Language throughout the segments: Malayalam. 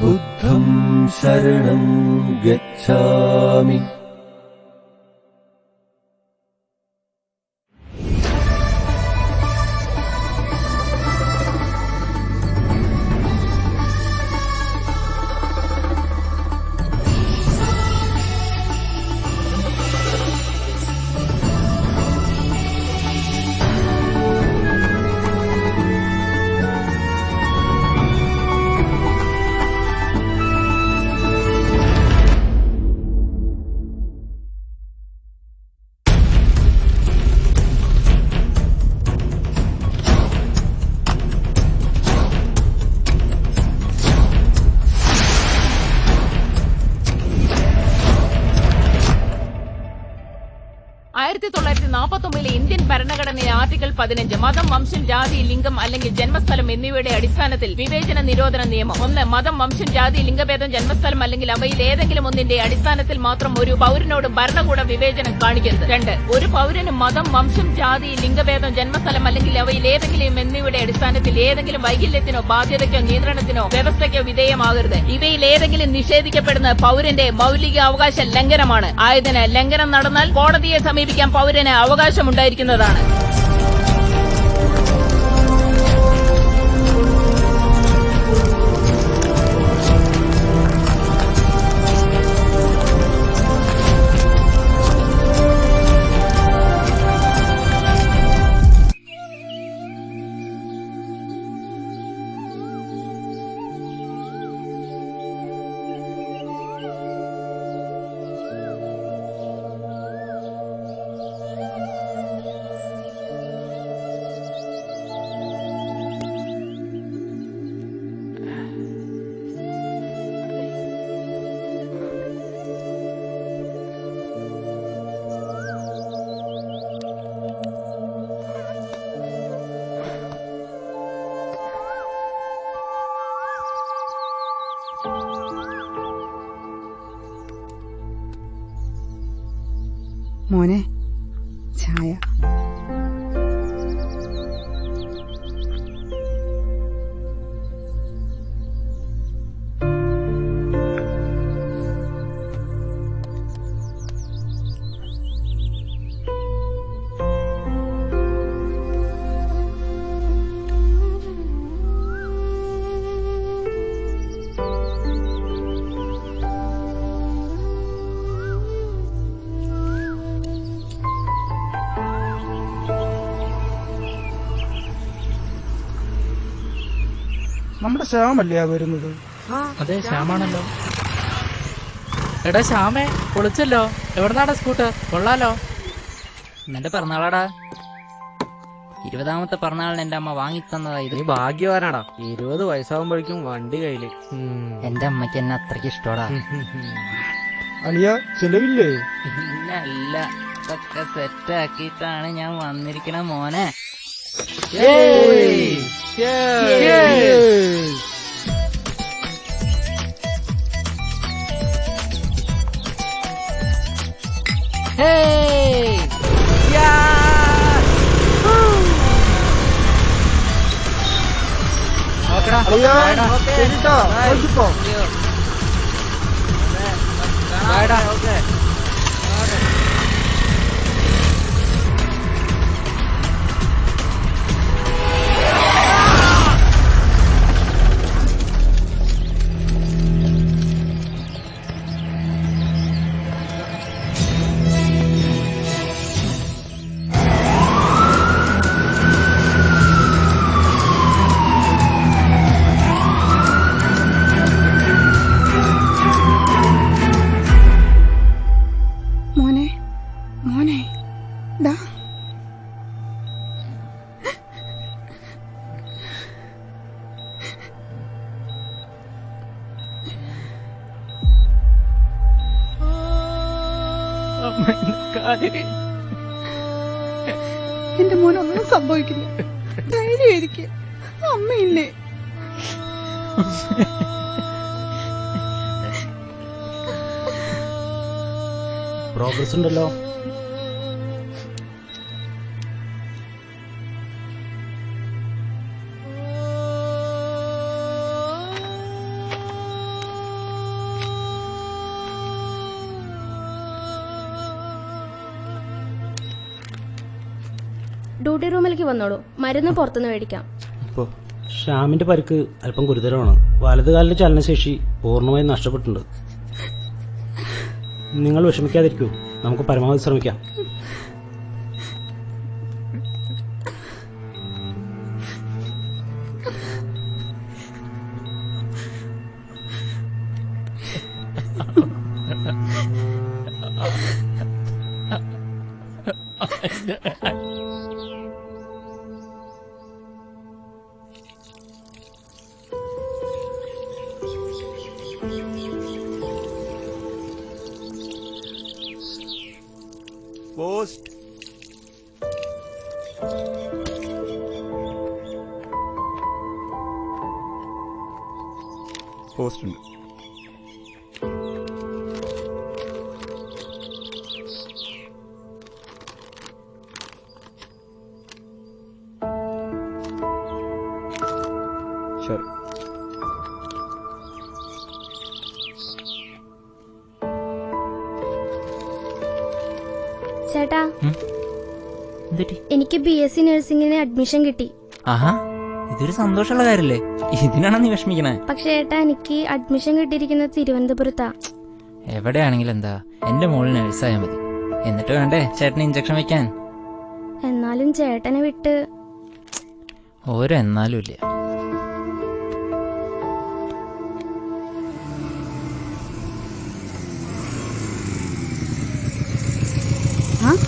बुद्धं शरणं गच्छामि। ഇന്ത്യൻ ഭരണഘടനയിലെ ആർട്ടിക്കിൾ 15 മതം, വംശം, ജാതി, ലിംഗം അല്ലെങ്കിൽ ജന്മസ്ഥലം എന്നിവയുടെ അടിസ്ഥാനത്തിൽ വിവേചന നിരോധന നിയമം. 1. മതം, വംശം, ജാതി, ലിംഗഭേദം, ജന്മസ്ഥലം അല്ലെങ്കിൽ അവയിൽ ഏതെങ്കിലും ഒന്നിന്റെ അടിസ്ഥാനത്തിൽ മാത്രം ഒരു പൌരനോട് ഭരണകൂട വിവേചനം കാണിക്കരുത്. 2. ഒരു പൌരന് മതം, വംശം, ജാതി, ലിംഗഭേദം, ജന്മസ്ഥലം അല്ലെങ്കിൽ അവയിൽ ഏതെങ്കിലും എന്നിവയുടെ അടിസ്ഥാനത്തിൽ ഏതെങ്കിലും വൈകല്യത്തിനോ ബാധ്യതയ്ക്കോ നിയന്ത്രണത്തിനോ വ്യവസ്ഥയ്ക്കോ വിധേയമാകരുത്. ഇവയിൽ ഏതെങ്കിലും നിഷേധിക്കപ്പെടുന്ന പൌരന്റെ മൌലിക അവകാശ ലംഘനമാണ്. ആയതിനാൽ ലംഘനം നടന്നാൽ കോടതിയെ സമീപിക്കാൻ പൌരന് അവകാശമുണ്ടായിരിക്കുന്നതാണ്. മോനെ, ചായ. നമ്മുടെ ശ്യാമല്ലേ വരുന്നത്? അതെ, ശ്യാമാണല്ലോ. എടാ ശ്യാമേ, പൊളിച്ചല്ലോ. എവിടുന്നാടാ സ്കൂട്ടർ? കൊള്ളാലോ. എന്റെ പിറന്നാളാടാ. 20ാമത്തെ പിറന്നാളിന് എന്റെ അമ്മ വാങ്ങിത്തന്നതാ ഇത്. നീ ഭാഗ്യവാനാടാ, 20 വയസ്സാകുമ്പോഴേക്കും വണ്ടി കയ്യില്. എന്റെ അമ്മയ്ക്ക് എന്നെ അത്രയ്ക്ക് ഇഷ്ടോടാ. അളിയ ചെലവില്ലേ? ഇല്ല, ഇതൊക്കെ സെറ്റാക്കിയിട്ടാണ് ഞാൻ വന്നിരിക്കണ മോനെ. എന്റെ മോനൊന്നും സംഭവിക്കില്ല, ധൈര്യമായിരിക്കും. അമ്മയില്ലേ? പ്രോഗ്രസ് ഉണ്ടല്ലോ. ഡ്യൂട്ടി റൂമിലേക്ക് വന്നോളൂ. മരുന്ന് പുറത്തുനിന്ന് മേടിക്കാം. ശ്യാമിന്റെ പരിക്ക് അല്പം ഗുരുതരമാണ്. വലതുകാലിന്റെ ചലനശേഷി പൂർണ്ണമായും നഷ്ടപ്പെട്ടിട്ടുണ്ട്. നിങ്ങൾ വിഷമിക്കാതിരിക്കൂ, നമുക്ക് പരമാവധി ശ്രമിക്കാം. പോസ്റ്റ് പോസ്റ്റ് ഉണ്ട്. ശരി. ചേട്ടാ, എനിക്ക് BSc നഴ്സിംഗിന് അഡ്മിഷൻ കിട്ടി. ആഹാ, ഇതൊരു സന്തോഷമുള്ള കാര്യല്ലേ? ഇതിനാണ് നീ വിഷമിക്കണേ? പക്ഷേ ഏട്ടാ, എനിക്ക് അഡ്മിഷൻ കിട്ടിയിരിക്കുന്നത് തിരുവനന്തപുരത്താ. എവിടെയാണെങ്കിലും എന്താ, എന്റെ മോള് നഴ്സായാൽ മതി. എന്നിട്ട് വേണ്ടേ ചേട്ടന് ഇഞ്ചക്ഷൻ വെക്കാൻ? എന്നാലും ചേട്ടനെ വിട്ട് ഓരെന്നാലും ഇല്ല.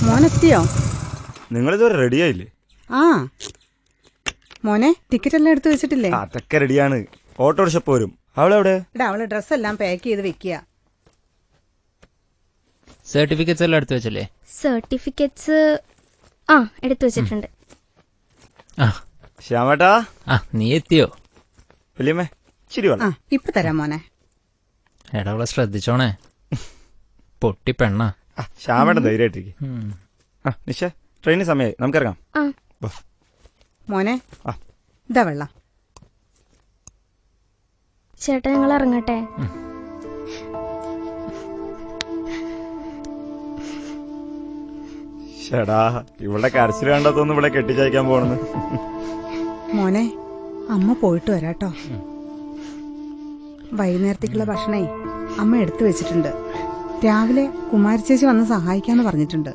മോനെത്തിയോ? നിങ്ങളിതുവരെ റെഡിയായില്ലേ? ആ മോനെ, ടിക്കറ്റ് എല്ലാം എടുത്തു വെച്ചിട്ടില്ലേ? അതൊക്കെ റെഡിയാണ്. ഓട്ടോറിക്ഷ പോരും. അവളെവിടെ? അവള് ഡ്രസ് എല്ലാം പാക്ക് ചെയ്ത് വെക്കുക. സർട്ടിഫിക്കറ്റ്സ് എല്ലാം എടുത്തു വെച്ചല്ലേ? സർട്ടിഫിക്കറ്റ്സ് എടുത്തു വെച്ചിട്ടുണ്ട്. ശ്യാമേട്ടാ, നീ എത്തിയോ? വലിയമ്മേ ശരി വേണം. ഇപ്പൊ തരാം മോനെ. എടാ, അവളെ ശ്രദ്ധിച്ചോണേ, പൊട്ടി പെണ്ണ. ശ്യാമേട്ടൻ ധൈര്യമായിട്ടിരിക്കും. നിശ, ട്രെയിനിന് സമയമായി, നമുക്കിറങ്ങാം. മോനെ, ഇതാ വെള്ളം. ചേട്ടാ, ഞങ്ങൾ ഇറങ്ങട്ടെ? ചേടാ, ഇവിടെ കരച്ചിൽ കണ്ടതൊന്നും ഇവിടെ കെട്ടിച്ചയക്കാൻ പോണെന്ന്. മോനെ, അമ്മ പോയിട്ട് വരാട്ടോ. വൈകുന്നേരത്തേക്കുള്ള ഭക്ഷണേ അമ്മ എടുത്തു വെച്ചിട്ടുണ്ട്. രാവിലെ കുമാരി ചേച്ചി വന്ന് സഹായിക്കാന്ന് പറഞ്ഞിട്ടുണ്ട്.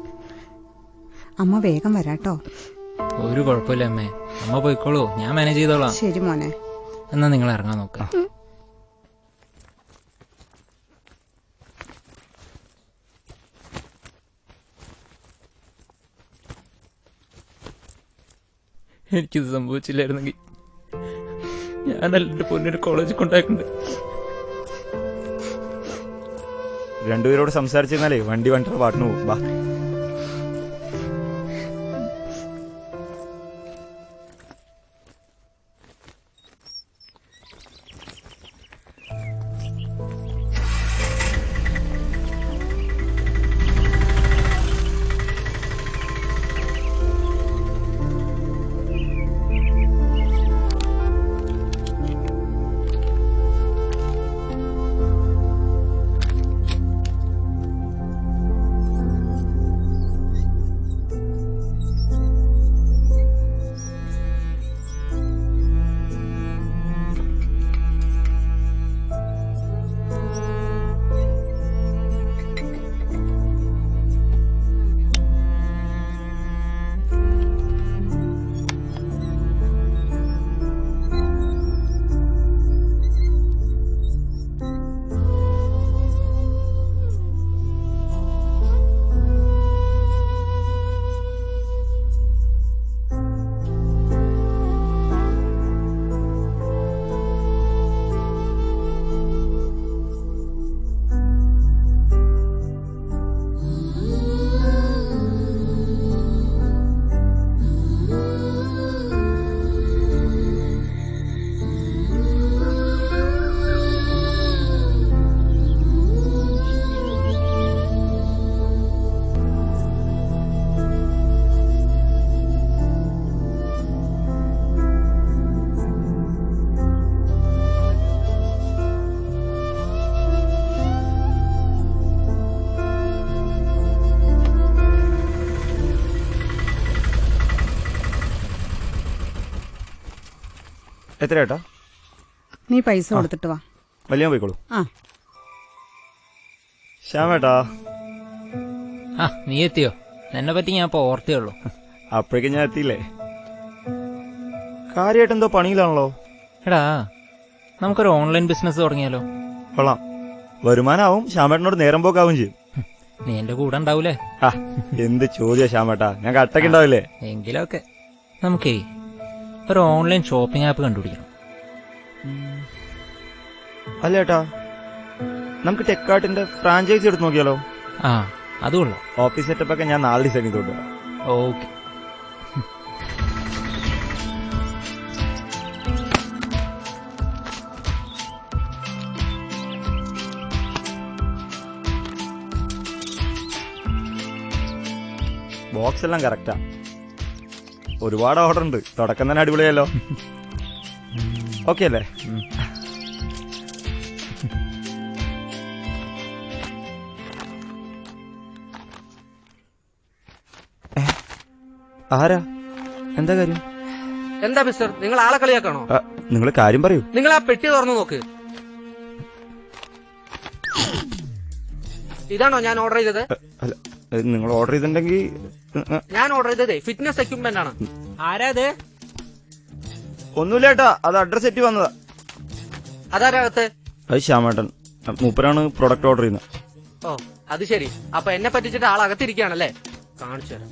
അമ്മ വേഗം വരാട്ടോ. ഒരു കുഴപ്പമില്ല അമ്മേ, അമ്മ പോയിക്കോളൂ, ഞാൻ മാനേജ് ചെയ്തോളാം. ശരി മോനെ. എന്നാ നിങ്ങൾ ഇറങ്ങാൻ നോക്കാം. എനിക്കിത് സംഭവിച്ചില്ലായിരുന്നെങ്കിൽ ഞാനല്ല എന്റെ പൊന്നിന് കോളേജിൽ കൊണ്ടായിട്ടുണ്ട്. രണ്ടുപേരോട് സംസാരിച്ചിരുന്നാലേ വണ്ടി വണ്ടിയുടെ പാട്ടിന് പോകും. ബാ. എത്ര ഏട്ടാ? നീ പൈസ കൊടുത്തിട്ട് വാ. വലിയ പോയിക്കോളൂ. ആ ശ്യാമേട്ടാ. ആ നീ എത്തിയോ? എന്നെ പറ്റി ഞാൻ ഇപ്പോൾ ഓർത്തേ ഉള്ളൂ. അപ്പോഴേക്കും ഞാൻ എത്തിയില്ലേ? കാര്യമായിട്ട് എന്തോ പണിയിലാണല്ലോ. എടാ നമുക്കൊരു ഓൺലൈൻ ബിസിനസ് തുടങ്ങിയാലോ? കൊള്ളാം. വരുമാനാവും, ശ്യാമേട്ടനോട് നേരം പോക്കാവും ചെയ്യും. നീ എന്റെ കൂടെ ഉണ്ടാവൂലേ? ആ എന്ത് ചോദ്യ ശ്യാമേട്ടാ, ഞാൻ കട്ടക്ക് ഉണ്ടാവില്ലേ? എങ്കിലൊക്കെ നമുക്കേ ഒരു ഓൺലൈൻ ഷോപ്പിംഗ് ആപ്പ് കണ്ടുപിടിക്കണം. അല്ല ഏട്ടാ, നമുക്ക് ടെക്കാർട്ടിന്റെ ഫ്രാഞ്ചൈസി എടുത്ത് നോക്കിയാലോ? ആ അത് കൊള്ളാം. ഓഫീസ് സെറ്റപ്പ് ഒക്കെ ഞാൻ നാളെ ഡിസൈൻ ചെയ്തോട്ട് വരാം. ഓക്കെ. ബോക്സ് എല്ലാം കറക്റ്റാ. ഒരുപാട് ഓർഡർ ഉണ്ട്. തുടക്കം തന്നെ അടിപൊളിയല്ലോ. ഓക്കെ അല്ലേ? ആരാ? എന്താ കാര്യം? എന്താ മിസ്റ്റർ, നിങ്ങൾ ആളെ കളിയാക്കാണോ? നിങ്ങൾ കാര്യം പറയൂ. നിങ്ങൾ ആ പെട്ടി തുറന്നു നോക്ക്. ഇതാണോ ഞാൻ ഓർഡർ ചെയ്തത്? അല്ല, നിങ്ങൾ ഓർഡർ ചെയ്തിട്ടുണ്ടെങ്കിൽ ഞാൻ ഓർഡർ ചെയ്തതേ ഫിറ്റ്നസ് എക്യുപ്മെന്റ് ആണ്. ആരാ അത്? ഒന്നുമില്ല ഏട്ടാ, അത് അഡ്രസ് എത്തി വന്നതാ. അതാരകത്ത്? അത് ശ്യാമേട്ടൻ, മൂപ്പരാണ് പ്രൊഡക്റ്റ് ഓർഡർ ചെയ്യുന്നത്. ഓ അത് ശരി. അപ്പൊ എന്നെ പറ്റിച്ചിട്ട് ആൾ അകത്തിരിക്കുകയാണല്ലേ? കാണിച്ചു തരാം.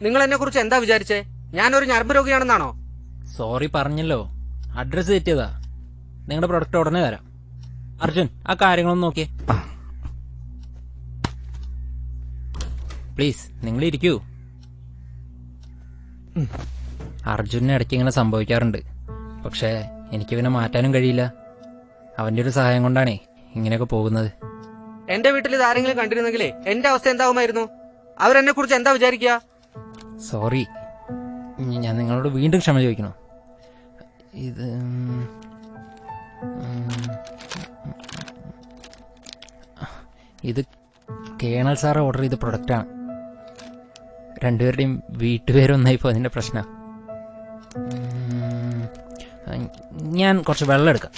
നിങ്ങൾ എന്നെ കുറിച്ച് എന്താ വിചാരിച്ചേ? ഞാനൊരു ഞരമ്പ് രോഗിയാണെന്നാണോ? സോറി പറഞ്ഞല്ലോ, അഡ്രസ് തെറ്റിയതാ. നിങ്ങളുടെ പ്രൊഡക്റ്റ് ഉടനെ തരാം. അർജുൻ ആ കാര്യങ്ങളൊന്നും നോക്കിയേ പ്ലീസ്. നിങ്ങൾ ഇരിക്കൂ. അർജുനെ ഇടയ്ക്ക് ഇങ്ങനെ സംഭവിക്കാറുണ്ട്. പക്ഷേ എനിക്ക് പിന്നെ മാറ്റാനും കഴിയില്ല. അവന്റെ ഒരു സഹായം കൊണ്ടാണേ ഇങ്ങനെയൊക്കെ പോകുന്നത്. എന്റെ വീട്ടിൽ ഇത് ആരെങ്കിലും കണ്ടിരുന്നെങ്കിലേ എന്റെ അവസ്ഥ എന്താവുമായിരുന്നു? അവരെന്നെ കുറിച്ച് എന്താ വിചാരിക്കുക? സോറി, ഞാൻ നിങ്ങളോട് വീണ്ടും ക്ഷമ ചോദിക്കണം. ഇത് ഇത് കേണൽ സാറ് ഓർഡർ ചെയ്ത പ്രൊഡക്റ്റാണ്. രണ്ടുപേരുടെയും വീട്ടുപേരൊന്നായിപ്പോ അതിന്റെ പ്രശ്നം. ഞാൻ കുറച്ച് വെള്ളം എടുക്കാം.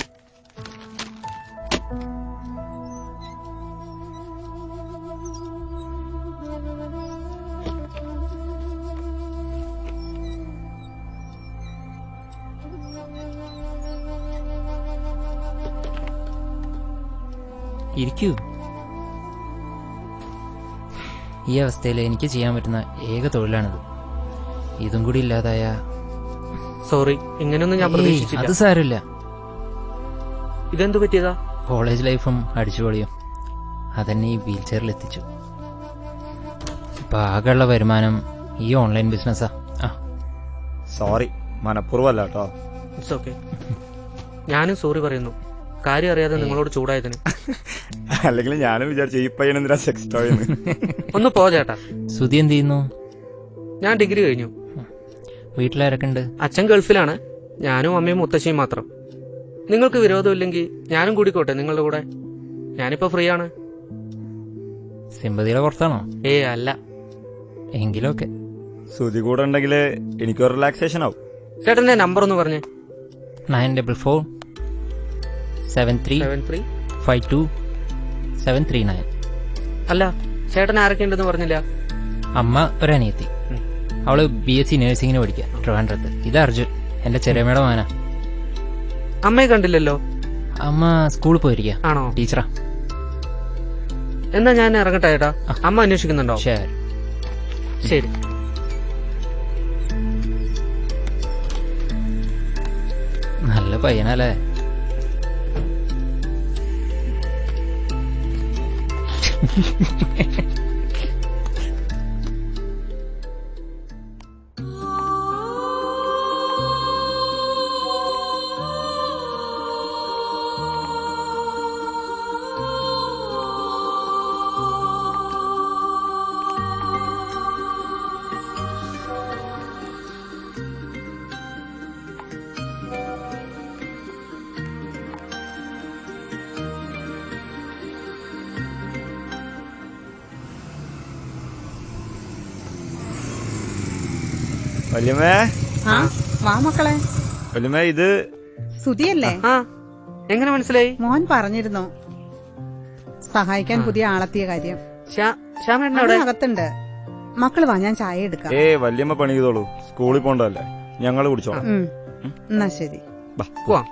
ഇരിക്കൂ. ഈ അവസ്ഥയിൽ എനിക്ക് ചെയ്യാൻ പറ്റുന്ന ഏക തൊഴിലാണിത്. ഇതും കൂടി ഇല്ലാതായ സോറി, ഇങ്ങനെയൊന്നും ഞാൻ പ്രതീക്ഷിച്ചില്ല. അത് സാരമില്ല. ഇതെന്തു പറ്റിയതാ? കോളേജ് ലൈഫും അടിച്ചുപൊളിയും അതെന്നെ ഈ വീൽ ചെയറിൽ എത്തിച്ചു. ഇപ്പൊ ആകെയുള്ള വരുമാനം ഈ ഓൺലൈൻ ബിസിനസ്സാ. സോറി, മനഃപൂർവ്വമല്ല കേട്ടോ. It's okay. ഞാനും സോറി പറയുന്നു, കാര്യം അറിയാതെ നിങ്ങളോട് ചൂടായതിന്. അല്ലെങ്കിൽ ഞാനും വിചാരിച്ചു ഈ പയ്യനെന്തിനാ സെക്സ് ടോയ്ന്ന്. ഒന്ന് പോ ചേട്ടാ. സുധി എന്ത് ചെയ്യുന്നു? ഞാൻ ഡിഗ്രി കഴിഞ്ഞു. വീട്ടിലാരൊക്കെ ഉണ്ട്? അച്ഛൻ ഗൾഫിലാണ്, ഞാനും അമ്മയും മുത്തശ്ശിയും മാത്രം. നിങ്ങൾക്ക് വിരോധമില്ലെങ്കിൽ ഞാനും കൂടിക്കോട്ടെ നിങ്ങളുടെ കൂടെ. ഞാനിപ്പോ ഫ്രീ ആണ്. സിമ്പതിയുടെ പുറത്താണോ? അല്ല. എങ്കിലൊക്കെ. സുധി കൂടെ ഉണ്ടെങ്കിൽ എനിക്കൊരു റിലാക്സേഷൻ ആവും. ചേട്ടന്റെ നമ്പർ ഒന്ന് പറഞ്ഞേ. 944352 അല്ല, ചേട്ടൻ ആരൊക്കെ ഉണ്ടെന്ന് പറഞ്ഞില്ല. അമ്മ ഒരനിയത്തി, അവള് BSc നഴ്സിംഗിന് പഠിക്കുക ട്രിവാൻഡ്രത്ത്. ഇത് അർജുൻ, എന്റെ ചെറിയമ്മയുടെ മോനാ. അമ്മയെ കണ്ടില്ലല്ലോ. അമ്മ സ്കൂളിൽ പോയിരിക്കുക. ആണോ? ടീച്ചറാ. എന്നാ ഞാൻ ഇറങ്ങട്ടെ ചേട്ടാ. അമ്മ അന്വേഷിക്കുന്നുണ്ടോ? ശരി. നല്ല പയ്യനല്ലേ? വല്യമ്മേ, ആ വാ മക്കളെ. വല്യമ്മ ഇത് സുധിയല്ലേ? ആ എങ്ങനെ മനസ്സിലായി? മോൻ പറഞ്ഞിരുന്നു സഹായിക്കാൻ പുതിയ ആളെത്തിയ കാര്യം. ശ്യാമേട്ടൻ അവിടെ അവിടെ? അകത്തുണ്ട്. മക്കള് വാ, ഞാൻ ചായ എടുക്കാം. വല്യമ്മ പണി ചെയ്തോളൂ, സ്കൂളിൽ പോണ്ടല്ലേ, ഞങ്ങള് കുടിച്ചോളാം. എന്നാ ശരി. പോവാം.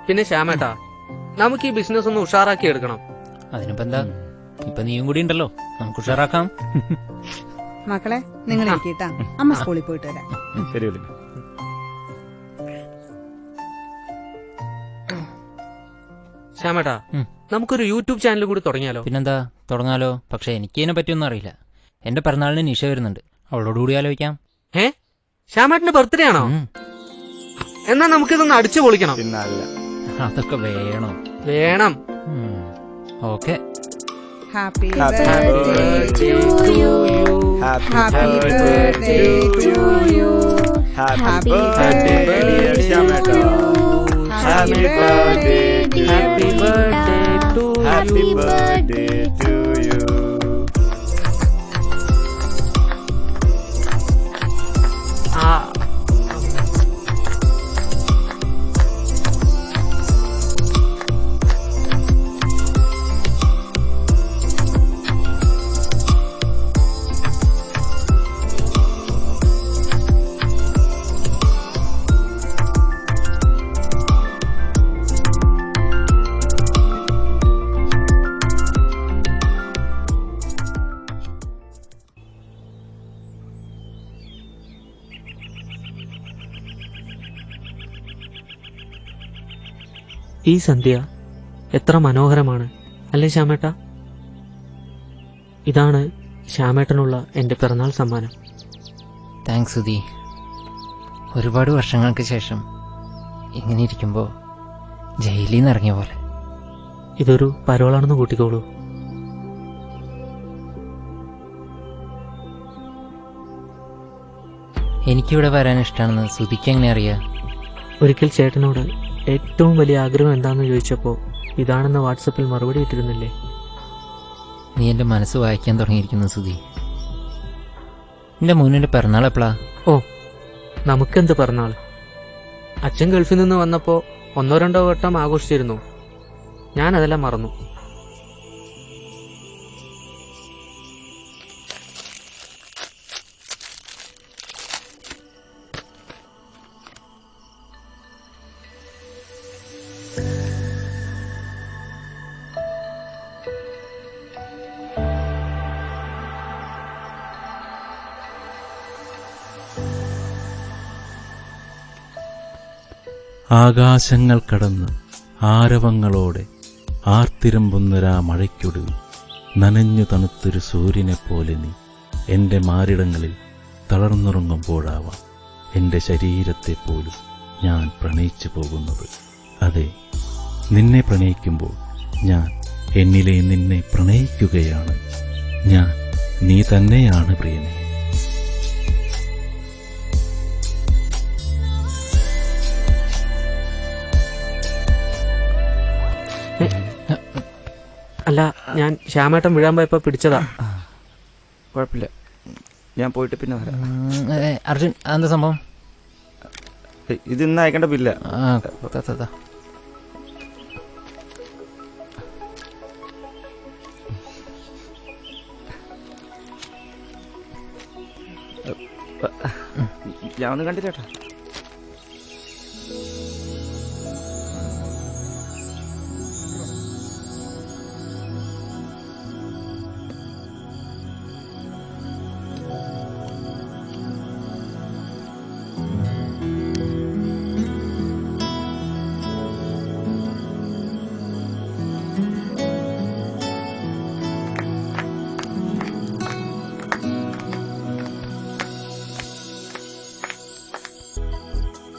പിന്നെ ശ്യാമേട്ടാ, നമുക്ക് ഈ ബിസിനസ് ഒന്ന് ഉഷാറാക്കി എടുക്കണം. അതിനിപ്പോ എന്താ, ഇപ്പൊ നീയും കൂടി ഉണ്ടല്ലോ, നമുക്ക് ഉഷാറാക്കാം. മക്കളെ നിങ്ങൾ ഇരിക്കട്ടാ, അമ്മ സ്കൂളിൽ പോയിട്ട് വരാം. ശരി വല്യമ്മ. ശ്യാമേട്ടാ, നമുക്കൊരു യൂട്യൂബ് ചാനൽ കൂടി തുടങ്ങിയാലോ? പിന്നെന്താ, തുടങ്ങാലോ. പക്ഷെ എനിക്ക് ഇതിനെ പറ്റിയൊന്നും അറിയില്ല. എന്റെ പിറന്നാളിന് നിഷ വരുന്നുണ്ട്, അവളോടുകൂടി ആലോചിക്കാം. ശ്യാമേട്ടന്റെ ബർത്ത്ഡേ ആണോ? എന്നാ നമുക്കിതൊന്ന് അടിച്ചു പൊളിക്കണം. പിന്നല്ല, അതൊക്കെ വേണോ? വേണം. Okay. Happy birthday to you. Happy birthday to you. Happy birthday ശ്യാമേട്ടാ. Happy birthday to you. Happy birthday to you. ഈ സന്ധ്യ എത്ര മനോഹരമാണ് അല്ലേ ശ്യാമേട്ട? ഇതാണ് ശ്യാമേട്ടനുള്ള എന്റെ പിറന്നാൾ സമ്മാനം. താങ്ക്സ് സുധി. ഒരുപാട് വർഷങ്ങൾക്ക് ശേഷം ഇങ്ങനെ ഇരിക്കുമ്പോ ജയിലിൽ നിന്ന് ഇറങ്ങിയ പോലെ. ഇതൊരു പരോളാണെന്ന് കൂട്ടിക്കോളൂ. എനിക്കിവിടെ വരാൻ ഇഷ്ടമാണെന്ന് സുധിക്ക് എങ്ങനെ അറിയാം? ഒരിക്കൽ ചേട്ടനോട് ഏറ്റവും വലിയ ആഗ്രഹം എന്താണെന്ന് ചോദിച്ചപ്പോൾ ഇതാണെന്ന് വാട്സപ്പിൽ മറുപടി ഇട്ടിരുന്നില്ലേ? നീ എന്റെ മനസ്സ് വായിക്കാൻ തുടങ്ങിയിരിക്കുന്നു സുധി. എന്റെ മുന്നിന്റെ പിറന്നാൾ എപ്പോഴാ? ഓ, നമുക്കെന്ത് പിറന്നാൾ? അച്ഛൻ ഗൾഫിൽ നിന്ന് വന്നപ്പോൾ 1-2 വട്ടം ആഘോഷിച്ചിരുന്നു. ഞാനതെല്ലാം മറന്നു. ആകാശങ്ങൾ കടന്ന് ആരവങ്ങളോടെ ആർത്തിരമ്പുന്നൊരാ മഴയ്ക്കൊടുവിൽ നനഞ്ഞു തണുത്തൊരു സൂര്യനെപ്പോലെ നീ എൻ്റെ മാറിടങ്ങളിൽ തളർന്നുറങ്ങുമ്പോഴാവാം എൻ്റെ ശരീരത്തെപ്പോലും ഞാൻ പ്രണയിച്ചു പോകുന്നത്. അതെ, നിന്നെ പ്രണയിക്കുമ്പോൾ ഞാൻ എന്നിലെ നിന്നെ പ്രണയിക്കുകയാണ്. ഞാൻ നീ തന്നെയാണ് പ്രിയനെ. അല്ല, ഞാൻ ശ്യാമേട്ടൻ വീഴാൻ പോയപ്പോ പിടിച്ചതാ. കുഴപ്പമില്ല, ഞാൻ പോയിട്ട് പിന്നെ വരാം. അർജുൻ, അതെന്താ സംഭവം? ഇത് ഇന്ന് അയക്കേണ്ട ബില്ല. ഞാൻ ഒന്നും കണ്ടില്ല കേട്ടോ.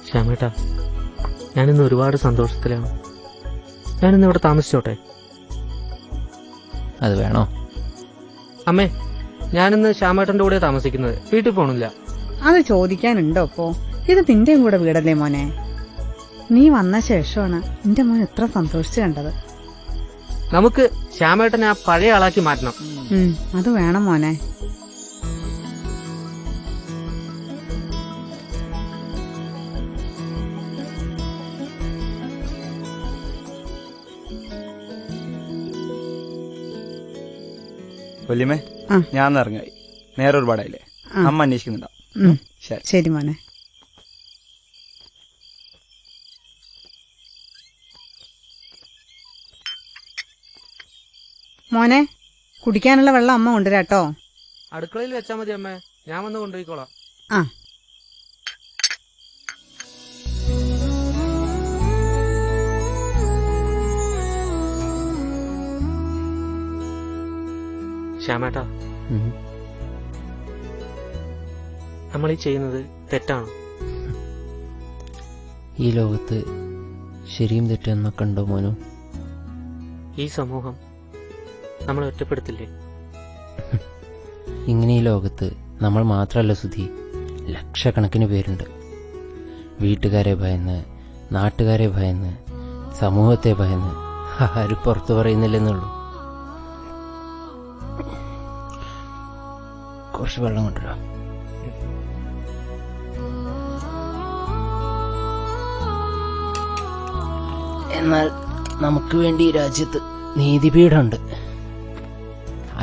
ശ്യാമേട്ടാ, ഞാനിന്ന് ഒരുപാട് സന്തോഷത്തിലാണ്. ഞാനിന്ന് ഇവിടെ താമസിച്ചോട്ടെ? അത് വേണോ? അമ്മേ, ഞാനിന്ന് ശ്യാമേട്ടന്റെ കൂടെ താമസിക്കുന്നത്, വീട്ടിൽ പോണില്ല. അത് ചോദിക്കാനുണ്ടോ ഇപ്പോ? ഇത് നിന്റെയും കൂടെ വീടല്ലേ മോനെ? നീ വന്ന ശേഷമാണ് എന്റെ മോൻ എത്ര സന്തോഷിച്ചു കണ്ടത്. നമുക്ക് ശ്യാമേട്ടനെ ആ പഴയ ആളാക്കി മാറ്റണം. അത് വേണം മോനെ. വല്യമ്മേ, ഞാൻ ഇറങ്ങായി. നേരെ ഒരുപാടായില്ലേ? അമ്മ അന്വേഷിക്കുന്നുണ്ടാവും. ശരി മോനെ. മോനെ, കുടിക്കാനുള്ള വെള്ളം അമ്മ കൊണ്ടുവരാട്ടോ. അടുക്കളയിൽ വെച്ചാ മതി അമ്മേ, ഞാൻ വന്ന് കൊണ്ടുപോയിക്കോളാം. ആ ശ്യാമേട്ടാ, നമ്മൾ ഈ ചെയ്യുന്നത് തെറ്റാണ്. ഈ ലോകത്ത് ശരിയും തെറ്റെന്നൊക്കെ ഉണ്ടോ മോനു? ഈ സമൂഹം നമ്മളെ ഒറ്റപ്പെടുത്തില്ലേ? ഇങ്ങനെ ഈ ലോകത്ത് നമ്മൾ മാത്രമല്ല സുധി, ലക്ഷക്കണക്കിന് പേരുണ്ട്. വീട്ടുകാരെ ഭയന്ന്, നാട്ടുകാരെ ഭയന്ന്, സമൂഹത്തെ ഭയന്ന് ആരും പുറത്തു പറയുന്നില്ലെന്നുള്ളൂ. കുറച്ച് വെള്ളം കൊണ്ടുവരാം. എന്നാൽ നമുക്ക് വേണ്ടി ഈ രാജ്യത്ത് നീതിപീഠമുണ്ട്.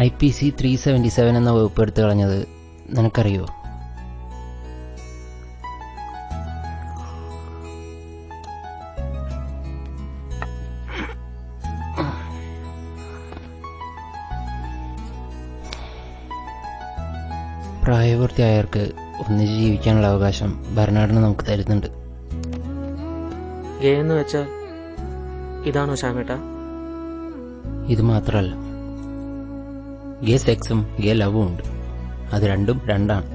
IPC 377 എന്ന വകുപ്പ് എടുത്തു കളഞ്ഞത് നിനക്കറിയോ? പ്രായപൂർത്തിയായവർക്ക് ഒന്നിച്ച് ജീവിക്കാനുള്ള അവകാശം ഭരണഘടന നമുക്ക് തരുന്നുണ്ട്. ഗേ എന്ന് വെച്ചാൽ ഇതാണോ ശ്യാമേട്ടാ? ഇത് മാത്രമല്ല, ഗേ സെക്സും ഗേ ലവും ഉണ്ട്. അത് രണ്ടും രണ്ടാണ്.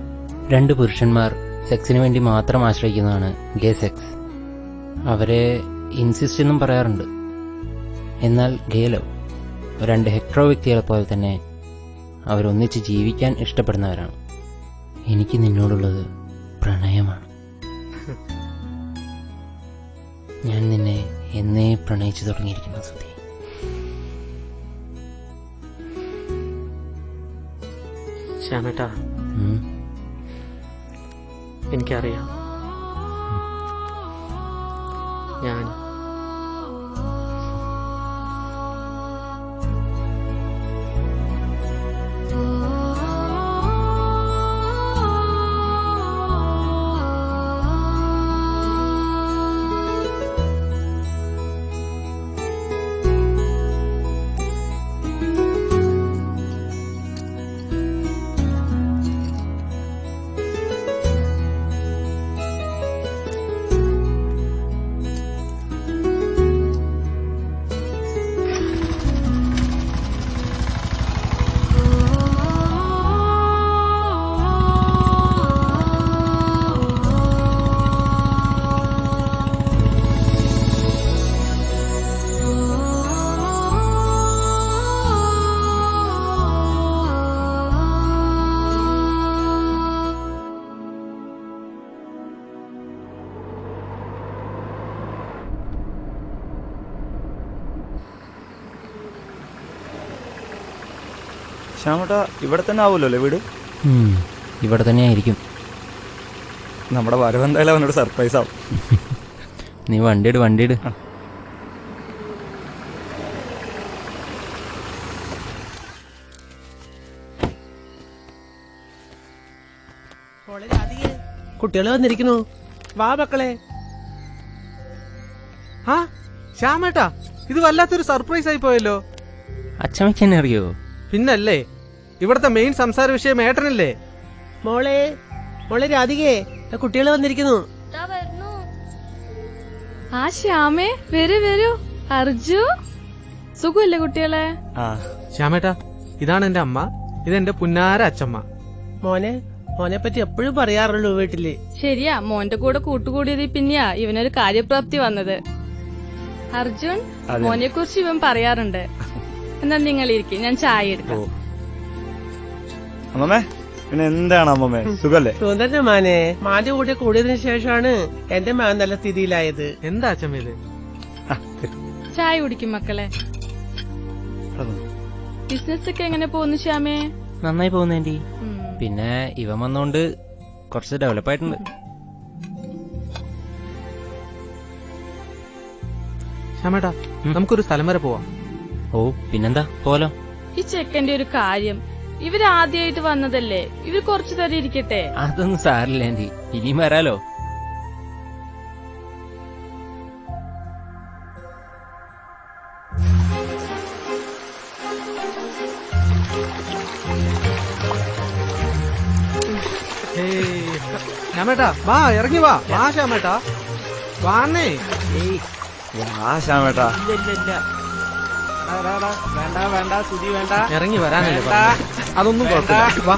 രണ്ട് പുരുഷന്മാർ സെക്സിന് വേണ്ടി മാത്രം ആശ്രയിക്കുന്നതാണ് ഗേ സെക്സ്. അവരെ ഇൻസിസ്റ്റ് എന്നും പറയാറുണ്ട്. എന്നാൽ ഗേ ലവ് രണ്ട് ഹെക്ട്രോ വ്യക്തികളെ പോലെ തന്നെ അവരൊന്നിച്ച് ജീവിക്കാൻ ഇഷ്ടപ്പെടുന്നവരാണ്. എനിക്ക് നിന്നോടുള്ളത് പ്രണയമാണ്. ഞാൻ നിന്നെ എന്നേ പ്രണയിച്ചു തുടങ്ങിയിരിക്കുന്നു സുധി. ശ്യാമേട്ടാ, എനിക്കറിയാം. ഞാൻ ശ്യാമേട്ടാ, ഇവിടെ തന്നെ ആവുമല്ലോ വീട്? ഇവിടെ തന്നെ ആയിരിക്കും. നമ്മുടെ വരവ് എന്തായാലും അവനോട് സർപ്രൈസ് ആവും. നീ വണ്ടിയിട്. കുട്ടികൾ വന്നിരിക്കുന്നു. വാ മക്കളെ. ആ ശ്യാമേട്ടാ, ഇത് വല്ലാത്തൊരു സർപ്രൈസ് ആയി പോയല്ലോ. അച്ഛമ്മയ്ക്ക് എന്നെ അറിയോ? പിന്നല്ലേ, ഇവിടത്തെ മെയിൻ സംസാര വിഷയം ഏട്ടനല്ലേ? മോളെ രാധികേ, കുട്ടികൾ വന്നിരിക്കുന്നു. ആ ശ്യാമേ, വരൂ. അർജു, സുഖല്ലേ കുട്ടികളെ? ശ്യാമേട്ടാ, ഇതാണ് എന്റെ അമ്മ, ഇതെന്റെ പുന്നാര അച്ഛമ്മ. മോനെ പറ്റി എപ്പോഴും പറയാറുള്ളൂ വീട്ടില്. ശരിയാ, മോന്റെ കൂടെ കൂട്ടുകൂടിയത് പിന്നെയാ ഇവനൊരു കാര്യപ്രാപ്തി വന്നത്. അർജുൻ, മോനെ കുറിച്ച് ഇവൻ പറയാറുണ്ട്. എന്നാ നിങ്ങൾ ഇരിക്കും, ഞാൻ ചായ എടുക്കാം. അമ്മമ്മേ, പിന്നെ എന്താണ് അമ്മമ്മേ, സുഖല്ലേ? സുന്ദരന്റെ മാന്റെ കൂടെ കൂടിയതിനു ശേഷമാണ് എന്റെ മാൻ നല്ല സ്ഥിതിയിലായത്. എന്താ അച്ഛമ്മ ഇത്? ചായ കുടിക്കും മക്കളെ. ബിസിനസ് ഒക്കെ എങ്ങനെ പോകുന്നു ശ്യാമേ? നന്നായി പോകുന്നേന്റി. പിന്നെ ഇവൻ വന്നോണ്ട് കുറച്ച് ഡെവലപ്പ് ആയിട്ടുണ്ട്. ശ്യാമേട്ടാ, നമുക്കൊരു സ്ഥലം വരെ പോവാം. ഓ പിന്നെന്താ, പോലോ. ഈ ചെക്കന്റെ ഒരു കാര്യം, ഇവരാദ്യമായിട്ട് വന്നതല്ലേ, ഇവർ കുറച്ചു നേരം ഇരിക്കട്ടെ. അതൊന്നും സാരില്ല ആന്റി, ഇനിയും വരാലോ. ശ്യാമേട്ടാ വാ, ഇറങ്ങി വാ. വാ ശ്യാമേട്ടാ, വാന്നേ. ശ്യാമേട്ടാ വേണ്ട വേണ്ട സുധി വേണ്ട, ഇറങ്ങി വരാനല്ലേ പറഞ്ഞത്. അതൊന്നും കുഴപ്പമില്ല, വാ.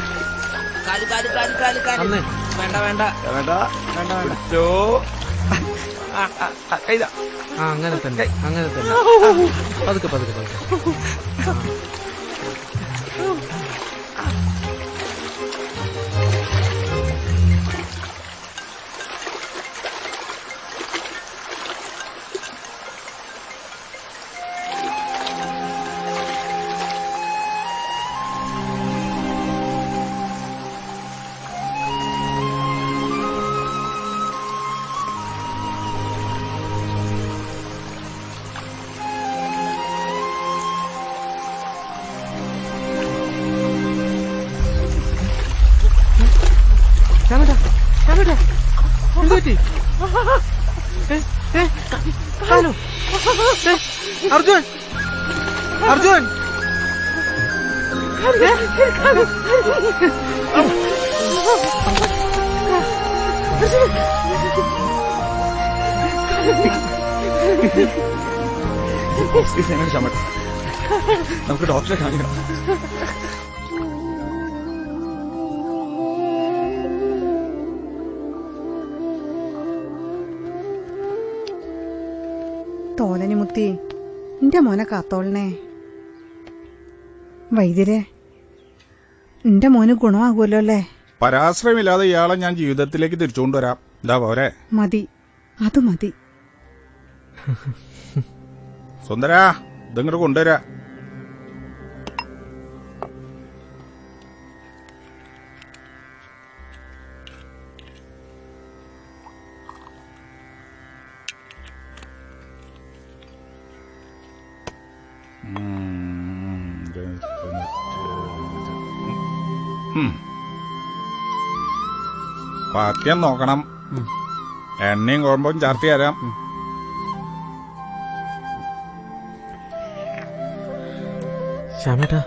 അന്നേ വേണ്ട വേണ്ട ശ്യാമേട്ടാ അങ്ങനെ തന്നെ, അങ്ങനെ തന്നെ. പതുക്കെ പതുക്കെ പതുക്കെ. ശ്യാമേട്ടാ, ശ്യാമേട്ടാ, എന്ത് പറ്റി? ഹലോ അർജുൻ, അർജുൻ. ശ്യാമേട്ടാ, നമുക്ക് ഡോക്ടറെ കാണിക്കണം. തോലനിമുത്തി, എന്റെ മോനെ കാത്തോളണേ. വൈദ്യരെ, എന്റെ മോന് ഗുണമാകുമല്ലോ അല്ലേ? പരാശ്രയമില്ലാതെ ഇയാളെ ഞാൻ ജീവിതത്തിലേക്ക് തിരിച്ചുകൊണ്ടുവരാം. എന്താ പോരെ? മതി, അത് മതി. സുന്ദരാ, ഇതിങ്ങോട്ട് കൊണ്ടുവരാ. പത്യം നോക്കണം. എണ്ണയും കുഴമ്പും ചേർത്തി തരാം. ശ്യാമേട്ടാ,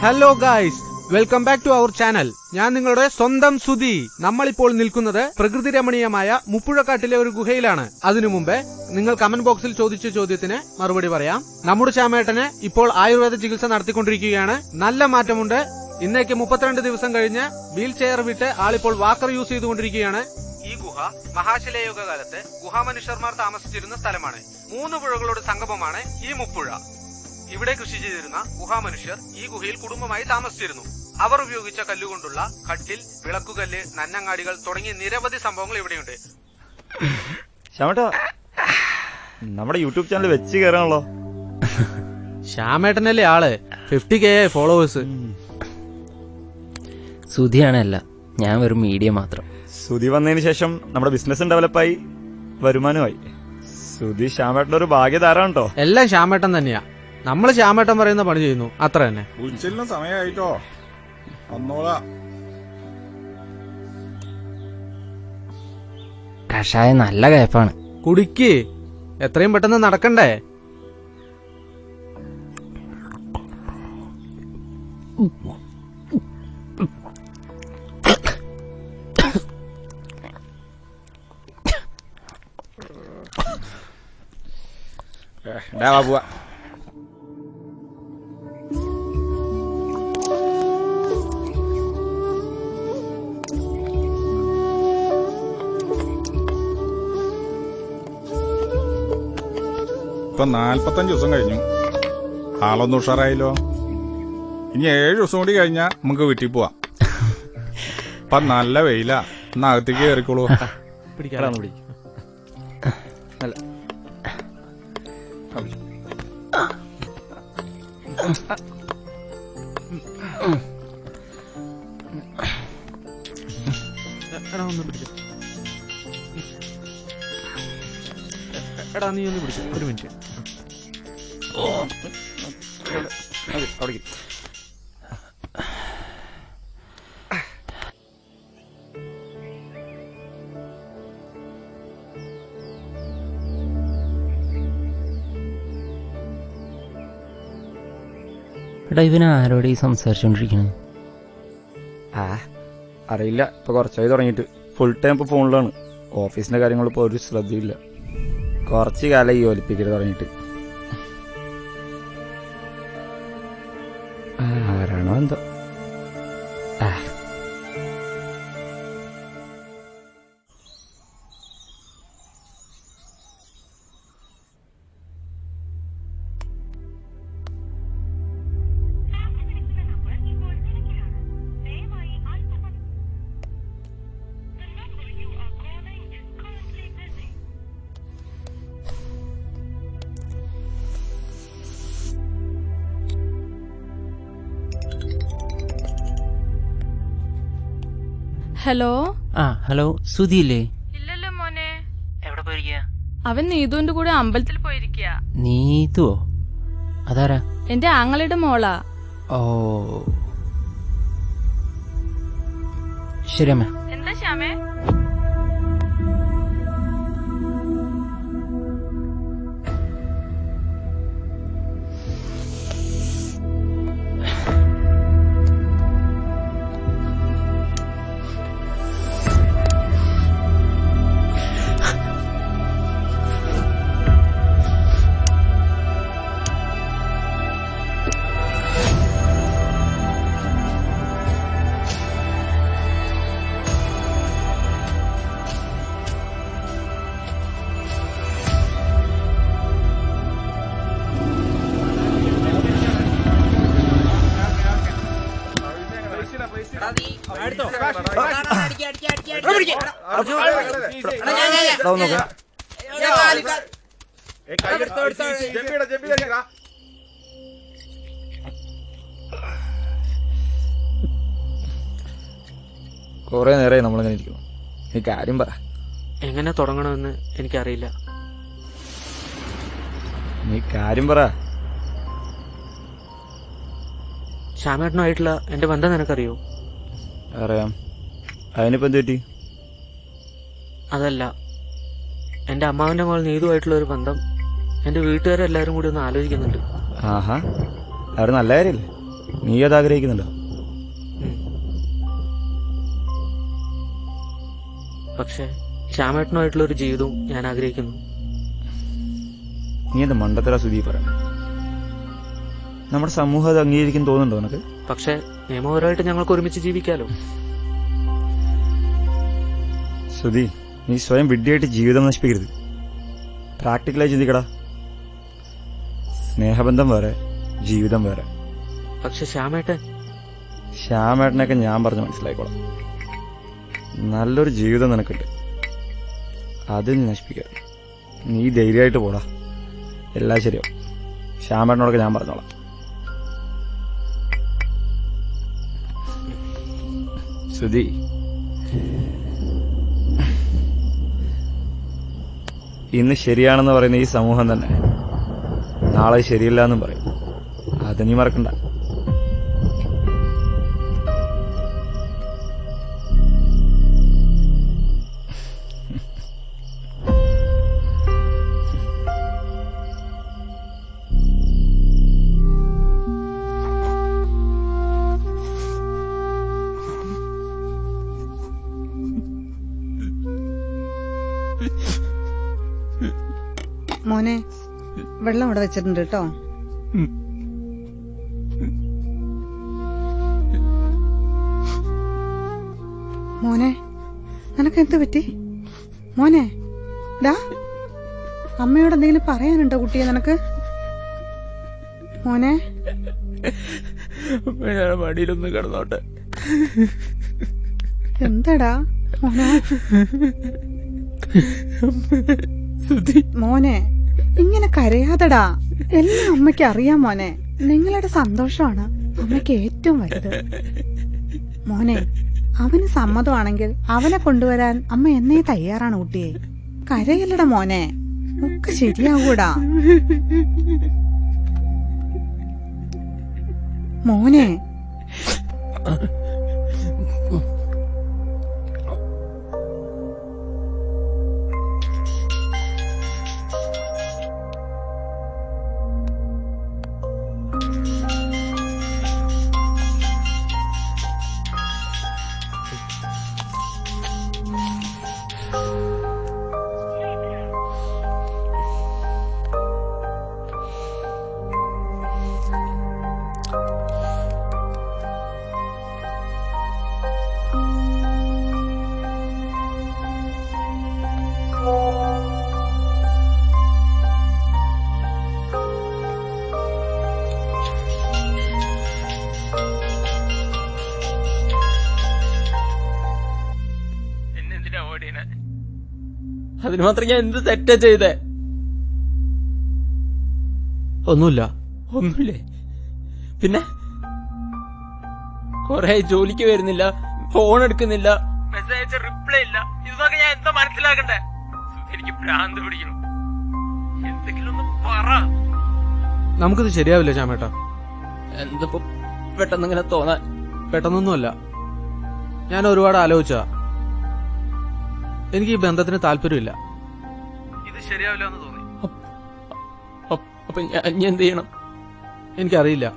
hello guys, welcome back to our channel. ഞാൻ നിങ്ങളുടെ സ്വന്തം സുധി. നമ്മളിപ്പോൾ നിൽക്കുന്നത് പ്രകൃതി രമണീയമായ മുപ്പുഴക്കാട്ടിലെ ഒരു ഗുഹയിലാണ്. അതിനു മുമ്പേ നിങ്ങൾ കമന്റ് ബോക്സിൽ ചോദിച്ച ചോദ്യത്തിന് മറുപടി പറയാം. നമ്മുടെ ശ്യാമേട്ടന് ഇപ്പോൾ ആയുർവേദ ചികിത്സ നടത്തിക്കൊണ്ടിരിക്കുകയാണ്. നല്ല മാറ്റമുണ്ട്. ഇന്നേക്ക് 32 ദിവസം കഴിഞ്ഞ് വീൽ ചെയർ വിട്ട് ആളിപ്പോൾ വാക്കർ യൂസ് ചെയ്തുകൊണ്ടിരിക്കുകയാണ്. ഈ ഗുഹ മഹാശിലയുഗ കാലത്ത് ഗുഹാമനുഷ്യർമാർ താമസിച്ചിരുന്ന സ്ഥലമാണ്. 3 പുഴകളുടെ സംഗമമാണ് ഈ മുപ്പുഴ. ഇവിടെ കൃഷി ചെയ്തിരുന്ന ഗുഹാമനുഷ്യർ ഈ ഗുഹയിൽ കുടുംബമായി താമസിച്ചിരുന്നു. അവർ ഉപയോഗിച്ച കല്ലുകൊണ്ടുള്ള കട്ടിൽ, വിളക്കുകല്ല്, നന്നങ്ങാടികൾ തുടങ്ങിയ നിരവധി സംഭവങ്ങൾ ഇവിടെയുണ്ട്. ശ്യാമേട്ടാ, നമ്മുടെ യൂട്യൂബ് ചാനൽ വെച്ച് കയറാണല്ലോ. ശ്യാമേട്ടനല്ലേ ആള്, 50K ഫോളോവേഴ്സ്. സുധിയാണല്ല, ഞാൻ വെറും മീഡിയ മാത്രം. സുധി വന്നതിന് ശേഷം നമ്മുടെ ബിസിനസ് ഡെവലപ്പായി, വരുമാനമായി. സുധി ശ്യാമേട്ടൻ്റെ ഒരു ഭാഗ്യധാരാണ് കേട്ടോ. എല്ലാം ശ്യാമേട്ടൻ തന്നെയാ. നമ്മള് ശ്യാമേട്ടൻ പറയുന്ന പണി ചെയ്യുന്നു, അത്ര തന്നെ. ഉച്ചലിന് സമയമായിട്ടോ, വന്നോളാ. കഷായം നല്ല കയപ്പാണ്. കുടിക്ക്, എത്രയും പെട്ടെന്ന് നടക്കണ്ടേ. പോവാ. ഇപ്പൊ 45 ദിവസം കഴിഞ്ഞു. ആളൊന്നും ഉഷാറായല്ലോ. ഇനി 7 ദിവസം കൂടി കഴിഞ്ഞാ നമുക്ക് വീട്ടിൽ പോവാം. ഇപ്പൊ നല്ല വെയിലാ. എന്നാ അകത്തേക്ക് കയറിക്കോളൂ. എടാ നീ ഒന്ന് പിടിച്ചു, ഒരു മിനിറ്റ്. എടാ ഇവൻ ആരോടെ ഈ സംസാരിച്ചോണ്ടിരിക്കണേ? അറിയില്ല, ഇപ്പൊ കുറച്ചായി തുടങ്ങിയിട്ട്. ഫുൾ ടൈം ഇപ്പൊ ഫോണിലാണ്. ഓഫീസിന്റെ കാര്യങ്ങൾ ഇപ്പൊ ഒരു ശ്രദ്ധയില്ല. കുറച്ച് കാലം ഈ ഒലിപ്പിക്കൽ തുടങ്ങിയിട്ട്. ആരാണോ എന്തോ. ഹലോ. ഹലോ, സുധിയില്ലേ? ഇല്ലല്ലോ മോനെ. എവിടെ പോയിരിക്കുക? അവൻ നീതുവിന്റെ കൂടെ അമ്പലത്തിൽ പോയിരിക്കുക. നീതുവോ? അതാരാ? എന്റെ ആങ്ങളുടെ മോളാ. ഓ ശരി അമ്മ. എന്താ ശ്യാമേ? കൊറേ നേരമായി നമ്മളിങ്ങനെ ഇരിക്കുന്നു. നീ കാര്യം പറ. എങ്ങനെ തുടങ്ങണമെന്ന് എനിക്കറിയില്ല. നീ കാര്യം പറ. ശ്യാമേട്ടനുമായിട്ടുള്ള എന്റെ ബന്ധം നിനക്കറിയോ? അറിയാം. അതിനിപ്പോ എന്ത് പറ്റി? അതല്ല, എന്റെ അമ്മാവന്റെ മകൾ നീതുമായിട്ടുള്ള ഒരു ബന്ധം എന്റെ വീട്ടുകാരെല്ലാരും കൂടി ഒന്ന് ആലോചിക്കുന്നുണ്ട്. ആഹാ, അത് നല്ല കാര്യല്ലേ. നീ അത് ആഗ്രഹിക്കുന്നുണ്ടോ? പക്ഷെ ശ്യാമേട്ടനുമായിട്ടുള്ള ഒരു ജീവിതവും ഞാൻ ആഗ്രഹിക്കുന്നു. നീ എന്താ മണ്ടത്തര സുധി പറ. നമ്മുടെ സമൂഹം അത് അംഗീകരിക്കും തോന്നുന്നുണ്ടോ നിനക്ക്? പക്ഷെ നിയമപരമായിട്ട് ഞങ്ങൾക്ക് ഒരുമിച്ച് ജീവിക്കാലോ. സുധി, നീ സ്വയം വിഡ്ഢിയായിട്ട് ജീവിതം നശിപ്പിക്കരുത്. പ്രാക്ടിക്കലായി ചിന്തിക്കടാ. സ്നേഹബന്ധം വേറെ, ജീവിതം വേറെ. പക്ഷെ ശ്യാമേട്ടനൊക്കെ ഞാൻ പറഞ്ഞ് മനസ്സിലായിക്കോളാം. നല്ലൊരു ജീവിതം നിനക്കുണ്ട്, അത് നീ നശിപ്പിക്കരുത്. നീ ധൈര്യമായിട്ട് പോടാ, എല്ലാം ശരിയാവും. ശ്യാമേട്ടനോടൊക്കെ ഞാൻ പറഞ്ഞോളാം. സുധി, ഇന്ന് ശരിയാണെന്ന് പറയുന്ന ഈ സമൂഹം തന്നെ നാളെ ശരിയല്ല എന്നും പറയും. അത് നീ മറക്കണ്ട. മോനെ, വെള്ളം അവിടെ വെച്ചിട്ടുണ്ട് കേട്ടോ. മോനെ, നിനക്ക് എന്ത് പറ്റി മോനെ? ഡാ അമ്മയോട് എന്തെങ്കിലും പറയാനുണ്ടോ കുട്ടിയെ നിനക്ക്? മോനെ മടിയിലൊന്ന് കിടന്നോട്ടെ. എന്താടാ മോനെ? മോനെ ഇങ്ങനെ കരയാതടാ. എല്ലാം അമ്മയ്ക്ക് അറിയാം മോനെ. നിങ്ങളുടെ സന്തോഷമാണ് അമ്മയ്ക്ക് ഏറ്റവും വലുത്. മോനെ അവന് സമ്മതമാണെങ്കിൽ അവനെ കൊണ്ടുവരാൻ അമ്മ എന്നേ തയ്യാറാണ് കുട്ടിയെ. കരയല്ലടാ മോനെ, ഒക്കെ ശരിയാകൂടാ മോനെ. അതിന് മാത്രം ഞാൻ എന്ത് തെറ്റാ ചെയ്തേ? ഒന്നുമില്ലേ? പിന്നെ കൊറേ ജോലിക്ക് വരുന്നില്ല, ഫോൺ എടുക്കുന്നില്ല, മെസ്സേജ് റിപ്ലൈ ഇല്ല. ഇതൊക്കെ ഞാൻ എന്താ മനസ്സിലാക്കണ്ടേ? എനിക്ക് ഭ്രാന്ത് പിടിക്കണം. എന്തെങ്കിലും ഒന്ന് പറ. നമുക്കിത് ശരിയാവില്ല ശ്യാമേട്ടാ. എന്തപ്പോ പെട്ടെന്ന് ഇങ്ങനെ തോന്നാൻ? പെട്ടെന്നൊന്നുമല്ല, ഞാൻ ഒരുപാട് ആലോചിച്ച. എനിക്ക് ഈ ബന്ധത്തിന് താല്പര്യമില്ല. ഇത് ശരിയാവില്ല എന്ന് തോന്നി. അപ്പൊ ഞാൻ എന്ത് ചെയ്യണം? എനിക്കറിയില്ല.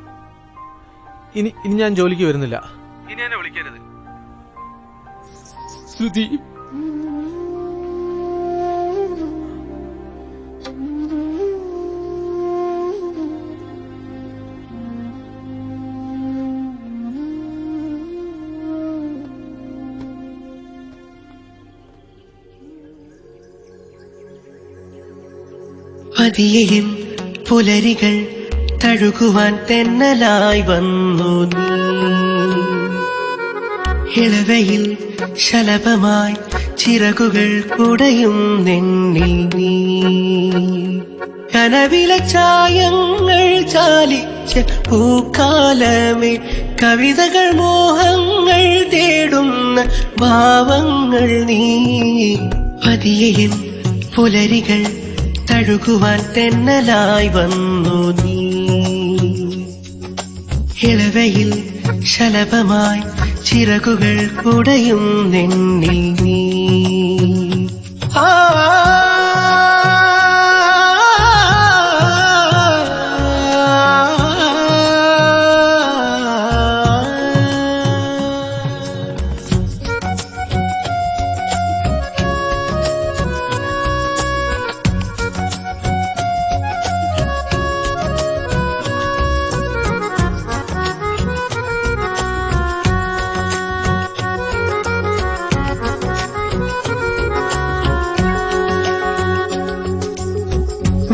ഇനി ഞാൻ ജോലിക്ക് വരുന്നില്ല. ഇനി എന്നെ വിളിക്കരുത്. സുധി, പതിയെയും പുലരികൾ തഴുകുവാൻ തെന്നലായി വന്നു നീ. ഇളവയിൽ ശലഭമായി ചിറകുകൾ കുടയും നെന്നിൽ നീ. കനവിലെ ചായങ്ങൾ ചാലിച്ച പൂക്കാലമേ, കവിതകൾ മോഹങ്ങൾ തേടുന്ന ഭാവങ്ങൾ നീ. പതിയെയും പുലരികൾ തഴുകുവാൻ തെന്നലായി വന്നു നീ. ഇളവയിൽ ശലഭമായി ചിറകുകൾ കുടയും നെന്നിൽ നീ.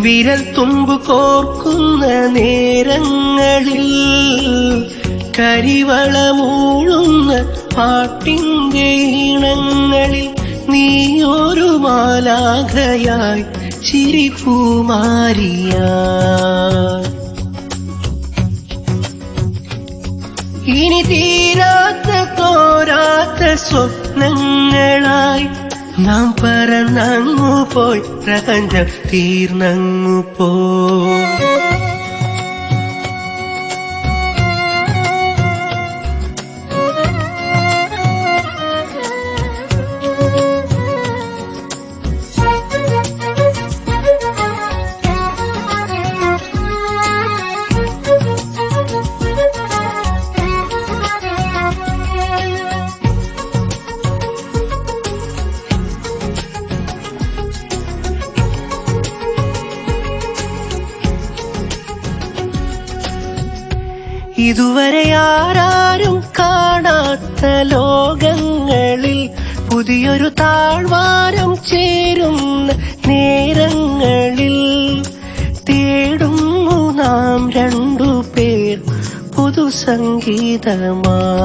വിരൽ തുമ്പു കോർക്കുന്ന നേരങ്ങളിൽ, കരിവളമൂളുന്ന പാട്ടിന്റെ ഈണങ്ങളിൽ, നീ ഒരു മാലാഖയായി ചിരിപ്പൂമാരിയായി. ഇനി തീരാത്ത തോരാത്ത സ്വപ്നങ്ങളായി നാം പറന്നങ്ങു പോയി, പ്രപഞ്ചം തീർന്നങ്ങു പോയി. ഇതുവരെ ആരാരും കാണാത്ത ലോകങ്ങളിൽ പുതിയൊരു താഴ്വാരം ചേരുന്ന നേരങ്ങളിൽ സംഗീതമായി.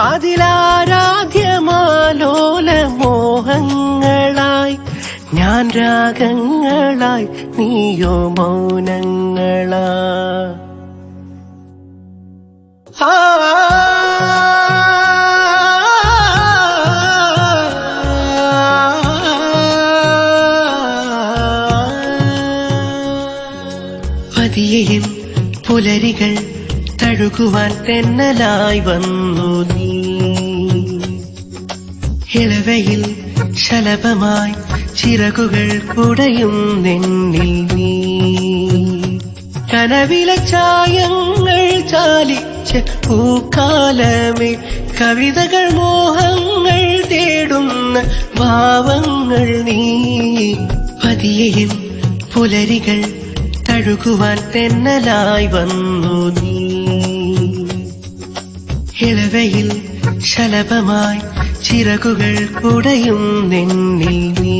അതിലാരാധ്യമാലോല മോഹങ്ങളായി ഞാൻ രാഗങ്ങളായി നീയോ മൗനങ്ങളാ. പതിയെയും പുലരികൾ തഴുകുവാൻ തെന്നലായി വന്നു നീ. ഇളവയിൽ ശലഭമായി ചിറകുകൾ കുടയും നിന്നിൽ നീ. കനവിലെ ചായങ്ങൾ ചാലിച്ച പൂക്കാലമേ കവിതകൾ മോഹങ്ങൾ തേടുന്ന ഭാവങ്ങൾ നീ. പതിയെയും പുലരികൾ തഴുകുവാൻ തെന്നലായി വന്നു നീ. ഇളവയിൽ ശലഭമായി ചിറകുകൾ കുടയും നിന്നിൽ നീ.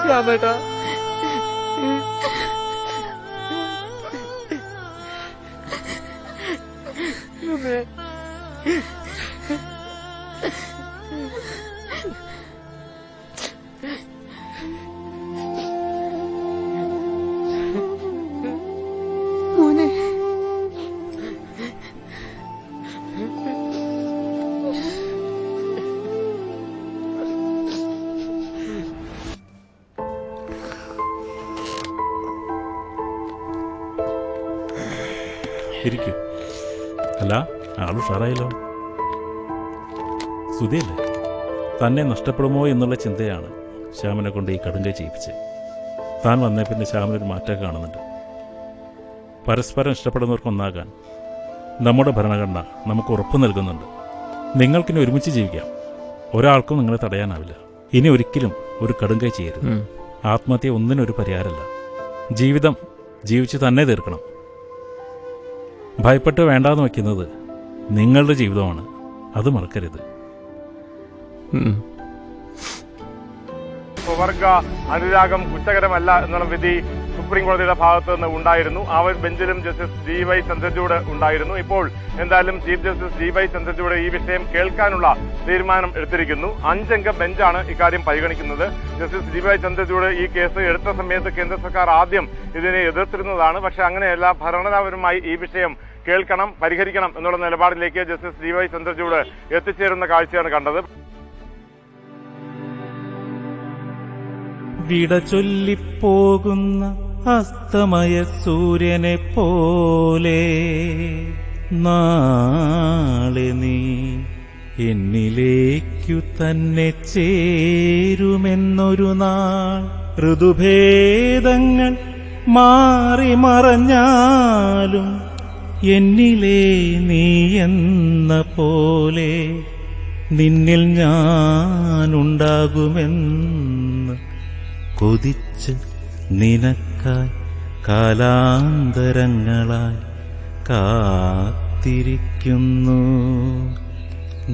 രാമേട്ടാ, മോനെ ഇരിക്കൂ. അല്ല, ആൾ ഉഷാറായല്ലോ. സുധിയല്ലേ? തന്നെ നഷ്ടപ്പെടുമോ എന്നുള്ള ചിന്തയാണ് ശ്യാമിനെ കൊണ്ട് ഈ കടുങ്കൈ ചെയ്യിപ്പിച്ച്. താൻ വന്നേ പിന്നെ ശ്യാമിനൊരു മാറ്റം കാണുന്നുണ്ട്. പരസ്പരം ഇഷ്ടപ്പെടുന്നവർക്ക് ഒന്നാകാൻ നമ്മുടെ ഭരണഘടന നമുക്ക് ഉറപ്പ് നൽകുന്നുണ്ട്. നിങ്ങൾക്കിനി ഒരുമിച്ച് ജീവിക്കാം. ഒരാൾക്കും നിങ്ങളെ തടയാനാവില്ല. ഇനി ഒരിക്കലും ഒരു കടുങ്കൈ ചെയ്യരുത്. ആത്മഹത്യ ഒന്നിനൊരു പരിഹാരമല്ല. ജീവിതം ജീവിച്ച് തന്നെ തീർക്കണം. ഭയപ്പെട്ട് വേണ്ടാന്ന് വയ്ക്കുന്നത് നിങ്ങളുടെ ജീവിതമാണ്. അത് മറക്കരുത്. സ്വവർഗ അനുരാഗം കുറ്റകരമല്ല എന്നുള്ള വിധി സുപ്രീം കോടതിയുടെ ഭാഗത്ത് നിന്ന് ഉണ്ടായിരുന്നു. ആ ബെഞ്ചിലും ജസ്റ്റിസ് DY ചന്ദ്രചൂഡ് ഉണ്ടായിരുന്നു. ഇപ്പോൾ എന്തായാലും ചീഫ് ജസ്റ്റിസ് DY ചന്ദ്രചൂഡ് ഈ വിഷയം കേൾക്കാനുള്ള തീരുമാനം എടുത്തിരിക്കുന്നു. 5 അംഗ ബെഞ്ചാണ് ഇക്കാര്യം പരിഗണിക്കുന്നത്. ജസ്റ്റിസ് DY ചന്ദ്രചൂഡ് ഈ കേസ് എടുത്ത സമയത്ത് കേന്ദ്ര സർക്കാർ ആദ്യം ഇതിനെ എതിർത്തിരുന്നതാണ്. പക്ഷെ അങ്ങനെയല്ല, ഭരണപരമായി ഈ വിഷയം കേൾക്കണം, പരിഹരിക്കണം എന്നുള്ള നിലപാടിലേക്ക് ജസ്റ്റിസ് DY ചന്ദ്രചൂഡ് എത്തിച്ചേരുന്ന കാഴ്ചയാണ് കണ്ടത്. വിട ചൊല്ലിപ്പോകുന്ന അസ്തമയ സൂര്യനെ പോലെ നാളെ നീ എന്നിലേക്കു തന്നെ ചേരുമെന്നൊരു നാൾ. ഋതുഭേദങ്ങൾ മാറി മറഞ്ഞാലും എന്നിലേ നീയെന്ന പോലെ നിന്നിൽ ഞാനുണ്ടാകുമെന്ന് കൊതിച്ച് നിനക്കായി കാലാന്തരങ്ങളായി കാത്തിരിക്കുന്നു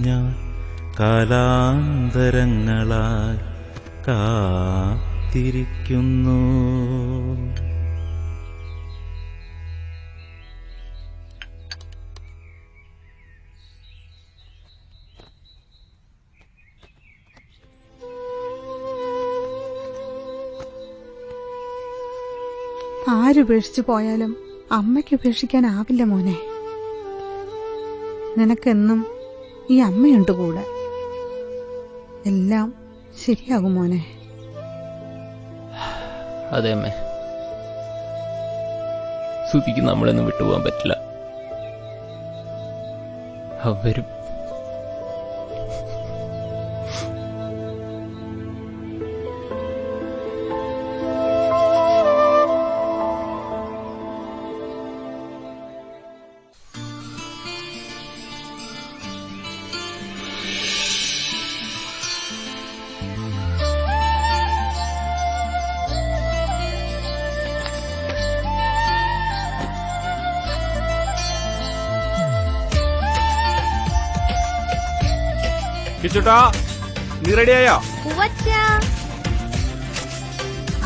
ഞാൻ, കാലാന്തരങ്ങളായി കാത്തിരിക്കുന്നു. ആരുപേക്ഷിച്ചു പോയാലും അമ്മയ്ക്ക് ഉപേക്ഷിക്കാനാവില്ല മോനെ. നിനക്കെന്നും ഈ അമ്മയുണ്ട് കൂടെ. എല്ലാം ശരിയാകും മോനെ. അതെ അമ്മേ, സുധിക്ക് നമ്മളൊന്നും വിട്ടുപോകാൻ പറ്റില്ല. അവരും കിച്ചുട്ടാ, നീ റെഡിയായോ?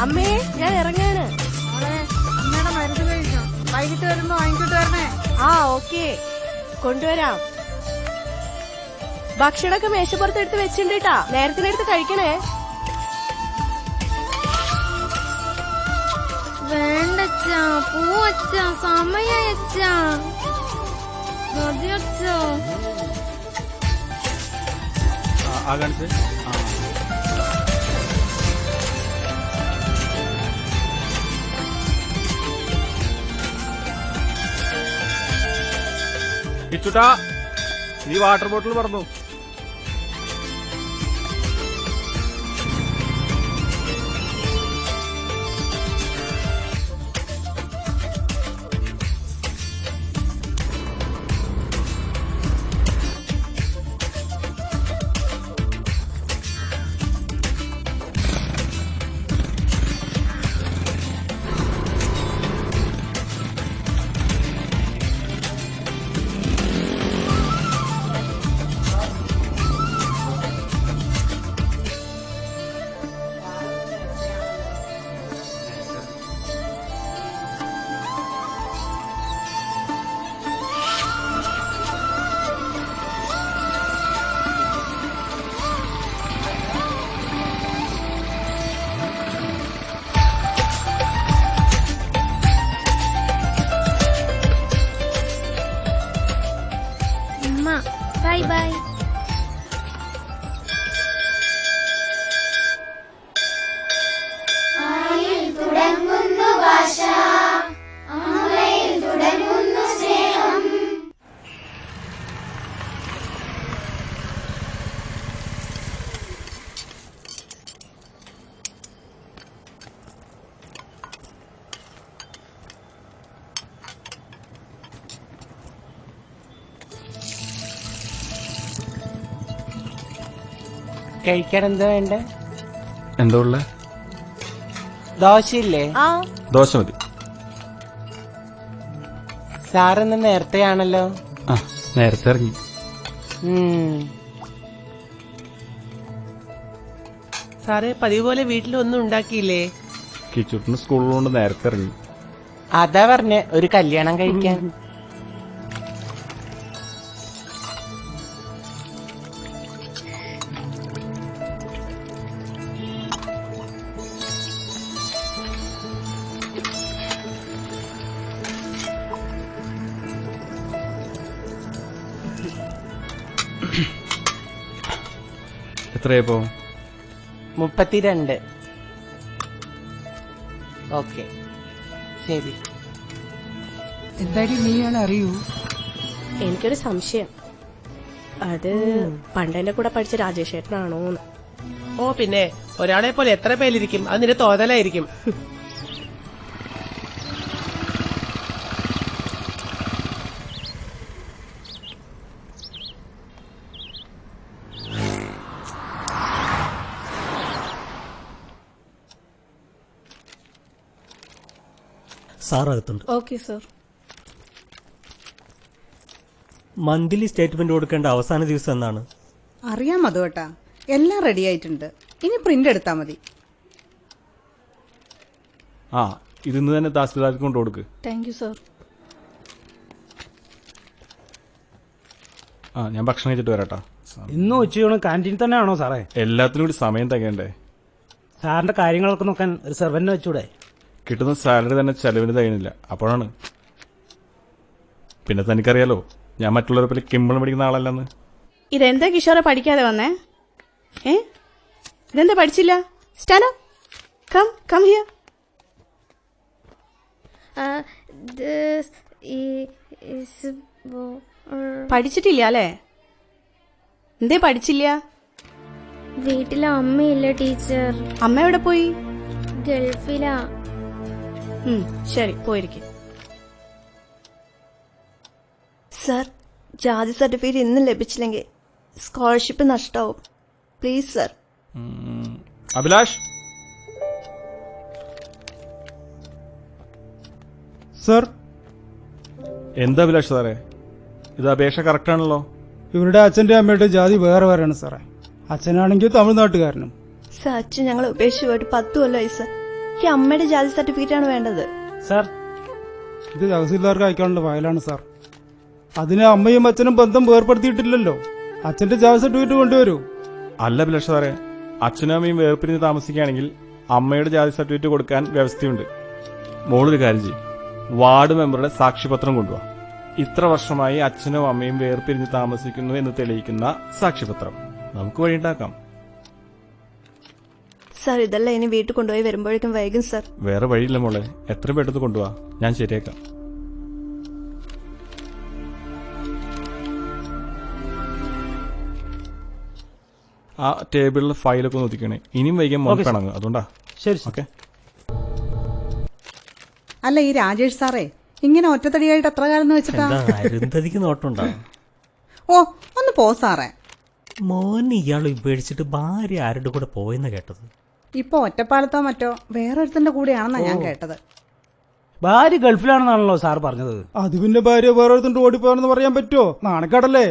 അമ്മേ, ഞാൻ ഇറങ്ങാണ്. അമ്മയുടെ മരുന്ന് കഴിച്ചോ? വൈകിട്ട് വരുമ്പോ വാങ്ങിച്ചിട്ട് വരണേ. ആ, ഓക്കെ, കൊണ്ടുവരാം. ഭക്ഷണമൊക്കെ മേശപ്പുറത്ത് എടുത്ത് വെച്ചിട്ടാ, നേരത്തിനെടുത്ത് കഴിക്കണേ. വേണ്ടച്ചാ, പോവച്ചാ, സമയച്ചാ, മതിയച്ചാ. കിച്ചുട്ടാ, നീ വാട്ടർ ബോട്ടിൽ പറഞ്ഞു. Bye bye. തുടങ്ങുന്നു ഭാഷ, അമ്മയിൽ തുടങ്ങുന്നു സ്നേഹം. കഴിക്കാൻ എന്താ വേണ്ടേ? എന്താ ഉള്ള? ദോശയില്ലേ? ദോശ മതി. സാറിന്ന് നേരത്തെയാണല്ലോ. ആ, നേരത്തെ ഇറങ്ങി. സാറേ, പതിവ് പോലെ വീട്ടിലൊന്നും ഉണ്ടാക്കിയില്ലേ? കിച്ചുട്ടിന് സ്കൂളിലുകൊണ്ട് നേരത്തെ ഇറങ്ങി. അതാ പറഞ്ഞ ഒരു കല്യാണം കഴിക്കാൻ. എത്രയാപ്പോ? 32. ഓക്കെ, ശരി. എന്തായാലും നീയാണ് അറിയൂ. എനിക്കൊരു സംശയം, അത് പണ്ടെന്റെ കൂടെ പഠിച്ച രാജേഷ് ഏട്ടനാണോന്ന്. ഓ പിന്നെ, ഒരാളെ പോലെ എത്ര പേരിരിക്കും? അത് നിന്റെ തോന്നലായിരിക്കും. സാർ അകത്തുണ്ട്. Okay sir. മന്ത്ലി സ്റ്റേറ്റ്മെന്റ് കൊടുക്കേണ്ട അവസാന ദിവസം എന്നാണ്? അറിയാം മധുവേട്ടാ, എല്ലാം റെഡി ആയിട്ടുണ്ട്. ഇനി പ്രിന്റ് എടുത്താൽ മതി. ആ, ഇതിന്ന് തന്നെ തഹസിൽദാർക്ക് കൊണ്ട് കൊടുക്ക്. Thank you sir. ആ, ഞാൻ ഭക്ഷണം കഴിച്ചിട്ട് വരാട്ടാ. ഇന്ന് ഉച്ചയൂണ് കാന്റീൻ തന്നെയാണോ സാറേ? എല്ലാത്തിനും കൂടി സമയം തികയണ്ടേ? സാറിന്റെ കാര്യങ്ങളൊക്കെ നോക്കാൻ ഒരു സെർവന്റിനെ വെച്ചൂടെ? കിട്ടുന്ന സാലറി തന്നെ ചെലവിന് തികയുന്നില്ല, അപ്പോഴാണ്. പിന്നെ തനിക്കറിയാലോ, ഞാൻ മറ്റുള്ളവരെ പോലെ കിമ്പളം പഠിക്കുന്ന ആളല്ലെന്ന്. ഇതെന്താ കിഷോറെ പഠിക്കാതെ വന്നേ? ഇതെന്താ പഠിച്ചില്ല? സ്റ്റാനോ, കം ഹിയർ. പഠിച്ചിട്ടില്ല അല്ലേ? എന്തേ പഠിച്ചില്ല? വീട്ടിലെ അമ്മയില്ല ടീച്ചർ. അമ്മ എവിടെ പോയി? ഗൾഫിലാ. ശരി, പോയിരിക്കും. സർ, ജാതി സർട്ടിഫിക്കറ്റ് ഇന്നും ലഭിച്ചില്ലെങ്കിൽ സ്കോളർഷിപ്പ് നഷ്ടമാവും. Please sir. അഭിലാഷ് സർ. എന്താ അഭിലാഷ് സാറേ, ഇത് അപേക്ഷ കറക്റ്റ് ആണല്ലോ? ഇവരുടെ അച്ഛന്റെ അമ്മയുടെ ജാതി വേറെ വേറെയാണ് സാറേ. അച്ഛനാണെങ്കിൽ തമിഴ്നാട്ടുകാരനും. സർ, അച്ഛൻ ഞങ്ങൾ ഉപേക്ഷിച്ച് പോയിട്ട് 10 കൊല്ലമായി സർ. എനിക്ക് അമ്മയുടെ ജാതി സർട്ടിഫിക്കറ്റ് ആണ് വേണ്ടത്. സർ, ഇത് തഹസിൽദാർക്ക് അയക്കാനുള്ള ഫയലാണ് സാർ. അതിന് അമ്മയും അച്ഛനും ബന്ധം വേർപ്പെടുത്തിയിട്ടില്ലല്ലോ. അച്ഛന്റെ ജാതി സർട്ടിഫിക്കറ്റ് കൊണ്ടുവരൂ. അല്ല അഭിലാഷ് സാറേ, അച്ഛനും അമ്മയും വേർപിരിഞ്ഞ് താമസിക്കുകയാണെങ്കിൽ അമ്മയുടെ ജാതി സർട്ടിഫിക്കറ്റ് കൊടുക്കാൻ വ്യവസ്ഥയുണ്ട്. മോളൊരു കാര്യം ചെയ്യും, വാർഡ് മെമ്പറുടെ സാക്ഷ്യപത്രം കൊണ്ടുപോവാ. ഇത്ര വർഷമായി അച്ഛനും അമ്മയും വേർപിരിഞ്ഞ് താമസിക്കുന്നു എന്ന് തെളിയിക്കുന്ന സാക്ഷ്യപത്രം നമുക്ക് വഴിയുണ്ടാക്കാം. സർ, ഇതെല്ലാം ഇനി വീട്ടിൽ കൊണ്ടുപോയി വരുമ്പോഴേക്കും വൈകും സർ. വേറെ വഴിയില്ല മോളെ, എത്ര പെട്ടെന്ന് കൊണ്ടുപോവാ, ഞാൻ ശരിയാക്കാം. ആ ടേബിളിൽ ഫയലൊക്കെ നോക്കിക്കണേ, ഇനിയും വൈകാൻ മോൻ കാണുന്നു, അതുകൊണ്ടാ. ശരി, ഓക്കെ. അല്ല, ഈ രാജേഷ് സാറേ ഇങ്ങനെ ഒറ്റത്തടിയായിട്ട് എത്ര കാലം വെച്ചിട്ടാ? അരുന്ധതിക്ക് നോട്ടുണ്ടോ? ഓ, ഒന്ന് പോ സാറേ. മോൻ ഇയാൾ ഉപേക്ഷിച്ചിട്ട് ഭാര്യ ആരുടെ കൂടെ പോയെന്ന് കേട്ടത്? ഇപ്പൊ ഒറ്റപ്പാലത്തോ മറ്റോ വേറൊരുത്തന്റെ കൂടെയാണെന്നാ ഞാൻ കേട്ടത്. ഭാര്യ ഗൾഫിലാണെന്നാണല്ലോ സാർ പറഞ്ഞത്. അത് പിന്നെ ഭാര്യ വേറൊരുത്തണ്ട് ഓടിപ്പോയെന്ന് പറയാൻ പറ്റുമോ? നാണക്കേടല്ലേ?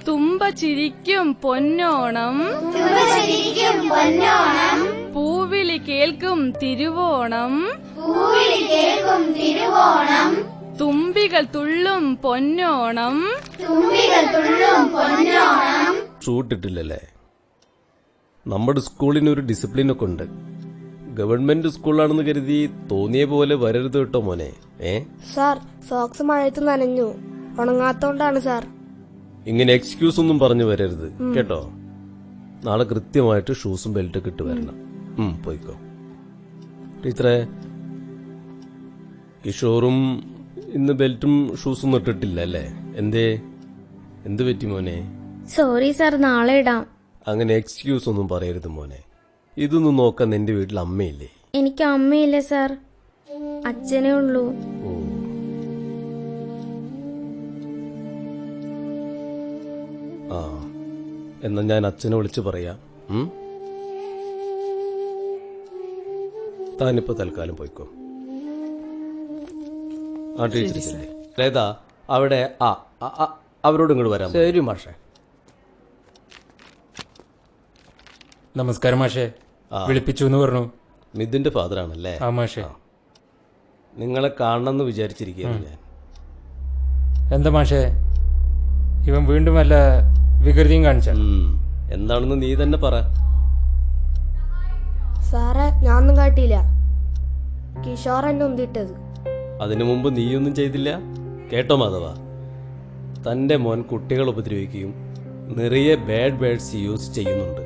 തുമ്പ ചിരിക്കും പൊന്നോണം, പൂവിളി കേൾക്കും തിരുവോണം, തുമ്പികൾ തുള്ളും പൊന്നോണം. ഷൂട്ടിട്ടില്ലല്ലേ? നമ്മുടെ സ്കൂളിനൊരു ഡിസിപ്ലിനൊക്കെ ഉണ്ട്. ഗവൺമെന്റ് സ്കൂളാണെന്ന് കരുതി തോന്നിയ പോലെ വരരുത് കേട്ടോ മോനെ. സാർ, സോക്സ് മഴയത്ത് നനഞ്ഞു, ഉണങ്ങാത്തോണ്ടാണ് സാർ. ഇങ്ങനെ എക്സ്ക്യൂസ് ഒന്നും പറഞ്ഞു വരരുത് കേട്ടോ. നാളെ കൃത്യമായിട്ട് ഷൂസും ബെൽറ്റൊക്കെ ഇട്ട് വരണം. പോയിക്കോ. ടീച്ചറെ, കിഷോറും ഇന്ന് ബെൽറ്റും ഷൂസും ഇട്ടിട്ടില്ല അല്ലേ? എന്ത് പറ്റി മോനെ? സോറി സാർ, നാളെ ഇടാം. അങ്ങനെ എക്സ്ക്യൂസ് ഒന്നും പറയരുത് മോനെ. ഇതൊന്നും നോക്കാൻ നിന്റെ വീട്ടിൽ അമ്മയില്ലേ? എനിക്ക് അമ്മയില്ല സാർ, അച്ഛനേ ഉള്ളൂ. ആ, എന്നാ ഞാൻ അച്ഛനെ വിളിച്ചു പറയാം. താനിപ്പോ തൽക്കാലം പോയിക്കോ. ആ ടീച്ചർ ഏതാ അവിടെ? അവരോട് ഇങ്ങോട്ട് വരാം. ശരി മാഷേ. നമസ്കാരം മാഷേ. വിളിപ്പിച്ചു എന്ന് പറഞ്ഞു. മിഥുന്റെ ഫാദറാണല്ലേ? ആ മാഷേ. നിങ്ങളെ കാണണമെന്ന് വിചാരിച്ചിരിക്കുകയാണ് ഞാൻ. എന്താ മാഷേ, ഇവൻ വീണ്ടും വല്ല വികൃതിയും കാണിച്ച? എന്താണെന്ന് നീ തന്നെ പറ. സാറേ, ഞാനൊന്നും കാട്ടിയില്ല. കിഷോർ എന്നെ ഉന്തിട്ടത്. അതിനു മുമ്പ് നീയൊന്നും ചെയ്തില്ല കേട്ടോ മാധവ. തന്റെ മോൻ കുട്ടികൾ ഉപദ്രവിക്കുകയും നിറയെ ബാഡ് വേർഡ്സ് യൂസ് ചെയ്യുന്നുണ്ട്.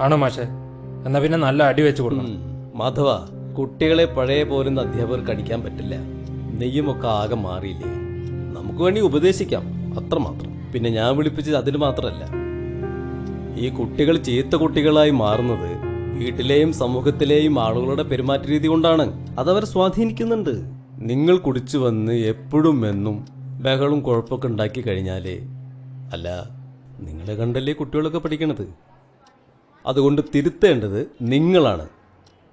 ആണോ മാഷേ? എന്നാ പിന്നെ നല്ല അടി വെച്ച് കൊടുക്കണം. മാധവ, കുട്ടികളെ പഴയ പോലൊന്നും അധ്യാപകർക്ക് അടിക്കാൻ പറ്റില്ല. നെയ്യുമൊക്കെ ആകെ മാറിയില്ലേ? നമുക്ക് വേണ്ടി ഉപദേശിക്കാം, അത്രമാത്രം. പിന്നെ ഞാൻ വിളിപ്പിച്ചത് അതിന് മാത്രമല്ല. ഈ കുട്ടികൾ ചീത്ത കുട്ടികളായി മാറുന്നത് വീട്ടിലെയും സമൂഹത്തിലെയും ആളുകളുടെ പെരുമാറ്റ രീതി കൊണ്ടാണ്. അതവർ സ്വാധീനിക്കുന്നുണ്ട്. നിങ്ങൾ കുടിച്ചു വന്ന് എപ്പോഴും എന്നും ബഹളും കുഴപ്പമൊക്കെ ഉണ്ടാക്കി കഴിഞ്ഞാലേ, അല്ല നിങ്ങളെ കണ്ടല്ലേ കുട്ടികളൊക്കെ പഠിക്കണത്. അതുകൊണ്ട് തിരുത്തേണ്ടത് നിങ്ങളാണ്.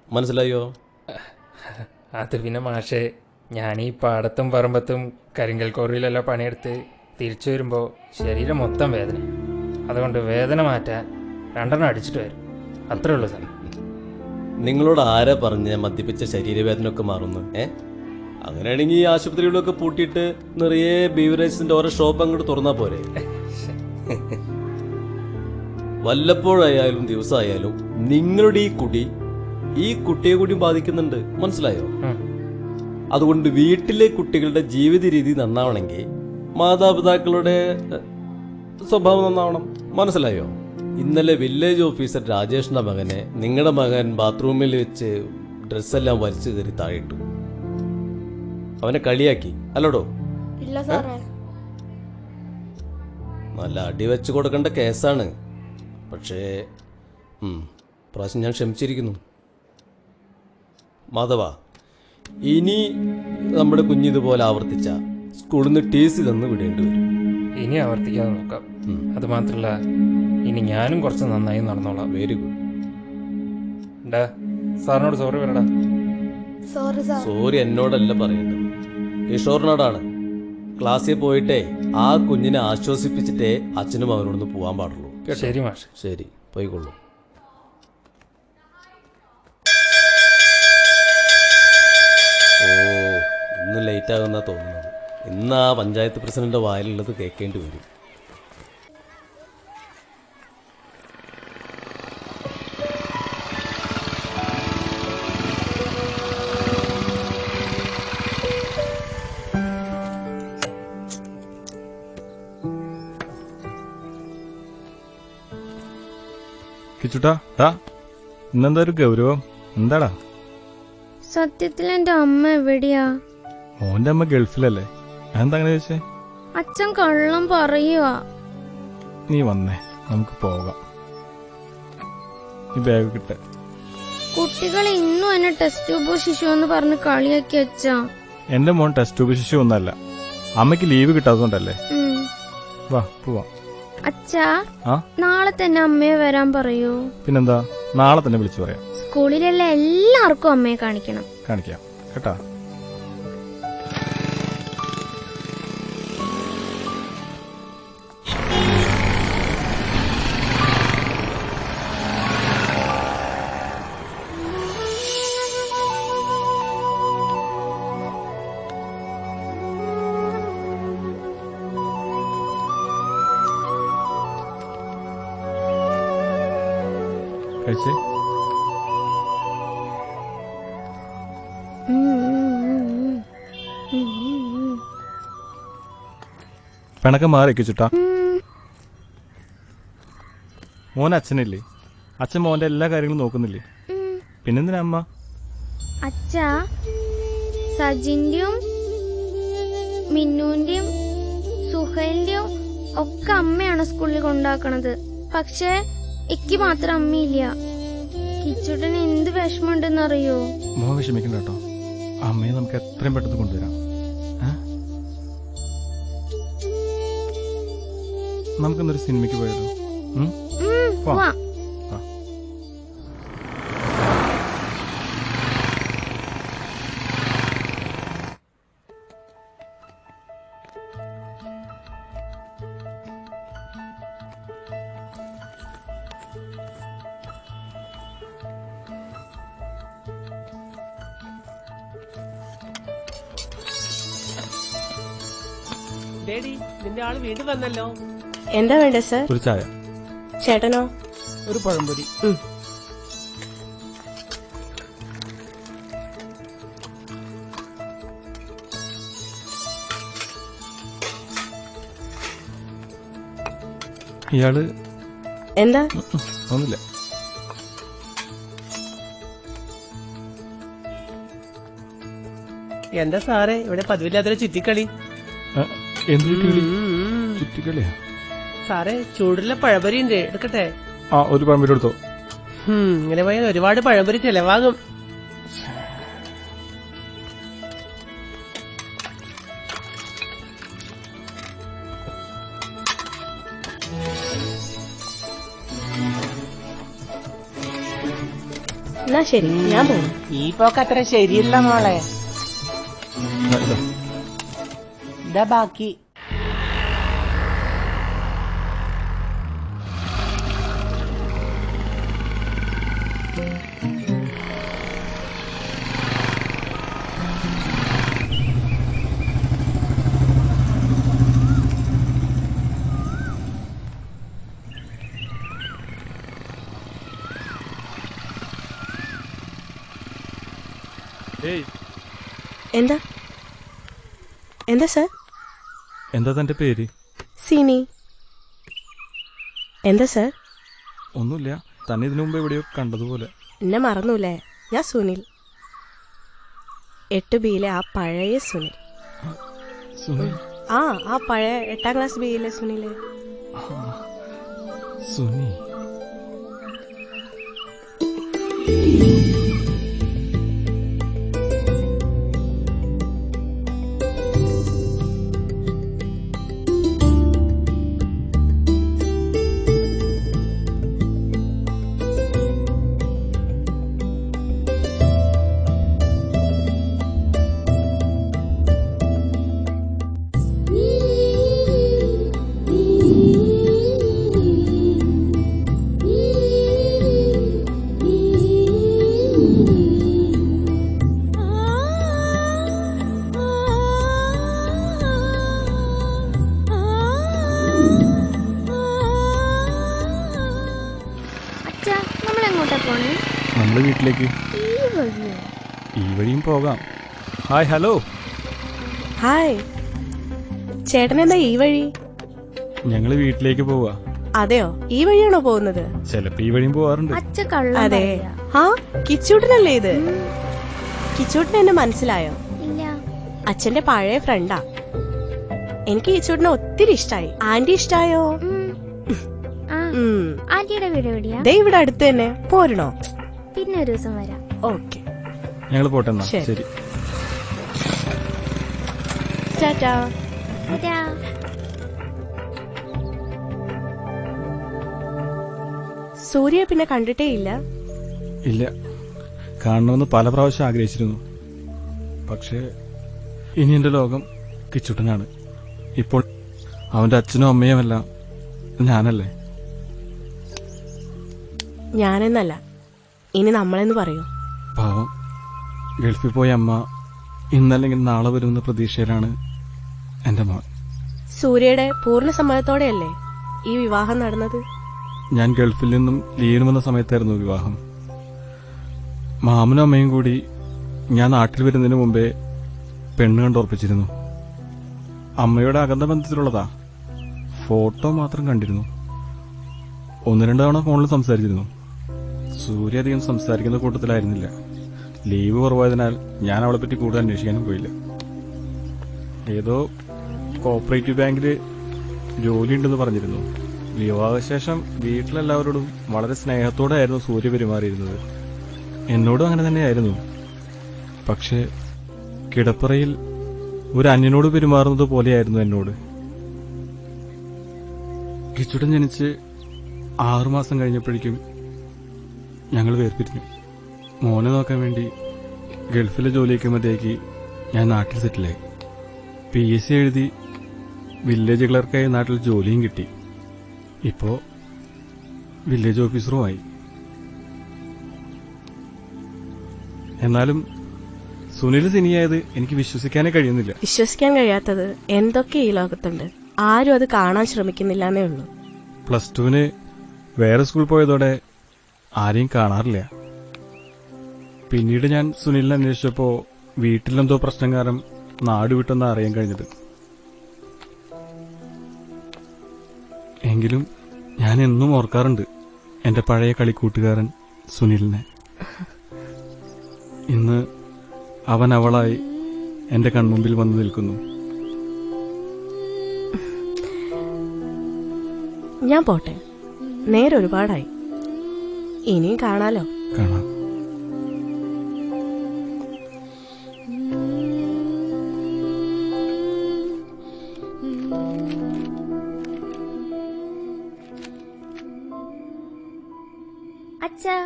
മനസ്സിലായോ? അത് പിന്നെ മാഷേ, ഞാൻ ഈ പാടത്തും പറമ്പത്തും കരിങ്കൽ കോറിയിലെല്ലാം പണിയെടുത്ത് തിരിച്ചു വരുമ്പോൾ ശരീരം മൊത്തം വേദന. അതുകൊണ്ട് വേദന മാറ്റാൻ 2 അടിച്ചിട്ട് വരും. അത്രേ ഉള്ളൂ സാർ. നിങ്ങളോട് ആരാ പറഞ്ഞ മദ്യപിച്ച ശരീരവേദന ഒക്കെ മാറുന്നു? അങ്ങനെയാണെങ്കിൽ ഈ ആശുപത്രികളൊക്കെ പൂട്ടിയിട്ട് നിറയെ ബീവറേജസിന്റെ ഓരോ ഷോപ്പ് അങ്ങോട്ട് തുറന്നാ പോരെ? വല്ലപ്പോഴായാലും ദിവസമായാലും നിങ്ങളുടെ ഈ കുടി ഈ കുട്ടിയെ കൂടി ബാധിക്കുന്നുണ്ട്. മനസ്സിലായോ? അതുകൊണ്ട് വീട്ടിലെ കുട്ടികളുടെ ജീവിത രീതി നന്നാവണമെങ്കിൽ മാതാപിതാക്കളുടെ സ്വഭാവം നന്നാവണം. മനസ്സിലായോ? ഇന്നലെ വില്ലേജ് ഓഫീസർ രാജേഷിന്റെ മകനെ നിങ്ങളുടെ മകൻ ബാത്റൂമിൽ വെച്ച് ഡ്രസ്സെല്ലാം വലിച്ചു കയറി താഴിട്ടു. അവനെ കളിയാക്കി അല്ലോടോ? ഇല്ല സാറേ. നല്ല അടി വെച്ച് കൊടുക്കേണ്ട കേസാണ്. പക്ഷേ പ്രാവശ്യം ഞാൻ ക്ഷമിച്ചിരിക്കുന്നു. മാധവ, ഇനി നമ്മുടെ കുഞ്ഞിതുപോലെ ആവർത്തിച്ച സ്കൂളിൽ നിന്ന് TC തന്ന് വിടേണ്ടി വരും. ഇനി ആവർത്തിക്കാതെ നോക്കാം. അത് മാത്രമല്ല, ഇനി ഞാനും കുറച്ച് നന്നായി നടന്നോളാം. Very good. സാറിനോട് സോറി പറയടാ. സോറി എന്നോടല്ല പറയേണ്ടത്, കിഷോറിനോടാണ്. ക്ലാസ്സിൽ പോയിട്ടേ ആ കുഞ്ഞിനെ ആശ്വസിപ്പിച്ചിട്ടേ അച്ഛനും അവനോടൊന്ന് പോകാൻ പാടുള്ളൂ. ശരി മാഷ്. ശരി, പോയിക്കൊള്ളൂ. ഓ, ഇന്ന് ലേറ്റ് ആകുന്ന തോന്നുന്നത്. ഇന്ന് ആ പഞ്ചായത്ത് പ്രസിഡന്റ് വായിലുള്ളത് കേൾക്കേണ്ടി വരും. കിച്ചുട്ടാ, ഇന്നെന്താ ഒരു ഗൗരവം? എന്താടാ? സത്യത്തിൽ എന്റെ അമ്മ എവിടെയാ? മോന്റെ അമ്മ ഗൾഫിലല്ലേ? എന്താ അങ്ങനെ ചോദിച്ചേ? അച്ഛൻ കള്ളം പറയുവാ. നീ വന്നേ, നമുക്ക് പോകാം. ഈ ബാഗ് കിട്ടേ. കുട്ടികൾ ഇന്നും എന്നെ ടെസ്റ്റ് ട്യൂബ് ശിശു എന്ന് പറഞ്ഞ് കളിയാക്കി അച്ഛാ. എന്റെ മോൻ ടെസ്റ്റ് ട്യൂബ് ശിശു ഒന്നല്ല, അമ്മയ്ക്ക് ലീവ് കിട്ടാത്തതുകൊണ്ടല്ലേ. വാ പോവാം. അച്ഛാ, നാളെ തന്നെ അമ്മയെ വരാൻ പറയൂ. പിന്നെന്താ, നാളെ തന്നെ വിളിച്ചു പറയാം. സ്കൂളിലുള്ള എല്ലാവർക്കും അമ്മയെ കാണിക്കണം. കാണിക്കാം കേട്ടാ. കഴിച്ചേ. പിണക്കം മാറിക്ക് ചുട്ടാ. മോൻ അച്ഛനില്ലേ? അച്ഛൻ മോന്റെ എല്ലാ കാര്യങ്ങളും നോക്കുന്നില്ലേ? പിന്നെന്തിനാ അമ്മ? അച്ഛാ, സജിന്റെയും മിന്നുന്റെയും സുഹൈലിന്റെയും ഒക്കെ അമ്മയാണ് സ്കൂളിൽ കൊണ്ടാക്കണത്. പക്ഷേ എനിക്ക് മാത്രം അമ്മയില്ല. കിച്ചുട്ടന് എന്ത് വിഷമമുണ്ടെന്നറിയോ? മോൻ വിഷമിക്കണ്ട കേട്ടോ, അമ്മയെ നമുക്ക് എത്രയും പെട്ടെന്ന് കൊണ്ടുവരാം. നമുക്കിന്നൊരു സിനിമയ്ക്ക് പോയാലോ? നിന്റെ ആള് വീണ്ടും വന്നല്ലോ. എന്താ വേണ്ടേ സർ? ഒരു ചായ. ചേട്ടനോ? ഒരു പഴംപൊരി. ഇയാള് എന്താ? ഒന്നുമില്ല. എന്താ സാറേ ഇവിടെ പതിവില്ലാത്തൊരു ചുറ്റിക്കളി? എന്ത് ചുറ്റിക്കളിയാ സാറേ? ചൂടുള്ള പഴംപൊരി ഉണ്ട്, എടുക്കട്ടെ? ഒരു പഴംപൊരി എടുത്തോ. ഇങ്ങനെ പോയാൽ ഒരുപാട് പഴംപൊരി ചെലവാകും. എന്നാ ശരി, ഞാൻ പോകും. ഈ പോക്ക് അത്ര ശരിയല്ല മോളെ. ഇതാ ബാക്കി. എന്താ എന്താ സർ? എന്താ തന്റെ പേര്? സിനി. എന്താ സർ? ഒന്നുമില്ല, തന്നെ ഇതിനു മുമ്പ് എവിടെയോ കണ്ടതുപോലെ. എന്നെ മറന്നൂലേ? ഞാൻ സുനിൽ, 8B-യിലെ ആ പഴയ സുനിൽ. ആ പഴയ 8ാം ക്ലാസ് B-യിലെ സുനില്. സുനി. നമ്മള് വീട്ടിലേക്ക്. ഈ വഴിയും പോകാം. ഹായ്. ഹലോ. ഹായ്. ചേട്ടനെന്താ ഈ വഴി? ഞങ്ങള് വീട്ടിലേക്ക് പോവാ. അതെയോ? ഈ വഴിയാണോ പോകുന്നത്? ചിലപ്പോ ഈ വഴിയും പോവാറുണ്ട്. അതെ. ആ കിച്ചൂട്ടനല്ലേ ഇത്? കിച്ചൂട്ടൻ എന്നെ മനസ്സിലായോ? അച്ഛന്റെ പഴയ ഫ്രണ്ടാ. എനിക്ക് കിച്ചൂട്ടനെ ഒത്തിരി ഇഷ്ടായി. ആന്റി ഇഷ്ടായോ? ആന്റിയുടെ വീട് എവിടെയാ? ദേ ഇവിടെ അടുത്ത് തന്നെ. പോരണോ? പിന്നെ ഒരു ദിവസം വരാം. ഓക്കെ, ഞങ്ങൾ പോട്ടെ. ശരി. ടാറ്റാ. സൂര്യ പിന്നെ കണ്ടിട്ടേ ഇല്ല? ഇല്ല, കാണണമെന്ന് പല പ്രാവശ്യം ആഗ്രഹിച്ചിരുന്നു. പക്ഷേ ഇനി എന്റെ ലോകം കിച്ചുട്ടനാണ്. ഇപ്പോൾ അവന്റെ അച്ഛനും അമ്മയുമെല്ലാം ഞാനല്ലേ. ഞാനെന്നല്ല, ഇനി നമ്മളെന്ന് പറയൂ. പാവം, ഗൾഫിൽ പോയ അമ്മ ഇന്നല്ലെങ്കിൽ നാളെ വരുമെന്ന പ്രതീക്ഷയിലാണ് എന്റെ മോൻ. സൂര്യയുടെ പൂർണ്ണ സമ്മതത്തോടെയല്ലേ ഈ വിവാഹം നടന്നത്? ഞാൻ ഗൾഫിൽ നിന്നും ലീവിന് വന്ന സമയത്തായിരുന്നു വിവാഹം. മാമനും അമ്മയും കൂടി ഞാൻ നാട്ടിൽ വരുന്നതിന് മുമ്പേ പെണ്ണ് കണ്ടുറപ്പിച്ചിരുന്നു. അമ്മയുടെ അകന്ന ബന്ധത്തിലുള്ളതാ. ഫോട്ടോ മാത്രം കണ്ടിരുന്നു. 1-2 തവണ ഫോണിൽ സംസാരിച്ചിരുന്നു. സൂര്യ അധികം സംസാരിക്കുന്ന കൂട്ടത്തിലായിരുന്നില്ല. ലീവ് കുറവായതിനാൽ ഞാൻ അവളെ പറ്റി കൂടുതൽ അന്വേഷിക്കാനും പോയില്ല. ഏതോ കോപ്പറേറ്റീവ് ബാങ്കിൽ ജോലിയുണ്ടെന്ന് പറഞ്ഞിരുന്നു. വിവാഹശേഷം വീട്ടിലെല്ലാവരോടും വളരെ സ്നേഹത്തോടെയായിരുന്നു സൂര്യ പെരുമാറിയിരുന്നത്. എന്നോടും അങ്ങനെ തന്നെയായിരുന്നു. പക്ഷെ കിടപ്പറയിൽ ഒരു അന്യനോട് പെരുമാറുന്നത് പോലെയായിരുന്നു എന്നോട്. കിച്ചുടൻ ജനിച്ച് 6 മാസം കഴിഞ്ഞപ്പോഴേക്കും ഞങ്ങൾ വേർപിരിഞ്ഞു. മോനെ നോക്കാൻ വേണ്ടി ഗൾഫിലെ ജോലിയൊക്കെ മതിയാക്കി ഞാൻ നാട്ടിൽ സെറ്റിലായി. PSC എഴുതി വില്ലേജ് ക്ലർക്കായി നാട്ടിൽ ജോലിയും കിട്ടി. ഇപ്പോ വില്ലേജ് ഓഫീസറുമായി. എന്നാലും സുനിൽ സിനിയായത് എനിക്ക് വിശ്വസിക്കാനേ കഴിയുന്നില്ല. വിശ്വസിക്കാൻ കഴിയാത്തത് എന്തൊക്കെ ഈ ലോകത്തുണ്ട്. ആരും അത് കാണാൻ ശ്രമിക്കുന്നില്ലെന്നേ ഉള്ളൂ. +2-ന് വേറെ സ്കൂൾ പോയതോടെ ആരെയും കാണാറില്ല. പിന്നീട് ഞാൻ സുനിലിനെ അന്വേഷിച്ചപ്പോ വീട്ടിലെന്തോ പ്രശ്നം കാരണം നാട് വിട്ടെന്ന് അറിയാൻ കഴിഞ്ഞത്. എങ്കിലും ഞാൻ എന്നും ഓർക്കാറുണ്ട് എന്റെ പഴയ കളിക്കൂട്ടുകാരൻ സുനിലിനെ. ഇന്ന് അവൻ അവളായി എന്റെ കൺമുമ്പിൽ വന്നു നിൽക്കുന്നു. ഞാൻ പോട്ടെ, നേരെ ഒരുപാടായി. ഇനിയും കാണാലോ. കാണാം. അച്ഛാ,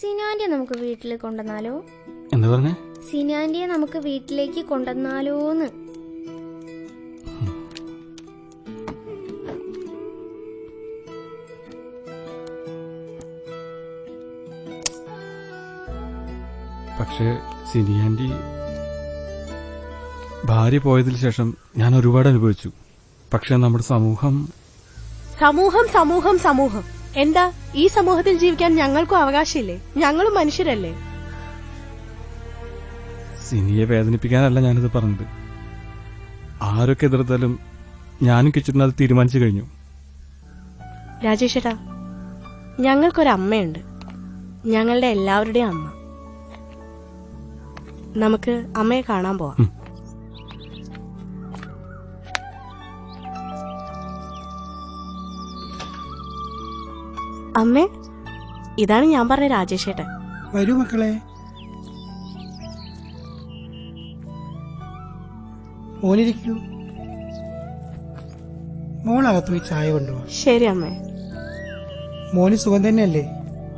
സിനാന്റിയെ നമുക്ക് വീട്ടിലേക്ക് കൊണ്ടുവന്നാലോ? എന്താ പറഞ്ഞേ? സിനാന്റിയെ നമുക്ക് വീട്ടിലേക്ക് കൊണ്ടുവന്നാലോന്ന്. പക്ഷേ സിനി ആന്റി ഭാര്യ പോയതിനു ശേഷം ഞാൻ ഒരുപാട് അനുഭവിച്ചു. പക്ഷെ നമ്മുടെ സമൂഹം സമൂഹം എന്താ? ഈ സമൂഹത്തിൽ ജീവിക്കാൻ ഞങ്ങൾക്കും അവകാശമില്ലേ? ഞങ്ങളും മനുഷ്യരല്ലേ? സിനിയെ വേദനിപ്പിക്കാനല്ല ഞാനിത് പറഞ്ഞത്. ആരൊക്കെ എതിർത്താലും ഞാനും കിച്ചണിന് അത് തീരുമാനിച്ചു കഴിഞ്ഞു. രാജേഷേട്ടാ, ഞങ്ങൾക്കൊരമ്മയുണ്ട്, ഞങ്ങളുടെ എല്ലാവരുടെയും അമ്മ. നമുക്ക് അമ്മയെ കാണാൻ പോവാം. അമ്മേ, ഇതാണ് ഞാൻ പറഞ്ഞ രാജേഷേട്ടൻ. വരൂ മക്കളെ. മോനിരിക്കൂ. മോളകത്ത് പോയി ചായ കൊണ്ടുപോവാ. ശരി അമ്മേ. മോന് സുഖം തന്നെയല്ലേ?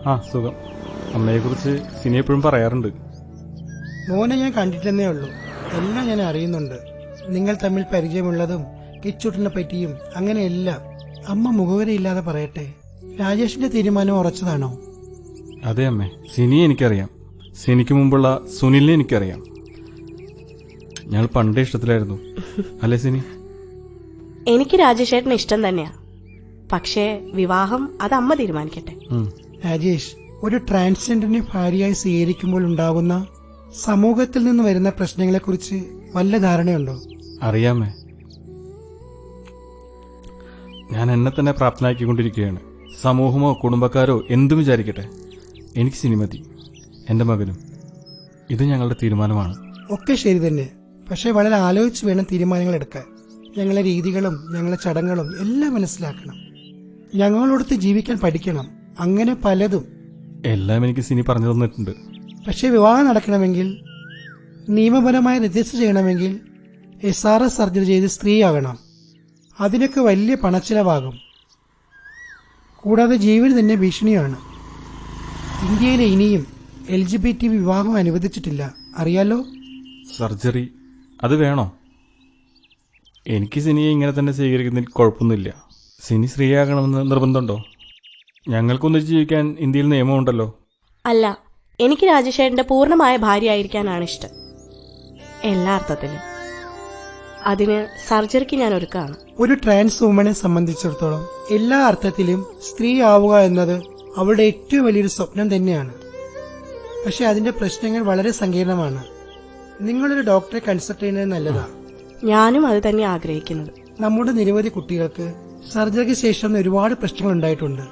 ആ, സുഖം. അമ്മയെ കുറിച്ച് സിനി എപ്പോഴും പറയാറുണ്ട്. മോനെ ഞാൻ കണ്ടിട്ടെന്നേ ഉള്ളൂ. എല്ലാം ഞാൻ അറിയുന്നുണ്ട്. നിങ്ങൾ തമ്മിൽ പരിചയമുള്ളതും കിച്ചൂട്ടിനെ പറ്റിയും അങ്ങനെയെല്ലാം. അമ്മ മുഖവരയില്ലാതെ പറയട്ടെ, രാജേഷിന്റെ തീരുമാനം ഉറച്ചതാണോ? അതെ അമ്മേ, സിനിയെ എനിക്കറിയാം. സിനിക്ക് മുമ്പുള്ള സുനിലിനെ എനിക്കറിയാം. ഞങ്ങൾ പണ്ടേ ഇഷ്ടത്തിലായിരുന്നു, അല്ലേ സിനി? എനിക്ക് രാജേഷേട്ടന് ഇഷ്ടം തന്നെയാ. പക്ഷേ വിവാഹം അത് അമ്മ തീരുമാനിക്കട്ടെ. രാജേഷ്, ഒരു ട്രാൻസ്ജെൻഡറിനെ ഭാര്യയായി സ്വീകരിക്കുമ്പോൾ ഉണ്ടാകുന്ന സമൂഹത്തിൽ നിന്ന് വരുന്ന പ്രശ്നങ്ങളെക്കുറിച്ച് വല്ല ധാരണയുണ്ടോ? അറിയാമേ, ഞാൻ എന്നെ തന്നെ പ്രാപ്തനാക്കിക്കൊണ്ടിരിക്കുകയാണ്. സമൂഹമോ കുടുംബക്കാരോ എന്തും വിചാരിക്കട്ടെ, എനിക്ക് സിനി മതി, എന്റെ മകനും. ഇത് ഞങ്ങളുടെ തീരുമാനമാണ്. ഒക്കെ ശരി തന്നെ. പക്ഷെ വളരെ ആലോചിച്ച് വേണം തീരുമാനങ്ങൾ എടുക്കാൻ. ഞങ്ങളെ രീതികളും ഞങ്ങളെ ചടങ്ങുകളും എല്ലാം മനസ്സിലാക്കണം. ഞങ്ങളോടൊത്ത് ജീവിക്കാൻ പഠിക്കണം. അങ്ങനെ പലതും. എല്ലാം എനിക്ക് സിനി പറഞ്ഞു തന്നിട്ടുണ്ട്. പക്ഷെ വിവാഹം നടക്കണമെങ്കിൽ, നിയമപരമായി രജിസ്റ്റർ ചെയ്യണമെങ്കിൽ SRS സർജറി ചെയ്ത് സ്ത്രീയാകണം. അതിനൊക്കെ വലിയ പണച്ചിലവാകും. കൂടാതെ ജീവന് തന്നെ ഭീഷണിയാണ്. ഇന്ത്യയിലെ ഇനിയും LGBT വിവാഹം അനുവദിച്ചിട്ടില്ല, അറിയാലോ? സർജറി അത് വേണോ? എനിക്ക് സിനിയെ ഇങ്ങനെ തന്നെ സ്വീകരിക്കുന്നതിൽ കുഴപ്പമൊന്നുമില്ല. സിനി സ്ത്രീയാകണമെന്ന് നിർബന്ധമുണ്ടോ? ഞങ്ങൾക്കൊന്നിച്ച് ജീവിക്കാൻ ഇന്ത്യയിൽ നിയമമുണ്ടല്ലോ. അല്ല, എനിക്ക് രാജേഷേട്ടന്റെ പൂർണ്ണമായ ഭാര്യ ആയിരിക്കാനാണ് ഇഷ്ടം, എല്ലാ അർത്ഥത്തിലും. അതിന് സർജറിക്ക് ഞാൻ ഒരുക്കാണ്. ഒരു ട്രാൻസ് വുമനെ സംബന്ധിച്ചിടത്തോളം എല്ലാ അർത്ഥത്തിലും സ്ത്രീ ആവുക എന്നത് അവളുടെ ഏറ്റവും വലിയൊരു സ്വപ്നം തന്നെയാണ്. പക്ഷെ അതിന്റെ പ്രശ്നങ്ങൾ വളരെ സങ്കീർണമാണ്. നിങ്ങളൊരു ഡോക്ടറെ കൺസൾട്ട് ചെയ്യുന്നത് നല്ലതാ. ഞാനും അത് തന്നെ ആഗ്രഹിക്കുന്നത്. നമ്മുടെ നിരവധി കുട്ടികൾക്ക് സർജറിക്ക് ശേഷം ഒരുപാട് പ്രശ്നങ്ങൾ ഉണ്ടായിട്ടുണ്ട്.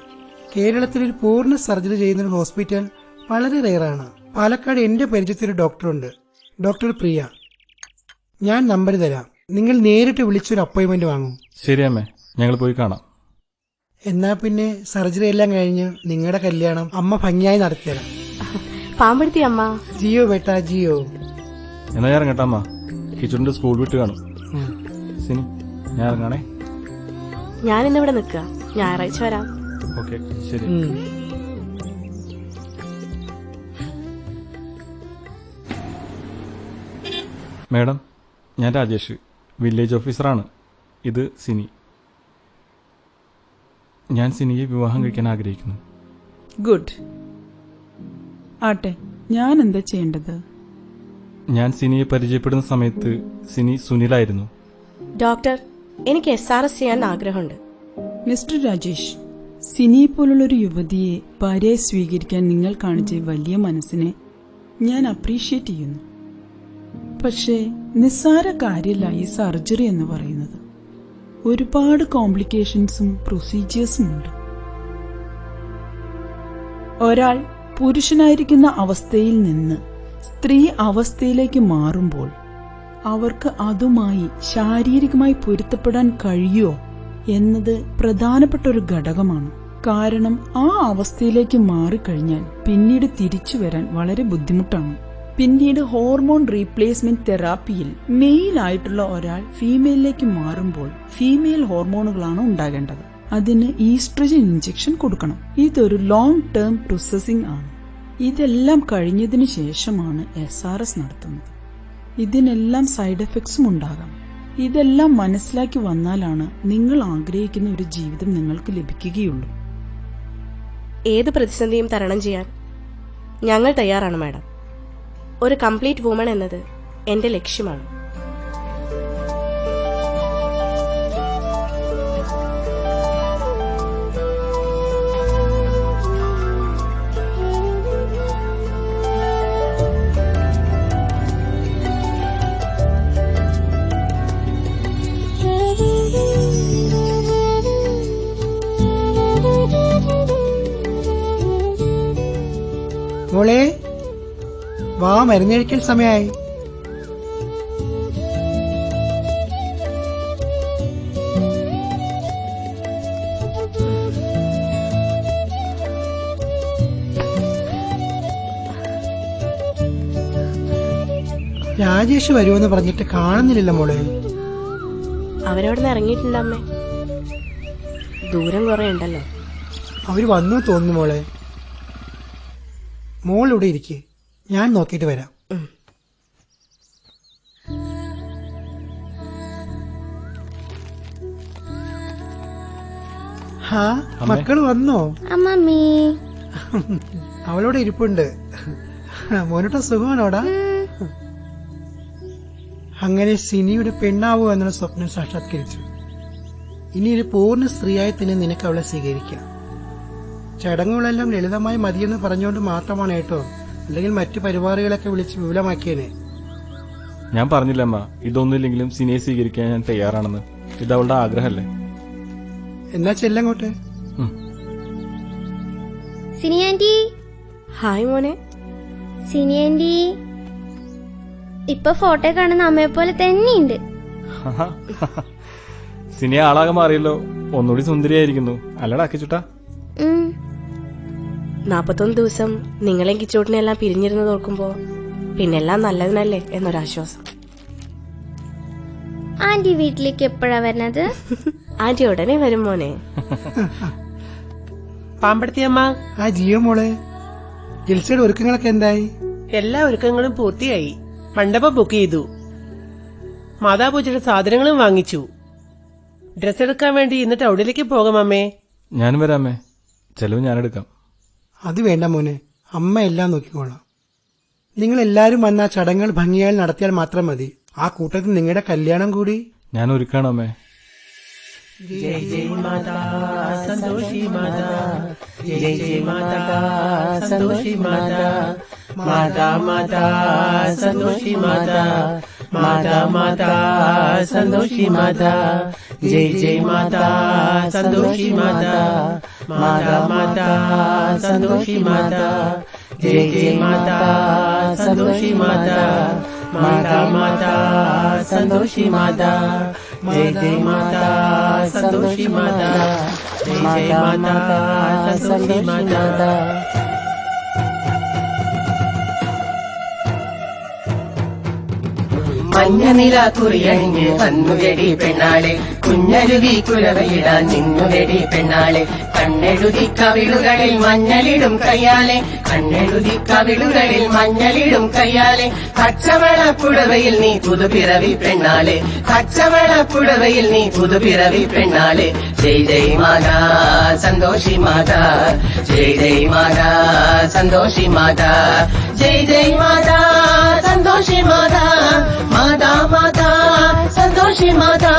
കേരളത്തിൽ ഒരു പൂർണ്ണ സർജറി ചെയ്യുന്ന ഒരു ഹോസ്പിറ്റൽ വളരെ റെയറാണ്. പാലക്കാട് എന്റെ പരിചയത്തിലൊരു ഡോക്ടറുണ്ട്, ഡോക്ടർ പ്രിയ. ഞാൻ നമ്പർ തരാം. നിങ്ങൾ നേരിട്ട് വിളിച്ചൊരു അപ്പോയിന്റ്മെന്റ് വാങ്ങും. ശരി അമ്മേ, ഞങ്ങൾ പോയി കാണാം. എന്നാ പിന്നെ സർജറി എല്ലാം കഴിഞ്ഞ് നിങ്ങളുടെ കല്യാണം അമ്മ ഭംഗിയായി നടത്തിത്തരാം. പാമ്പെടുത്തി അമ്മ. ജിയോ ബേട്ടാ ജിയോ. എന്നാ ഞാൻ ഇറങ്ങട്ടെ അമ്മ, കിച്ചണിന്റെ സ്കൂൾ വിട്ട് കാണും. സിനി, ഞാൻ ഇറങ്ങാണേ. ഞാനിന്നിവിടെ നിൽക്കുക, ഞായറാഴ്ച വരാം. ഓക്കെ, ശരി. മാഡം, ഞാൻ രാജേഷ്, വില്ലേജ് ഓഫീസറാണ്. ഇത് സിനി. ഞാൻ സിനിയെ വിവാഹം കഴിക്കാൻ ആഗ്രഹിക്കുന്നു. ഗുഡ്. ആട്ടെ, ഞാൻ എന്താ ചെയ്യേണ്ടത്? ഞാൻ സിനിയെ പരിചയപ്പെടുന്ന സമയത്ത് സിനി സുനിലായിരുന്നു. ഡോക്ടർ, എനിക്ക് SRS ചെയ്യാൻ ആഗ്രഹമുണ്ട്. മിസ്റ്റർ രാജേഷ്, സിനിയെ പോലുള്ളൊരു യുവതിയെ ഭാര്യയായി സ്വീകരിക്കാൻ നിങ്ങൾ കാണിച്ച വലിയ മനസ്സിനെ ഞാൻ അപ്രീഷിയേറ്റ് ചെയ്യുന്നു. പക്ഷേ നിസ്സാര കാര്യമല്ല ഈ സർജറി എന്ന് പറയുന്നത്. ഒരുപാട് കോംപ്ലിക്കേഷൻസും പ്രൊസീജിയേഴ്സും ഉണ്ട്. ഒരാൾ പുരുഷനായിരിക്കുന്ന അവസ്ഥയിൽ നിന്ന് സ്ത്രീ അവസ്ഥയിലേക്ക് മാറുമ്പോൾ അവർക്ക് അതുമായി ശാരീരികമായി പൊരുത്തപ്പെടാൻ കഴിയുമോ എന്നത് പ്രധാനപ്പെട്ട ഒരു ഘടകമാണ്. കാരണം ആ അവസ്ഥയിലേക്ക് മാറിക്കഴിഞ്ഞാൽ പിന്നീട് തിരിച്ചു വരാൻ വളരെ ബുദ്ധിമുട്ടാണ്. പിന്നീട് ഹോർമോൺ റീപ്ലേസ്മെന്റ് തെറാപ്പിയിൽ മെയിൽ ആയിട്ടുള്ള ഒരാൾ ഫീമെയിലിലേക്ക് മാറുമ്പോൾ ഫീമെയിൽ ഹോർമോണുകളാണ് ഉണ്ടാകേണ്ടത്. അതിന് ഈസ്ട്രജൻ ഇഞ്ചക്ഷൻ കൊടുക്കണം. ഇതൊരു ലോങ് ടേം പ്രോസസ്സിംഗ് ആണ്. ഇതെല്ലാം കഴിഞ്ഞതിന് ശേഷമാണ് SRS നടത്തുന്നത്. ഇതിനെല്ലാം സൈഡ് എഫക്ട്സും ഉണ്ടാകാം. ഇതെല്ലാം മനസ്സിലാക്കി വന്നാലാണ് നിങ്ങൾ ആഗ്രഹിക്കുന്ന ഒരു ജീവിതം നിങ്ങൾക്ക് ലഭിക്കുകയുള്ളൂ. ഏത് പ്രതിസന്ധിയും തരണം ചെയ്യാൻ ഞങ്ങൾ തയ്യാറാണ് മാഡം. ഒരു കംപ്ലീറ്റ് വുമൺ എന്നത് എന്റെ ലക്ഷ്യമാണ്. മോളെ വാ, മരുന്നഴിക്കൽ സമയമായി. രാജേഷ് വരുമെന്ന് പറഞ്ഞിട്ട് കാണുന്നില്ലല്ലോ മോളെ. അവരവിടെ നിന്ന് ഇറങ്ങിയിട്ടുണ്ട് അമ്മേ. ദൂരം കുറെ ഉണ്ടല്ലോ. അവര് വന്നു തോന്നുന്നു മോളെ. മോളിവിടെ ഇരിക്കെ, ഞാൻ നോക്കിയിട്ട് വരാം. ഹാ, മക്കള് വന്നോ? അമ്മമ്മേ, അവളോട് ഇരിപ്പുണ്ട്. മോനോട്ട സുഖമാണോടാ? അങ്ങനെ സിനിയുടെ പെണ്ണാവോ എന്നുള്ള സ്വപ്നം സാക്ഷാത്കരിച്ചു. ഇനി ഒരു പൂർണ്ണ സ്ത്രീയായി തന്നെ നിനക്ക് അവളെ സ്വീകരിക്കാം. ചടങ്ങുകളെല്ലാം ലളിതമായി മതിയെന്ന് പറഞ്ഞുകൊണ്ട് മാത്രമാണ് കേട്ടോ, അല്ലെങ്കിൽ മറ്റു പരിപാടികളൊക്കെ വിളിച്ച് വിപുലമാക്കിയേനെ. ഞാൻ പറഞ്ഞില്ലമ്മ, ഇതൊന്നുമില്ലെങ്കിലും സിനിയെ സ്വീകരിക്കാൻ ഞാൻ തയ്യാറാണെന്ന്. ഇത് അവളുടെ ആഗ്രഹമല്ലേ. എന്നാ ചെല്ലങ്ങോട്ട്. സിനി ആന്റി. ഹായ് മോനെ. സിനി ആന്റി ഇപ്പൊ ഫോട്ടോ കാണുന്ന അമ്മയെ പോലെ തന്നെയുണ്ട്. സിനിയ ആളാകെ മാറിയല്ലോ, ഒന്നുകൂടി സുന്ദരിയായിരിക്കുന്നു അല്ലടാ അക്കിച്ചുട്ടാ? 41 ദിവസം നിങ്ങളെയും കിച്ചോട്ടിനെല്ലാം പിരിഞ്ഞിരുന്നത് ഓർക്കുമ്പോ പിന്നെല്ലാം നല്ലതിനല്ലേ എന്നൊരാശ്വാസം. ആന്റി വീട്ടിലേക്ക് എപ്പോഴാ വരുന്നത്? ആന്റി ഉടനെ വരും മോനെ. പാമ്പടത്തിയമ്മ. ആ ജിയോ മോളെ, ജിൽസയുടെ ഒരുക്കങ്ങളൊക്കെ എന്തായി? എല്ലാ ഒരുക്കങ്ങളും പൂർത്തിയായി. മണ്ഡപം ബുക്ക് ചെയ്തു. മാതാപൂജയുടെ സാധനങ്ങളും വാങ്ങിച്ചു. ഡ്രസ് എടുക്കാൻ വേണ്ടി ഇന്ന് ടൗണിലേക്ക് പോകാം അമ്മേ. ഞാനും വരാമേ, ചെലവ് ഞാനെടുക്കാം. അത് വേണ്ട മോനെ, അമ്മ എല്ലാം നോക്കിക്കോളാം. നിങ്ങൾ എല്ലാരും വന്ന ആ ചടങ്ങുകൾ ഭംഗിയായി നടത്തിയാൽ മാത്രം മതി. ആ കൂട്ടത്തിൽ നിങ്ങളുടെ കല്യാണം കൂടി ഞാൻ ഒരുക്കാണോ അമ്മേ? ജയ് ജയ് മാതാ സന്തോഷി മാതാ, ജയ് ജയ് മാതാ സന്തോഷി മാതാ, മാതാ മാതാ സന്തോഷി മാതാ, മാതാ മാതാ സന്തോഷി മാതാ, ജയ് ജയ് മാതാ സന്തോഷി മാതാ, മാതാ മാതാ സന്തോഷി മാതാ, ജയ് ജയ് മാതാ സന്തോഷി മാതാ, മാതാ മാതാ സന്തോഷി മാതാ, ജയ് ജയ് മാതാ സന്തോഷി മാതാ, ജയ് ജയ് മാതാ സന്തോഷി മാതാ. മഞ്ഞനില കുറിയണിഞ്ഞ് വന്നുകടി പെണ്ണാളെ, കുഞ്ഞരുവി കുലവയിടാൻ നിന്നുകടി പെണ്ണാളെ, കണ്ണെഴുതി കവിളുകളിൽ മഞ്ഞളിടും കയ്യാലെ, കണ്ണെഴുതി കവിളുകളിൽ മഞ്ഞളിടും കയ്യാലെ, പച്ചവളപ്പുടവയിൽ നീ പുതുപിറവി പെണ്ണാളെ, പച്ചവളപ്പുടവയിൽ നീ പുതുപിറവി പെണ്ണാളെ, ജയ് ജയ് മാതാ സന്തോഷി മാതാ, ജയ് ജയ് മാതാ സന്തോഷി മാതാ, ജയ് ജയ് മാതാ സന്തോഷി മാതാ, മാതാ മാതാ സന്തോഷി മാതാ.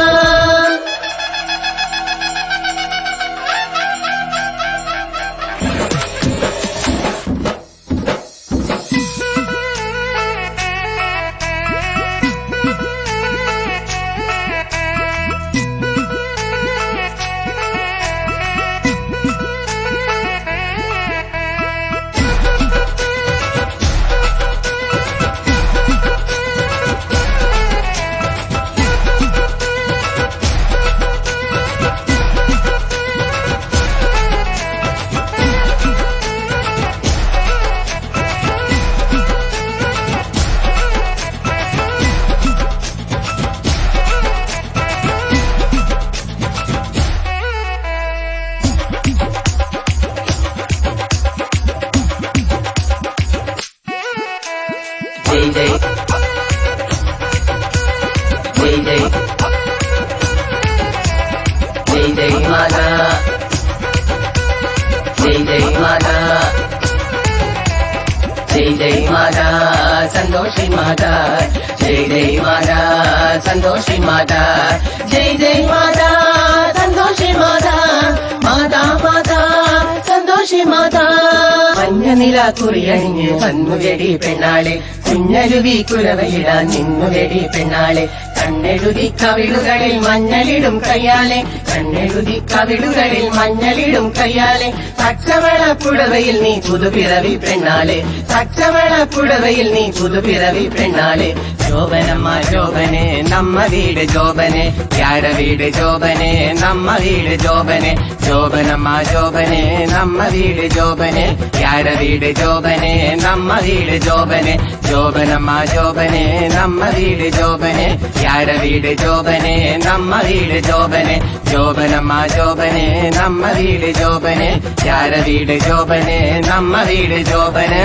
जय माता, जय जय माता, जय जय माता संतोषी माता, जय जय माता संतोषी माता, जय जय माता संतोषी माता, माता माता संतोषी माता. മഞ്ഞനില കുറിയണിഞ്ഞ് വന്നുകടി പെണ്ണാളെ, കുഞ്ഞരുവി കുലവയിടാൻ നിന്നുകടി പെണ്ണാളെ, കണ്ണെഴുതി കവിളുകളിൽ മഞ്ഞളിടും കയ്യാലെ, കണ്ണെഴുതി കവിളുകളിൽ മഞ്ഞളിടും കയ്യാലെ, പച്ചവളപ്പുടവയിൽ നീ പുതുപിറവി പെണ്ണാളെ, പച്ചവളപ്പുടവയിൽ നീ പുതുപിറവി പെണ്ണാളെ. ജോബനമ്മ ജോബനെ നമ്മ വീട് ജോബനെ, യാര വീട് ജോബനെ നമ്മ വീട് ജോബനെ, ജോബനമ്മ ജോബനെ നമ്മ വീട് ജോബനെ, യാര വീട് ജോബനെ നമ്മ വീട് ജോബനെ, ജോബനമ്മ ജോബനെ നമ്മ വീട് ജോബനെ, യാര വീട് ജോബനെ നമ്മ വീട് ജോബനെ, ജോബനമ്മ ജോബനെ നമ്മ വീട് ജോബനെ, യാര വീട് ജോബനെ നമ്മ വീട് ജോബനെ.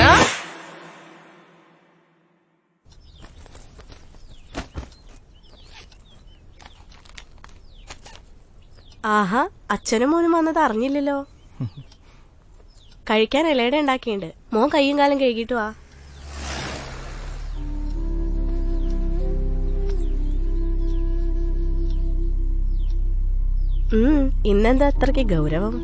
ആഹാ, അച്ഛനും മോനും വന്നത് അറിഞ്ഞില്ലല്ലോ. കഴിക്കാൻ ഇലയുടെ ഉണ്ടാക്കിയിട്ടുണ്ട്. മോൻ കയ്യും കാലം കഴുകിയിട്ട് വാ. ഇന്നെന്താ അത്രയ്ക്ക് ഗൗരവം?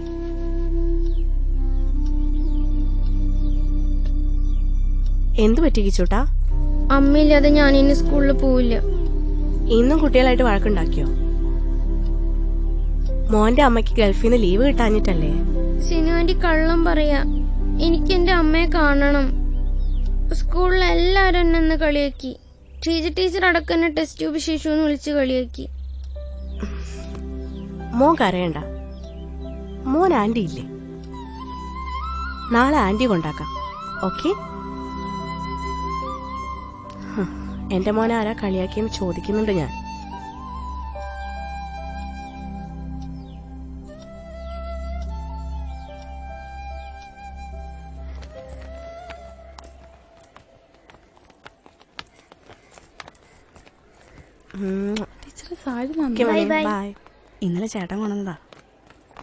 എന്തു പറ്റി കിച്ചൂട്ടാ? അമ്മയില്ലാതെ ഞാൻ ഇനി സ്കൂളിൽ പോവില്ല. ഇന്നും കുട്ടികളായിട്ട് വഴക്കുണ്ടാക്കിയോ? മോന്റെ അമ്മയ്ക്ക് ഗൾഫിൽ നിന്ന് ലീവ് കിട്ടാഞ്ഞിട്ടല്ലേ? സിനുവാന്റി കള്ളം പറയാ. എനിക്ക് എന്റെ അമ്മയെ കാണണം. സ്കൂളിൽ എല്ലാരും എന്നെ കളിയാക്കി. ടീച്ചർ അടക്കം എന്നെ ടെസ്റ്റ് ട്യൂബ് ശിശു എന്ന് വിളിച്ച് കളിയാക്കി. മോൻ കരയണ്ട. മോൻ ആന്റി ഇല്ലേ? നാളെ ആന്റി കൊണ്ടാക്കാം. ഓക്കെ? എന്റെ മോനെ ആരാ കളിയാക്കിയെന്ന് ചോദിക്കുന്നുണ്ട് ഞാൻ. ഇന്നലെ ചേട്ടൻ കൊണ്ടുവന്നതാ.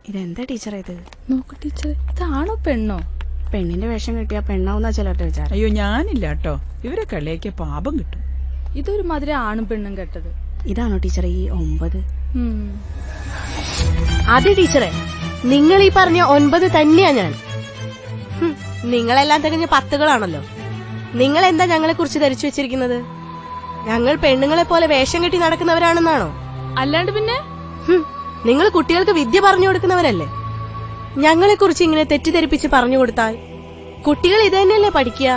ഇതെന്താ ടീച്ചർ ഇത്? നോക്കൂ ടീച്ചർ, ഇതാണോ പെണ്ണോ? പെണ്ണിന്റെ വേഷം കിട്ടിയാ പെണ്ണാവുന്ന ചിലരുടെ വിചാരം. അയ്യോ, ഞാനില്ല കേട്ടോ. ഇവരെ കളിയാക്കിയ പാപം കിട്ടും. ഇതൊരു മാതിരി ആണും പെണ്ണും കെട്ടത്. ഇതാണോ ടീച്ചർ ഈ 9? അതെ ടീച്ചറെ, നിങ്ങൾ ഈ പറഞ്ഞ 9 തന്നെയാ ഞാൻ. നിങ്ങളെല്ലാം തികഞ്ഞ 10കളാണല്ലോ. നിങ്ങൾ എന്താ ഞങ്ങളെ കുറിച്ച് ധരിച്ചു വെച്ചിരിക്കുന്നത്? ഞങ്ങൾ പെണ്ണുങ്ങളെ പോലെ വേഷം കെട്ടി നടക്കുന്നവരാണെന്നാണോ? അല്ലാണ്ട് പിന്നെ നിങ്ങൾ കുട്ടികൾക്ക് വിദ്യ പറഞ്ഞു കൊടുക്കുന്നവരല്ലേ? ഞങ്ങളെ കുറിച്ച് ഇങ്ങനെ തെറ്റിദ്ധരിപ്പിച്ച് പറഞ്ഞു കൊടുത്താൽ കുട്ടികൾ ഇത് തന്നെയല്ലേ പഠിക്കുക?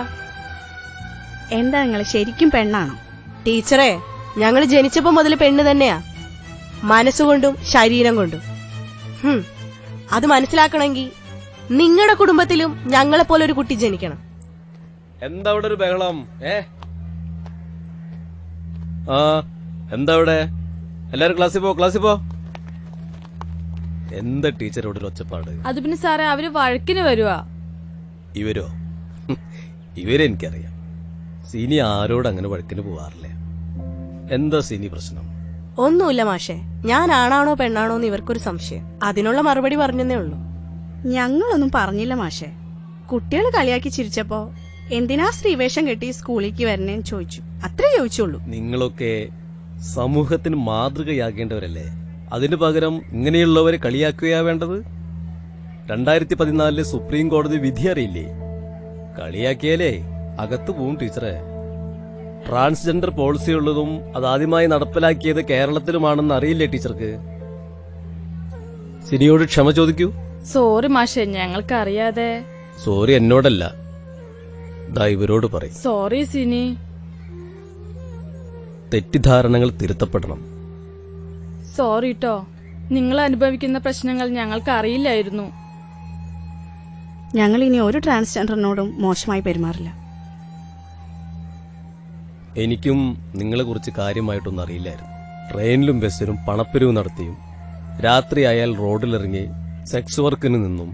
എന്താ നിങ്ങൾ ശരിക്കും പെണ്ണാണോ? ടീച്ചറെ, ഞങ്ങൾ ജനിച്ചപ്പോ മുതൽ പെണ്ണ് തന്നെയാ, മനസ്സുകൊണ്ടും ശരീരം കൊണ്ടും. അത് മനസ്സിലാക്കണമെങ്കിൽ നിങ്ങളുടെ കുടുംബത്തിലും ഞങ്ങളെ പോലെ ഒരു കുട്ടി ജനിക്കണം. എന്താ അവിടെ ഒരു ബഹളം? എന്താ അവിടെ? എല്ലാരും ക്ലാസ്സിൽ പോ. എന്താ ടീച്ചർ ഇവിടെ ഒരു ഒച്ചപ്പാട്? അത് പിന്നെ സാറേ, അവര് വഴക്കിന് വരുവാ. ഇവരോ? ഇവരെനിക്കറിയാം. സീനി ആരോട് അങ്ങനെ വഴക്കിന് പോവാറില്ല. എന്താ സീനി പ്രശ്നം? ഒന്നുമില്ല മാഷെ, ഞാൻ ആണാണോ പെണ്ണാണോ എന്ന് ഇവർക്കൊരു സംശയം. അതിനുള്ള മറുപടി പറഞ്ഞതേ ഉള്ളൂ. ഞങ്ങളൊന്നും പറഞ്ഞില്ല മാഷെ. കുട്ടികൾ കളിയാക്കി ചിരിച്ചപ്പോ എന്തിനാ സ്ത്രീവേഷം കെട്ടി സ്കൂളിലേക്ക് വരണേന്ന് ചോദിച്ചു. അത്രേ ചോദിച്ചുള്ളൂ. നിങ്ങളൊക്കെ സമൂഹത്തിന് മാതൃകയാകേണ്ടവരല്ലേ? അതിനു പകരം ഇങ്ങനെയുള്ളവരെ കളിയാക്കുകയാ വേണ്ടത്? 2014 സുപ്രീം കോടതി വിധി അറിയില്ലേ? കളിയാക്കിയാലേ അകത്ത് പോവും ടീച്ചറെ. ട്രാൻസ്ജെൻഡർ പോളിസി ഉള്ളതും അതാദ്യമായി നടപ്പിലാക്കിയത് കേരളത്തിലുമാണെന്ന് അറിയില്ലേ ടീച്ചർക്ക്? സിനിയോട് ക്ഷമ ചോദിക്കൂ. സോറി മാഷെ, ഞങ്ങൾക്ക് അറിയാതെ. സോറി എന്നോടല്ല, ദാ ഇവരോട് പറയും. സോറി സിനി. തെറ്റിദ്ധാരണകൾ തിരുത്തപ്പെടണം. സോറി ട്ടോ, നിങ്ങൾ അനുഭവിക്കുന്ന പ്രശ്നങ്ങൾ ഞങ്ങൾക്ക് അറിയില്ലായിരുന്നു. ഞങ്ങൾ ഇനി ഒരു ട്രാൻസ്ജെൻഡറിനോടും മോശമായി പെരുമാറില്ല. എനിക്കും നിങ്ങളെ കുറിച്ച് കാര്യമായിട്ടൊന്നും അറിയില്ലായിരുന്നു. ട്രെയിനിലും ബസ്സിലും പണപ്പിരിവ് നടത്തിയും രാത്രിയായാൽ റോഡിലിറങ്ങി സെക്സ് വർക്കിന് നിന്നും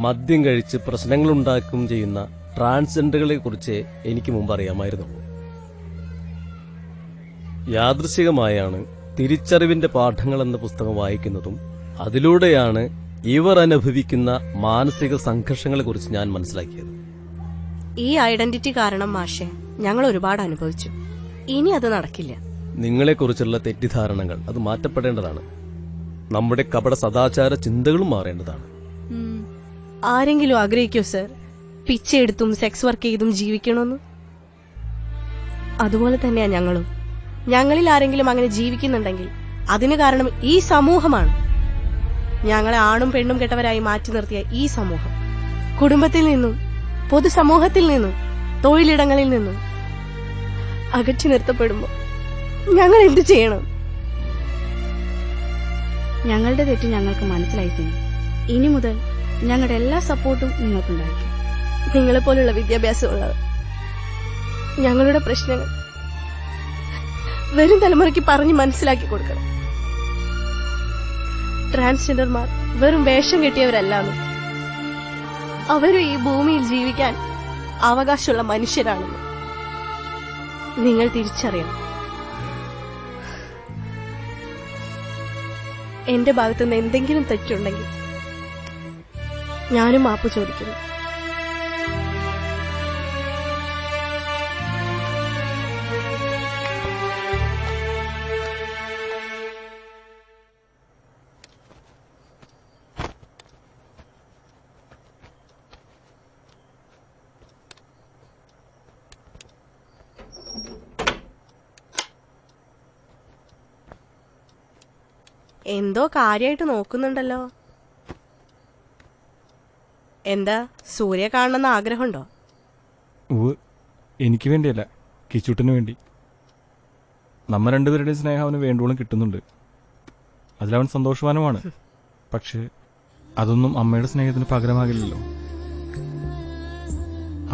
മദ്യം കഴിച്ച് പ്രശ്നങ്ങളുണ്ടാക്കുകയും ചെയ്യുന്ന ട്രാൻസ്ജെൻഡറുകളെ കുറിച്ച് എനിക്ക് മുമ്പ് അറിയാമായിരുന്നുള്ളൂ. യാദൃശികമായാണ് തിരിച്ചറിവിന്റെ പാഠങ്ങൾ എന്ന പുസ്തകം വായിക്കുന്നതും അതിലൂടെയാണ് ഇവർ അനുഭവിക്കുന്ന മാനസിക സംഘർഷങ്ങളെക്കുറിച്ച് ഞാൻ മനസ്സിലാക്കിയത്. ഈ ഐഡന്റിറ്റി കാരണം മാഷെ ഞങ്ങൾ ഒരുപാട് അനുഭവിച്ചു. ഇനി അത് നടക്കില്ല. നിങ്ങളെക്കുറിച്ചുള്ള തെറ്റിദ്ധാരണകൾ അത് മാറ്റപ്പെടേണ്ടതാണ്. നമ്മുടെ കപട സദാചാര ചിന്തകളും മാറേണ്ടതാണ്. ആരെങ്കിലും ആഗ്രഹിക്കോ സർ പിച്ചെടുത്തും സെക്സ് വർക്ക് ചെയ്തും ജീവിക്കണമെന്ന്? അതുപോലെ തന്നെയാ ഞങ്ങളും. ഞങ്ങളിൽ ആരെങ്കിലും അങ്ങനെ ജീവിക്കുന്നുണ്ടെങ്കിൽ അതിന് കാരണം ഈ സമൂഹമാണ്. ഞങ്ങളെ ആണും പെണ്ണും കെട്ടവരായി മാറ്റി നിർത്തിയ ഈ സമൂഹം. കുടുംബത്തിൽ നിന്നും പൊതുസമൂഹത്തിൽ നിന്നും തൊഴിലിടങ്ങളിൽ നിന്നും അകറ്റി നിർത്തപ്പെടുമ്പോ ഞങ്ങൾ എന്ത് ചെയ്യണം? ഞങ്ങളുടെ തെറ്റ് ഞങ്ങൾക്ക് മനസ്സിലായി സിനി. ഇനി മുതൽ ഞങ്ങളുടെ എല്ലാ സപ്പോർട്ടും നിങ്ങൾക്കുണ്ടായിരിക്കും. നിങ്ങളെപ്പോലുള്ള വിദ്യാഭ്യാസമുള്ളവർ ഞങ്ങളുടെ പ്രശ്നങ്ങൾ വരും തലമുറയ്ക്ക് പറഞ്ഞ് മനസ്സിലാക്കി കൊടുക്കണം. ട്രാൻസ്ജെൻഡർമാർ വെറും വേഷം കെട്ടിയവരല്ലാന്നും അവരും ഈ ഭൂമിയിൽ ജീവിക്കാൻ അവകാശമുള്ള മനുഷ്യരാണെന്നും നിങ്ങൾ തിരിച്ചറിയണം. എന്റെ ഭാഗത്തുനിന്ന് എന്തെങ്കിലും തെറ്റുണ്ടെങ്കിൽ ഞാനും മാപ്പ് ചോദിക്കുന്നു. എന്തോ കാര്യമായിട്ട് നോക്കുന്നുണ്ടല്ലോ. എന്താ സൂര്യ കാണണമെന്ന് ആഗ്രഹമുണ്ടോ? എനിക്ക് വേണ്ടിയല്ല, കിച്ചൂട്ടിന് വേണ്ടി. നമ്മ രണ്ടുപേരുടെയും സ്നേഹം അവന് വേണ്ടോളം കിട്ടുന്നുണ്ട്. അതിലവൻ സന്തോഷവാനുമാണ്. പക്ഷെ അതൊന്നും അമ്മയുടെ സ്നേഹത്തിന് പകരമാകില്ലല്ലോ.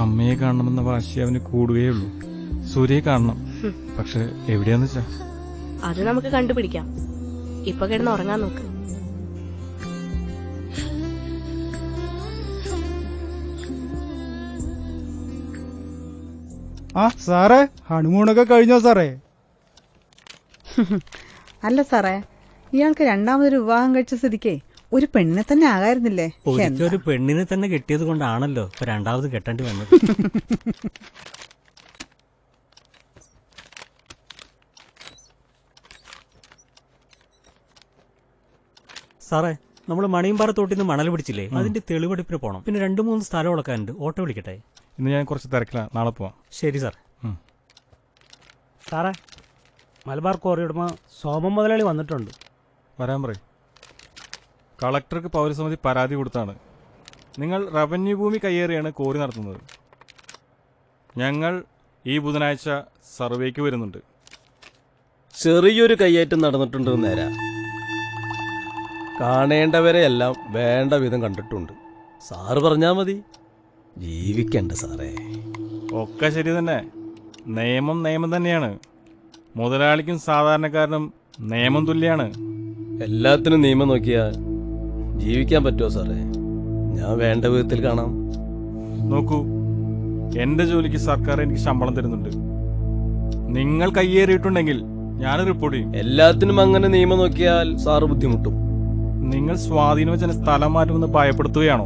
അമ്മയെ കാണണമെന്ന വാശി അവന് കൂടുകയുള്ളൂ. സൂര്യയെ കാണണം, പക്ഷെ എവിടെയാന്ന് വെച്ചാ അത് നമുക്ക് കണ്ടുപിടിക്കാം. ഇപ്പൊ കിടന്ന് ഉറങ്ങാൻ നോക്ക്. ആ സാറേ, ഹണിമൂണൊക്കെ കഴിഞ്ഞോ സാറേ? അല്ല സാറേ, ഇയാൾക്ക് രണ്ടാമതൊരു വിവാഹം കഴിച്ച സ്ഥിതിക്ക് ഒരു പെണ്ണിനെ തന്നെ ആകായിരുന്നില്ലേ? ഒരു പെണ്ണിനെ തന്നെ കെട്ടിയത് കൊണ്ടാണല്ലോ ഇപ്പൊ രണ്ടാമത് കെട്ടേണ്ടി വന്നത്. സാറേ, നമ്മൾ മണിയമ്പാറ തോട്ടിന്ന് മണൽ പിടിച്ചില്ലേ, അതിന്റെ തെളിവെടുപ്പിന് പോകണം. പിന്നെ 2-3 സ്ഥലം ഉളക്കാനുണ്ട്. ഓട്ടോ വിളിക്കട്ടെ? ഇന്ന് ഞാൻ കുറച്ച് തിരക്കിലാണ്, നാളെ പോവാം. ശരി സാർ. സാറേ, മലബാർ ക്വാറി ഉടമ സോമൻ മുതലാളി വന്നിട്ടുണ്ട്. വരാൻ പറയും. കളക്ടർക്ക് പൗരസമിതി പരാതി കൊടുത്താണ്. നിങ്ങൾ റവന്യൂ ഭൂമി കയ്യേറിയാണ് കോറി നടത്തുന്നത്. ഞങ്ങൾ ഈ ബുധനാഴ്ച സർവേക്ക് വരുന്നുണ്ട്. ചെറിയൊരു കയ്യേറ്റം നടന്നിട്ടുണ്ടെന്ന് നേരാ. കാണേണ്ടവരെയെല്ലാം വേണ്ട വിധം കണ്ടിട്ടുണ്ട്. സാറ് പറഞ്ഞാ മതി. ജീവിക്കണ്ട സാറേ. ഒക്കെ ശരി തന്നെ. നിയമം നിയമം തന്നെയാണ്. മുതലാളിക്കും സാധാരണക്കാരനും നിയമം തുല്യാണ്. എല്ലാത്തിനും നിയമം നോക്കിയാൽ ജീവിക്കാൻ പറ്റുമോ സാറേ? ഞാൻ വേണ്ട വിധത്തിൽ കാണാം. നോക്കൂ, എന്റെ ജോലിക്ക് സർക്കാർ എനിക്ക് ശമ്പളം തരുന്നുണ്ട്. നിങ്ങൾ കയ്യേറിയിട്ടുണ്ടെങ്കിൽ ഞാൻ റിപ്പോർട്ട് ചെയ്യും. എല്ലാത്തിനും അങ്ങനെ നിയമം നോക്കിയാൽ സാറ് ബുദ്ധിമുട്ടും. നിങ്ങൾ സ്വാധീനം വെച്ച സ്ഥലം മാറ്റുമെന്ന് ഭയപ്പെടുത്തുകയാണോ?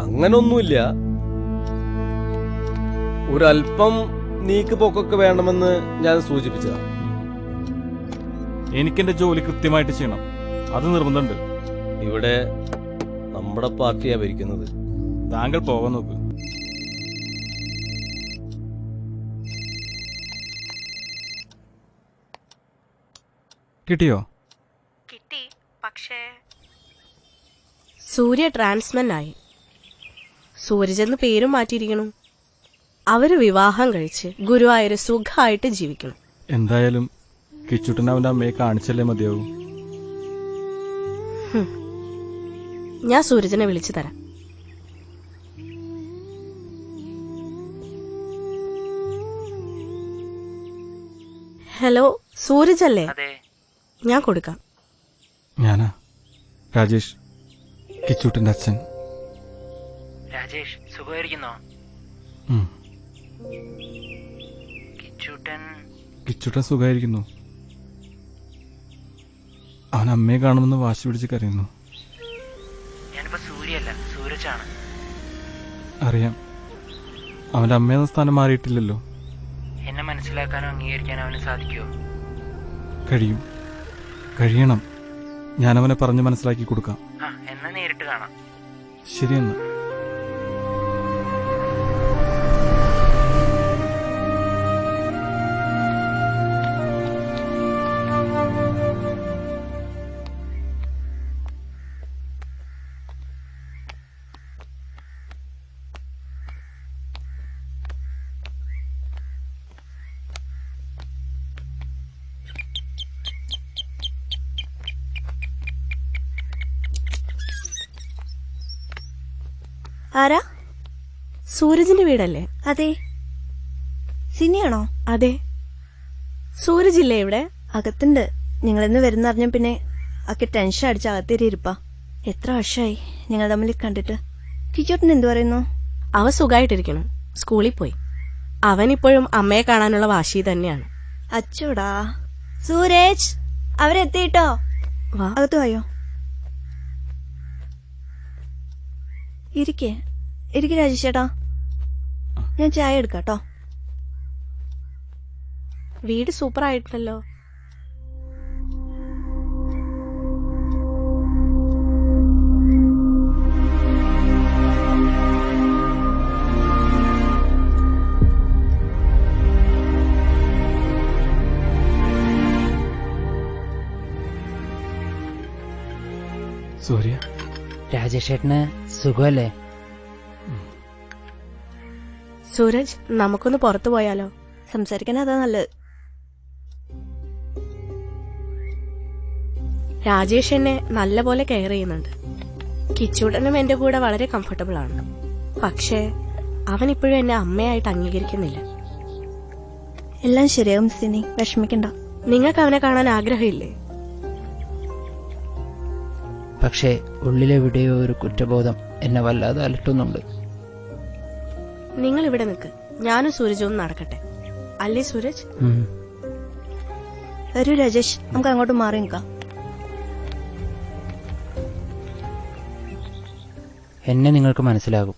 അങ്ങനൊന്നുമില്ല. ഒരല്പം നീക്ക് പോക്കൊക്കെ വേണമെന്ന് ഞാൻ സൂചിപ്പിച്ചതാ. എനിക്കെന്റെ ജോലി കൃത്യമായിട്ട് ചെയ്യണം, അത് നിർബന്ധമുണ്ട്. ഇവിടെ നമ്മുടെ പാർട്ടിയാ ഭരിക്കുന്നത്. താങ്കൾ പോകാൻ നോക്ക്. കിട്ടിയോ? കിട്ടി, പക്ഷേ സൂര്യ ട്രാൻസ്മെൻ ആയി. സൂരജെന്ന് പേരും മാറ്റിയിരിക്കണു. അവര് വിവാഹം കഴിച്ച് ഗുരുവായൂര് സുഖമായിട്ട് ജീവിക്കണം. എന്തായാലും കിച്ചുട്ടൻ അവന്റെ അമ്മയെ കാണിച്ചല്ലേ മതിയാവും. ഞാൻ സൂരജനെ വിളിച്ചു തരാം. ഹലോ, സൂരജ് അല്ലേ? ഞാൻ കൊടുക്കാം. ഞാനാ രാജേഷ്, കിച്ചൂട്ടന്റെ അച്ഛൻ. രാജേഷ്, സുഖമായിരിക്കുന്നോ? കിച്ചൂട്ടൻ സുഖമായിരിക്കുന്നു. അവൻ അമ്മയെ കാണുമെന്ന് വാശി പിടിച്ച് കരയുന്നു. ഞാനിപ്പോ സൂര്യല്ല, സൂരജാണ്. അറിയാം, അവന്റെ അമ്മയെന്ന സ്ഥാനം മാറിയിട്ടില്ലല്ലോ. എന്നെ മനസ്സിലാക്കാനോ അംഗീകരിക്കാനോ അവന് സാധിക്കുമോ? കഴിയണം. ഞാനവനെ പറഞ്ഞ് മനസ്സിലാക്കി കൊടുക്കാം. എന്നാ നേരിട്ട് കാണാം. ശരിയെന്നാ. ആരാ? സൂരജിന്റെ വീടല്ലേ? അതെ. സിനിയാണോ? അതെ. സൂരജ് ഇല്ലേ ഇവിടെ? അകത്തുണ്ട്. നിങ്ങളിന്ന് വരുന്നറിഞ്ഞ പിന്നെ ഒക്കെ ടെൻഷൻ അടിച്ച് അകത്തേരിപ്പാ. എത്ര വർഷമായി നിങ്ങൾ തമ്മിൽ കണ്ടിട്ട്. കിച്ചോട്ടൻ എന്തു പറയുന്നു? അവൻ സുഖമായിട്ടിരിക്കണം. സ്കൂളിൽ പോയി. അവൻ ഇപ്പോഴും അമ്മയെ കാണാനുള്ള വാശി തന്നെയാണ്. അച്ചോടാ. സൂരജ്, അവരെത്തിട്ടോ. അകത്ത് വായോ. ഇരിക്കേ രാജേഷേട്ടാ, ഞാൻ ചായ എടുക്കാട്ടോ. വീട് സൂപ്പർ ആയിട്ടല്ലോ. സൂര്യ, രാജേഷേട്ടന് സുഖമല്ലേ? സൂരജ്, നമുക്കൊന്ന് പുറത്തു പോയാലോ? സംസാരിക്കാൻ അതാ നല്ലത്. രാജേഷ് എന്നെ നല്ലപോലെ കെയർ ചെയ്യുന്നുണ്ട്. കിച്ചൂടനും എന്റെ കൂടെ വളരെ കംഫർട്ടബിൾ ആണ്. പക്ഷേ അവൻ ഇപ്പോഴും എന്നെ അമ്മയായിട്ട് അംഗീകരിക്കുന്നില്ല. എല്ലാം ശരിയാവും സിനി, വിഷമിക്കണ്ട. നിങ്ങൾക്ക് അവനെ കാണാൻ ആഗ്രഹമില്ലേ? പക്ഷേ ഉള്ളിലെവിടെയോ ഒരു കുറ്റബോധം എന്നെ വല്ലാതെ അലട്ടുന്നുണ്ട്. നിങ്ങൾ ഇവിടെ നിൽക്ക്, ഞാനും സൂരജും നടക്കട്ടെ. അല്ലേ സൂരജ്? വരൂ രാജേഷ്, നമുക്ക് അങ്ങോട്ട് മാറി നിൽക്കാം. എന്നെ നിങ്ങൾക്ക് മനസ്സിലാകും.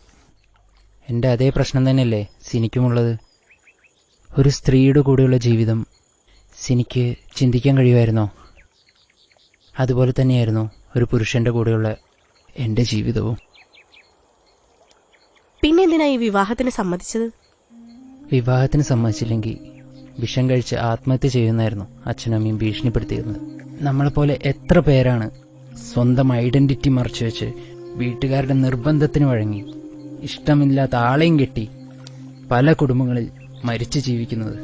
എൻ്റെ അതേ പ്രശ്നം തന്നെയല്ലേ സിനിക്കുമുള്ളത്. ഒരു സ്ത്രീയുടെ കൂടെയുള്ള ജീവിതം സിനിക്ക് ചിന്തിക്കാൻ കഴിയുമായിരുന്നോ? അതുപോലെ തന്നെയായിരുന്നു ഒരു പുരുഷന്റെ കൂടെയുള്ള എൻ്റെ ജീവിതവും. പിന്നെ എന്തിനാ ഈ വിവാഹത്തിന് സമ്മതിച്ചത്? വിവാഹത്തിന് സമ്മതിച്ചില്ലെങ്കിൽ വിഷം കഴിച്ച് ആത്മഹത്യ ചെയ്യുന്നായിരുന്നു അച്ഛനമ്മയും ഭീഷണിപ്പെടുത്തിയിരുന്നത്. നമ്മളെപ്പോലെ എത്ര പേരാണ് സ്വന്തം ഐഡന്റിറ്റി മറച്ചു വെച്ച് വീട്ടുകാരുടെ നിർബന്ധത്തിന് വഴങ്ങി ഇഷ്ടമില്ലാത്ത ആളെയും കെട്ടി പല കുടുംബങ്ങളിൽ മരിച്ചു ജീവിക്കുന്നത്.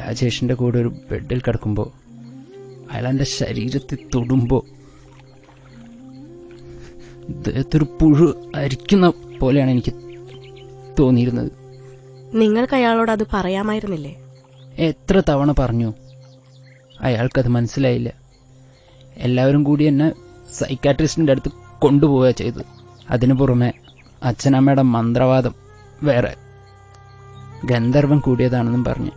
രാജേഷിന്റെ കൂടെ ഒരു ബെഡിൽ കിടക്കുമ്പോൾ അയാൾ എൻ്റെ ശരീരത്തിൽ തൊടുമ്പോൾ ദേഹത്തൊരു പുഴു അരിക്കുന്ന പോലെയാണ് എനിക്ക് തോന്നിയിരുന്നത്. നിങ്ങൾക്ക് അയാളോട് അത് പറയാമായിരുന്നില്ലേ? എത്ര തവണ പറഞ്ഞു, അയാൾക്കത് മനസ്സിലായില്ല. എല്ലാവരും കൂടി എന്നെ സൈക്കാട്രിസ്റ്റിൻ്റെ അടുത്ത് കൊണ്ടുപോവുക ചെയ്തു. അതിനു പുറമെ അച്ഛനമ്മയുടെ മന്ത്രവാദം വേറെ, ഗന്ധർവൻ കൂടിയതാണെന്നും പറഞ്ഞ്.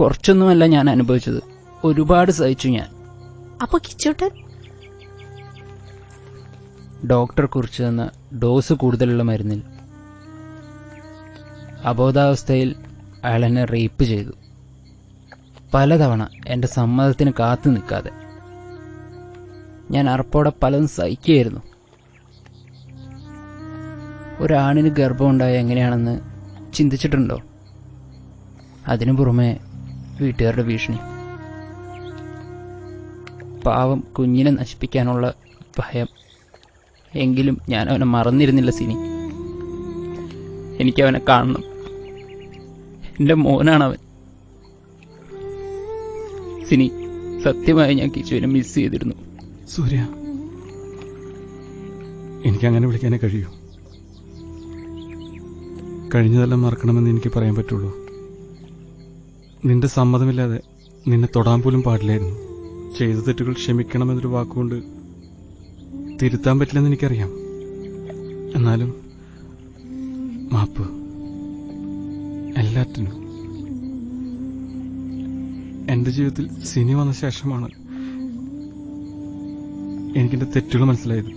കുറച്ചൊന്നുമല്ല ഞാൻ അനുഭവിച്ചത്, ഒരുപാട് സഹിച്ചു ഞാൻ. അപ്പൊ കിച്ചൂട്ടൻ? ഡോക്ടർ കുറിച്ച് തന്ന ഡോസ് കൂടുതലുള്ള മരുന്നിൽ അബോധാവസ്ഥയിൽ അയാൾ എന്നെ റേപ്പ് ചെയ്തു. പലതവണ എൻ്റെ സമ്മതത്തിന് കാത്തു നിൽക്കാതെ. ഞാൻ അറപ്പോടെ പലതും സഹിക്കുകയായിരുന്നു. ഒരാണിന് ഗർഭമുണ്ടായ എങ്ങനെയാണെന്ന് ചിന്തിച്ചിട്ടുണ്ടോ? അതിനു പുറമെ വീട്ടുകാരുടെ ഭീഷണി. പാവം കുഞ്ഞിനെ നശിപ്പിക്കാനുള്ള ഭയം. എങ്കിലും ഞാൻ അവനെ മറന്നിരുന്നില്ല സിനി. എനിക്കവനെ കാണണം. എൻ്റെ മോനാണവൻ. സിനി, സത്യമായി ഞാൻ കിച്ചുവിനെ മിസ് ചെയ്തിരുന്നു. സൂര്യ, എനിക്കങ്ങനെ വിളിക്കാനേ കഴിയൂ. കഴിഞ്ഞതെല്ലാം മറക്കണമെന്ന് എനിക്ക് പറയാൻ പറ്റുള്ളൂ. നിന്റെ സമ്മതമില്ലാതെ നിന്നെ തൊടാൻ പോലും പാടില്ലായിരുന്നു. ചെയ്ത തെറ്റുകൾ ക്ഷമിക്കണമെന്നൊരു വാക്കുകൊണ്ട് തിരുത്താൻ പറ്റില്ലെന്ന് എനിക്കറിയാം. എന്നാലും മാപ്പ് എല്ലാറ്റിനും. എൻ്റെ ജീവിതത്തിൽ സിനി വന്ന ശേഷമാണ് എനിക്കെന്റെ തെറ്റുകൾ മനസ്സിലായത്.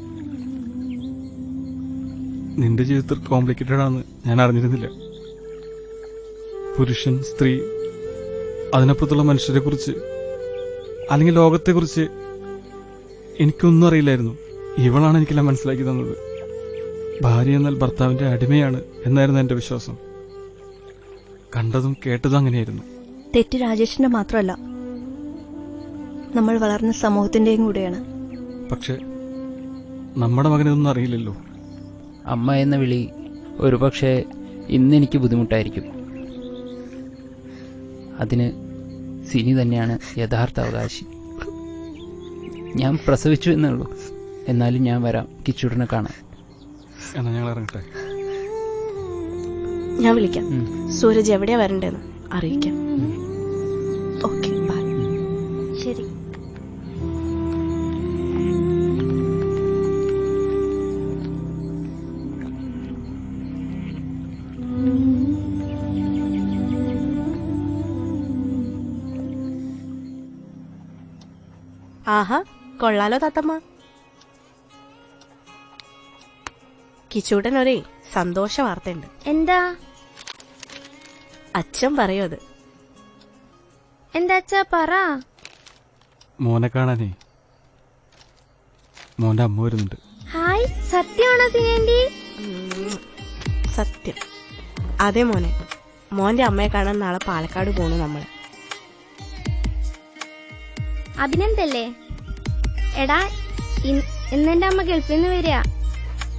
നിന്റെ ജീവിതത്തിൽ കോംപ്ലിക്കേറ്റഡ് ആണെന്ന് ഞാൻ അറിഞ്ഞിരുന്നില്ല. പുരുഷൻ, സ്ത്രീ, അതിനപ്പുറത്തുള്ള മനുഷ്യരെ കുറിച്ച് അല്ലെങ്കിൽ ലോകത്തെക്കുറിച്ച് എനിക്കൊന്നും അറിയില്ലായിരുന്നു. ഇവളാണ് എനിക്കെല്ലാം മനസ്സിലാക്കി തന്നത്. ഭാര്യ എന്നാൽ ഭർത്താവിന്റെ അടിമയാണ് എന്നായിരുന്നു എന്റെ വിശ്വാസം. കണ്ടതും കേട്ടതും അങ്ങനെയായിരുന്നു. തെറ്റ് രാജേഷിന്റെ മാത്രമല്ല, നമ്മൾ വളർന്ന സമൂഹത്തിന്റെയും കൂടെയാണ്. പക്ഷെ നമ്മുടെ മകനൊന്നും അറിയില്ലല്ലോ. അമ്മ എന്ന വിളി ഒരുപക്ഷെ ഇന്നെനിക്ക് ബുദ്ധിമുട്ടായിരിക്കും. അതിന് സിനി തന്നെയാണ് യഥാർത്ഥ അവകാശി. ഞാൻ പ്രസവിച്ചു എന്നേ ഉള്ളൂ. എന്നാലും ഞാൻ വരാം കിച്ചൂടിനെ കാണാൻ. എന്നാ ഞങ്ങൾ ഇറങ്ങട്ടെ. ഞാൻ വിളിക്കാം. സൂരജ് എവിടെയാ വരണ്ടേന്ന് അറിയിക്കാം. Okay, bye. ശരി. ആഹാ, കൊള്ളാലോ താത്തമ്മ. കിച്ചൂട്ടൻ ഒരേ സന്തോഷ വാർത്തയുണ്ട്. എന്താ? അച്ഛൻ പറയൂ അത്. എന്താ അച്ഛാ പറ. മോനെ കാണാനേ മോന്റെ അമ്മ വരുന്നുണ്ട്. ഹായ്, സത്യമാണോ സിനേന്റി? സത്യം. അതെ മോനെ, മോന്റെ അമ്മയെ കാണാൻ നാളെ പാലക്കാട് പോണു നമ്മള്. അഭിനന്ദല്ലേ? എടാ, ഇന്നെന്റെ അമ്മ ഗൾഫിൽ നിന്ന് വരിക.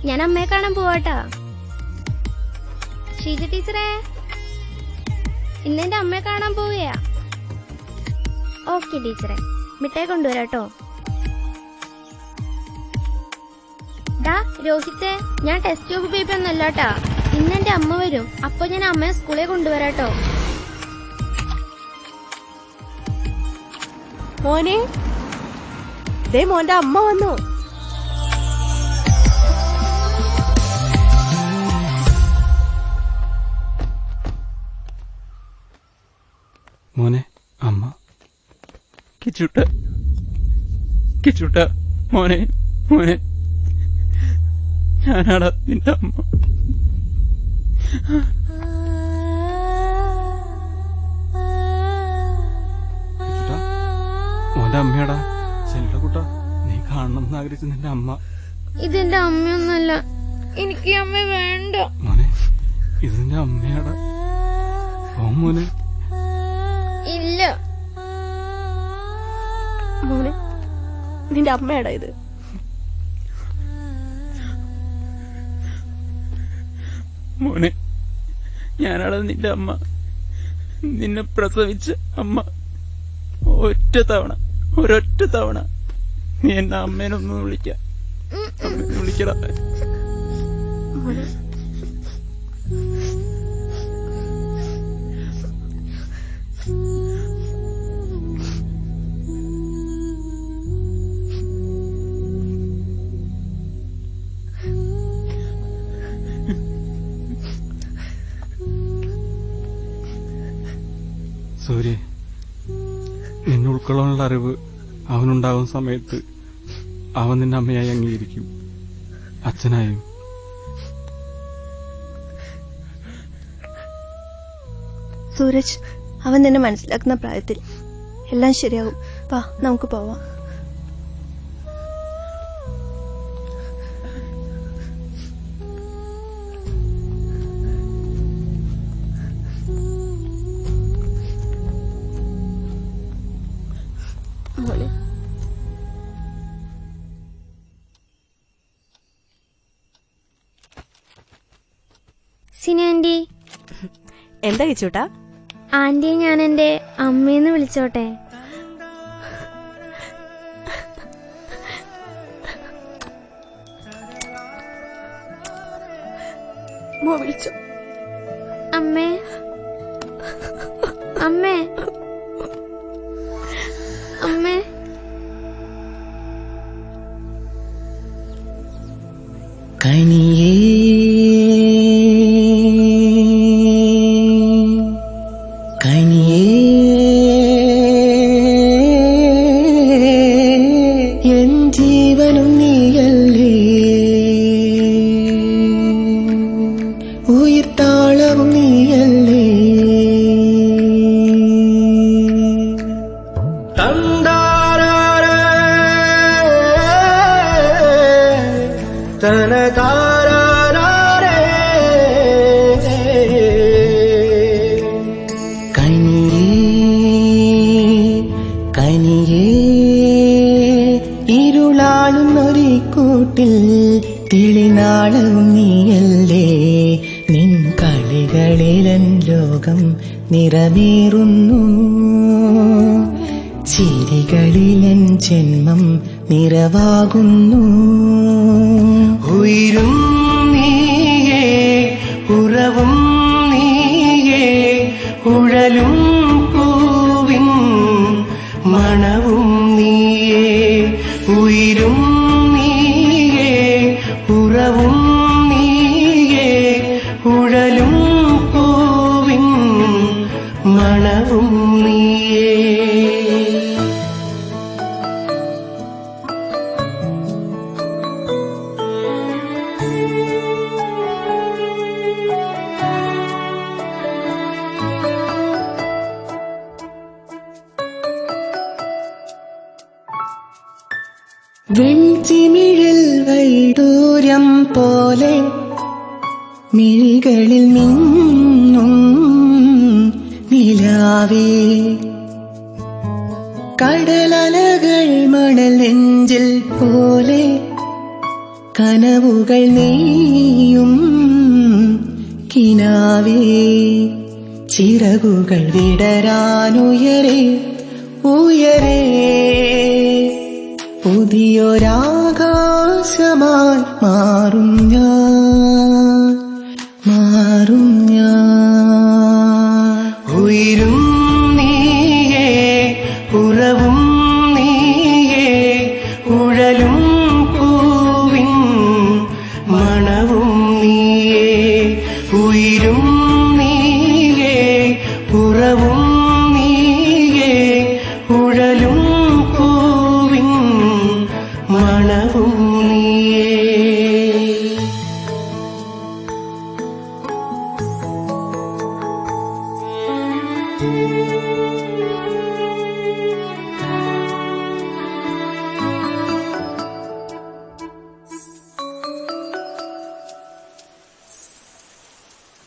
ഞാൻ അമ്മയെ കാണാൻ പോവാട്ടാ. ഷീജ ടീച്ചറേ, ഇന്നെന്റെ അമ്മയെ കാണാൻ പോവുകയാ. ഓക്കെ ടീച്ചറെ, മിഠായി കൊണ്ടുവരാട്ടോ. ഡാ രോഹിത്തെ, ഞാൻ ടെസ്റ്റ് ട്യൂബ് ബേബി ഒന്നല്ലാട്ടാ. ഇന്നെന്റെ അമ്മ വരും. അപ്പൊ ഞാൻ അമ്മയെ സ്കൂളിൽ കൊണ്ടുവരാട്ടോ. മോനെ, ദേ മോന്റെ അമ്മ വന്നു. മോനെ, അമ്മ. കിച്ചൂട്ട, കിച്ചൂട്ട, മോനെ, മോനെ, ഞാനാടാ നിന്റെ അമ്മ. മോന്റെ അമ്മയാടാ. ചെല്ലട കുട്ട, നീ കാണണം എന്ന് ആഗ്രഹിച്ച നിന്റെ അമ്മ. ഇതെന്റെ അമ്മയൊന്നല്ല, എനിക്ക് അമ്മ വേണ്ട. മോനെ, ഇത് നിന്റെ അമ്മയാടാ. ഓ മോനെ. ഇല്ല മോനെ, നിന്റെ അമ്മയാടാ ഇത്. മോനെ, ഞാനാടാ നിന്റെ അമ്മ. നിന്നെ പ്രസവിച്ച അമ്മ. ഒരൊറ്റ തവണ നീ എന്നെ അമ്മേനൊന്ന് വിളിക്കാം. വിളിക്കടാ. സൂര്യ, നിന്നെ ഉൾക്കൊള്ളാനുള്ള അറിവ് അവനുണ്ടാകുന്ന സമയത്ത് അവൻ നിന്നെ അമ്മയായി അംഗീകരിക്കും, അച്ഛനായും. സൂരജ്, അവൻ നിന്നെ മനസ്സിലാക്കുന്ന പ്രായത്തിൽ എല്ലാം ശരിയാകും. വാ, നമുക്ക് പോവാം. സിനാൻറ്റി. എന്താ കിച്ചൂട്ടാ? ആന്റിയെ ഞാൻ എന്റെ അമ്മയെന്ന് വിളിച്ചോട്ടെ? വിളിച്ചു. അമ്മേ, അമ്മേ, അമ്മേ. കനിയേ കനിയേ എൻ ജീവനും നീയല്ലേ, ഉയിർത്താളവും നീയല്ലേ. ഇരുളാളുന്നൊരിക്കൂട്ടിൽ കിളിനാളവും നീയല്ലേ, നിൻ കളികളിലൻ ലോകം നിറമേറുന്നു, ചിരികളിലൻ ജന്മം നിറവാകുന്നു. ഉയിരും നീയേ, ഉറവും നീയേ, ഉഴലും പൂവിൻ മണവും നീയേ. ഉയിരും നീയേ, ഉറവും നീയേ, ഉഴലും പൂവിൻ മണവും നീയേ. വെൺചിമിഴിൽ വൈഡൂര്യം പോലെ മിഴികളിൽ മിന്നും നിലാവേ, കടലലകൾ മണൽ നെഞ്ചിൽ പോലെ കനവുകൾ നെയ്യും കിനാവേ. ചിറകുകൾ വിടരാനുയരെ ഉയരെ പുതിയൊരാകാശമായി മാറും ഞാൻ, മാറും ഞാൻ. ഉയിരും നീയേ, ഉറവും നീയേ, ഉഴലും പൂവിൻ മണവും നീയേ. ഉയിരും നീയേ, ഉറവും നീയേ, ഉഴലും പൂവിൻ മണവും നീയേ.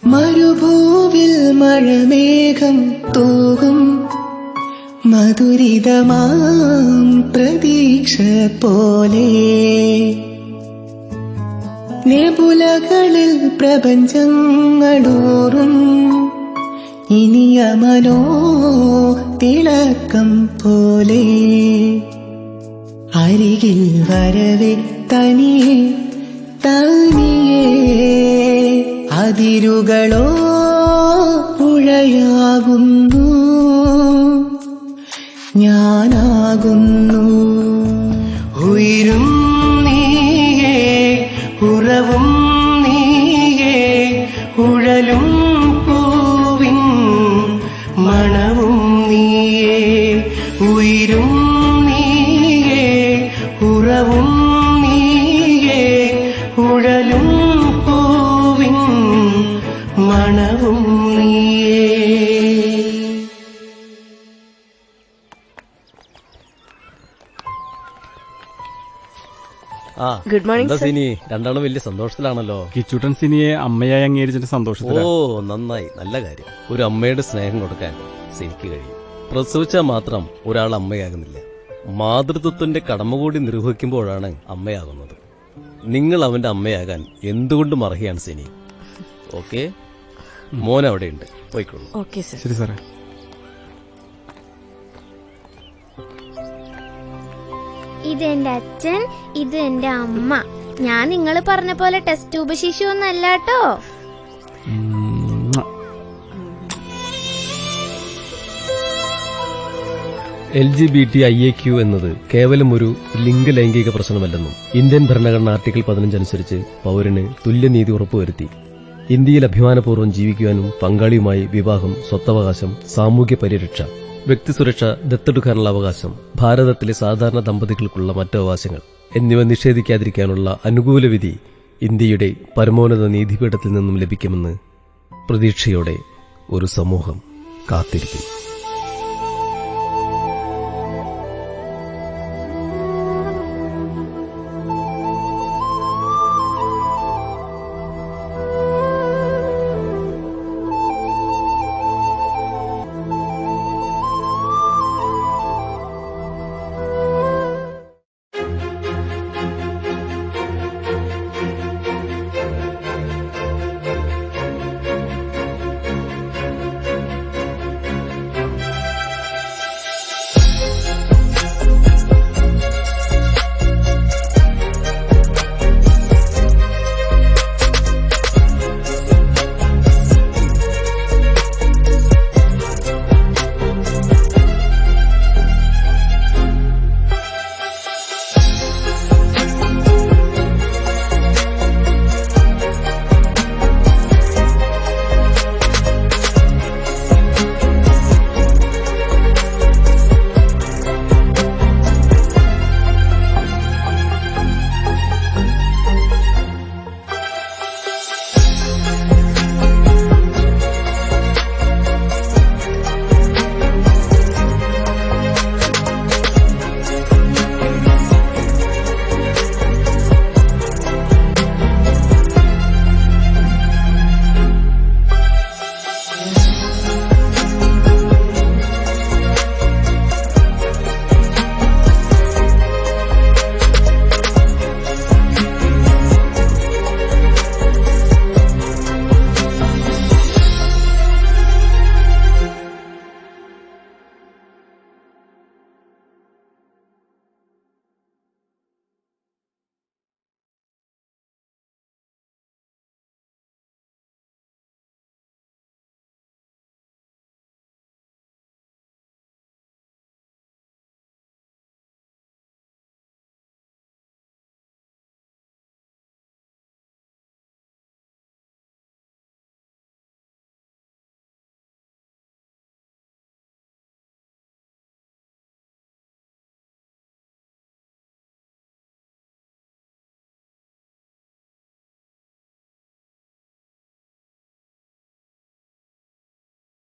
മരുഭൂവിൽ മഴമേഘം തൂകും മധുരിതമാം പ്രതീക്ഷ പോലെ, നെബുലകളിൽ പ്രപഞ്ചങ്ങളൂറും ഇനിയ മനോ തിളക്കം പോലെ. അരികിൽ വരവെ തനിയെ തനിയെ അതിരുകളോ പുഴയാകുന്നു, ഞാനാകുന്നു. ഉയിരും നീയേ, ഉറവും നീയേ, ഉഴലും പൂവിൻ മണവും നീയേ. ഉയിരും നീയേ, ഉറവും നീയേ, ഉഴലും പൂവിൻ മണവും നീയേ. ഗുഡ് മോർണിംഗ് എന്താ സിനി, രണ്ടാളും വലിയ സന്തോഷത്തിലാണല്ലോ. കിച്ചൂട്ടൻ സിനിയെ അമ്മയായി അംഗീകരിച്ചിട്ട് സന്തോഷത്തിലാണ്. ഓ നന്നായി, നല്ല കാര്യം. ഒരു അമ്മയുടെ സ്നേഹം കൊടുക്കാൻ സിനിക്ക് കഴിയും. പ്രസവിച്ചാൽ മാത്രം ഒരാൾ അമ്മയാകുന്നില്ല, മാതൃത്വത്തിന്റെ കടമ കൂടി നിർവഹിക്കുമ്പോഴാണ് അമ്മയാകുന്നത്. നിങ്ങൾ അവന്റെ അമ്മയാകാൻ എന്തുകൊണ്ടും അർഹയാണ് സിനി. ഓക്കെ, മോൻ അവിടെയുണ്ട്, പോയിക്കോളൂ. Okay sir. ശരി സാറേ. ഇതെന്റെ അച്ഛൻ, ഇത് എന്റെ അമ്മ. ഞാൻ നിങ്ങൾ പറഞ്ഞ പോലെ ടെസ്റ്റ് ട്യൂബ് ശിശു ഒന്നല്ല കേട്ടോ. LGBTIAQ എന്നത് കേവലം ഒരു ലിംഗലൈംഗിക പ്രശ്നമല്ലെന്നും ഇന്ത്യൻ ഭരണഘടന ആർട്ടിക്കിൾ 15 അനുസരിച്ച് പൗരന് തുല്യനീതി ഉറപ്പുവരുത്തി ഇന്ത്യയിൽ അഭിമാനപൂർവ്വം ജീവിക്കുവാനും പങ്കാളിയുമായി വിവാഹം, സ്വത്തവകാശം, സാമൂഹ്യ പരിരക്ഷ, വ്യക്തിസുരക്ഷ, ദത്തെടുക്കാനുള്ള അവകാശം, ഭാരതത്തിലെ സാധാരണ ദമ്പതികൾക്കുള്ള മറ്റു അവകാശങ്ങൾ എന്നിവ നിഷേധിക്കാതിരിക്കാനുള്ള അനുകൂല വിധി ഇന്ത്യയുടെ പരമോന്നത നീതിപീഠത്തിൽ നിന്നും ലഭിക്കുമെന്ന് പ്രതീക്ഷയോടെ ഒരു സമൂഹം കാത്തിരിക്കുന്നു.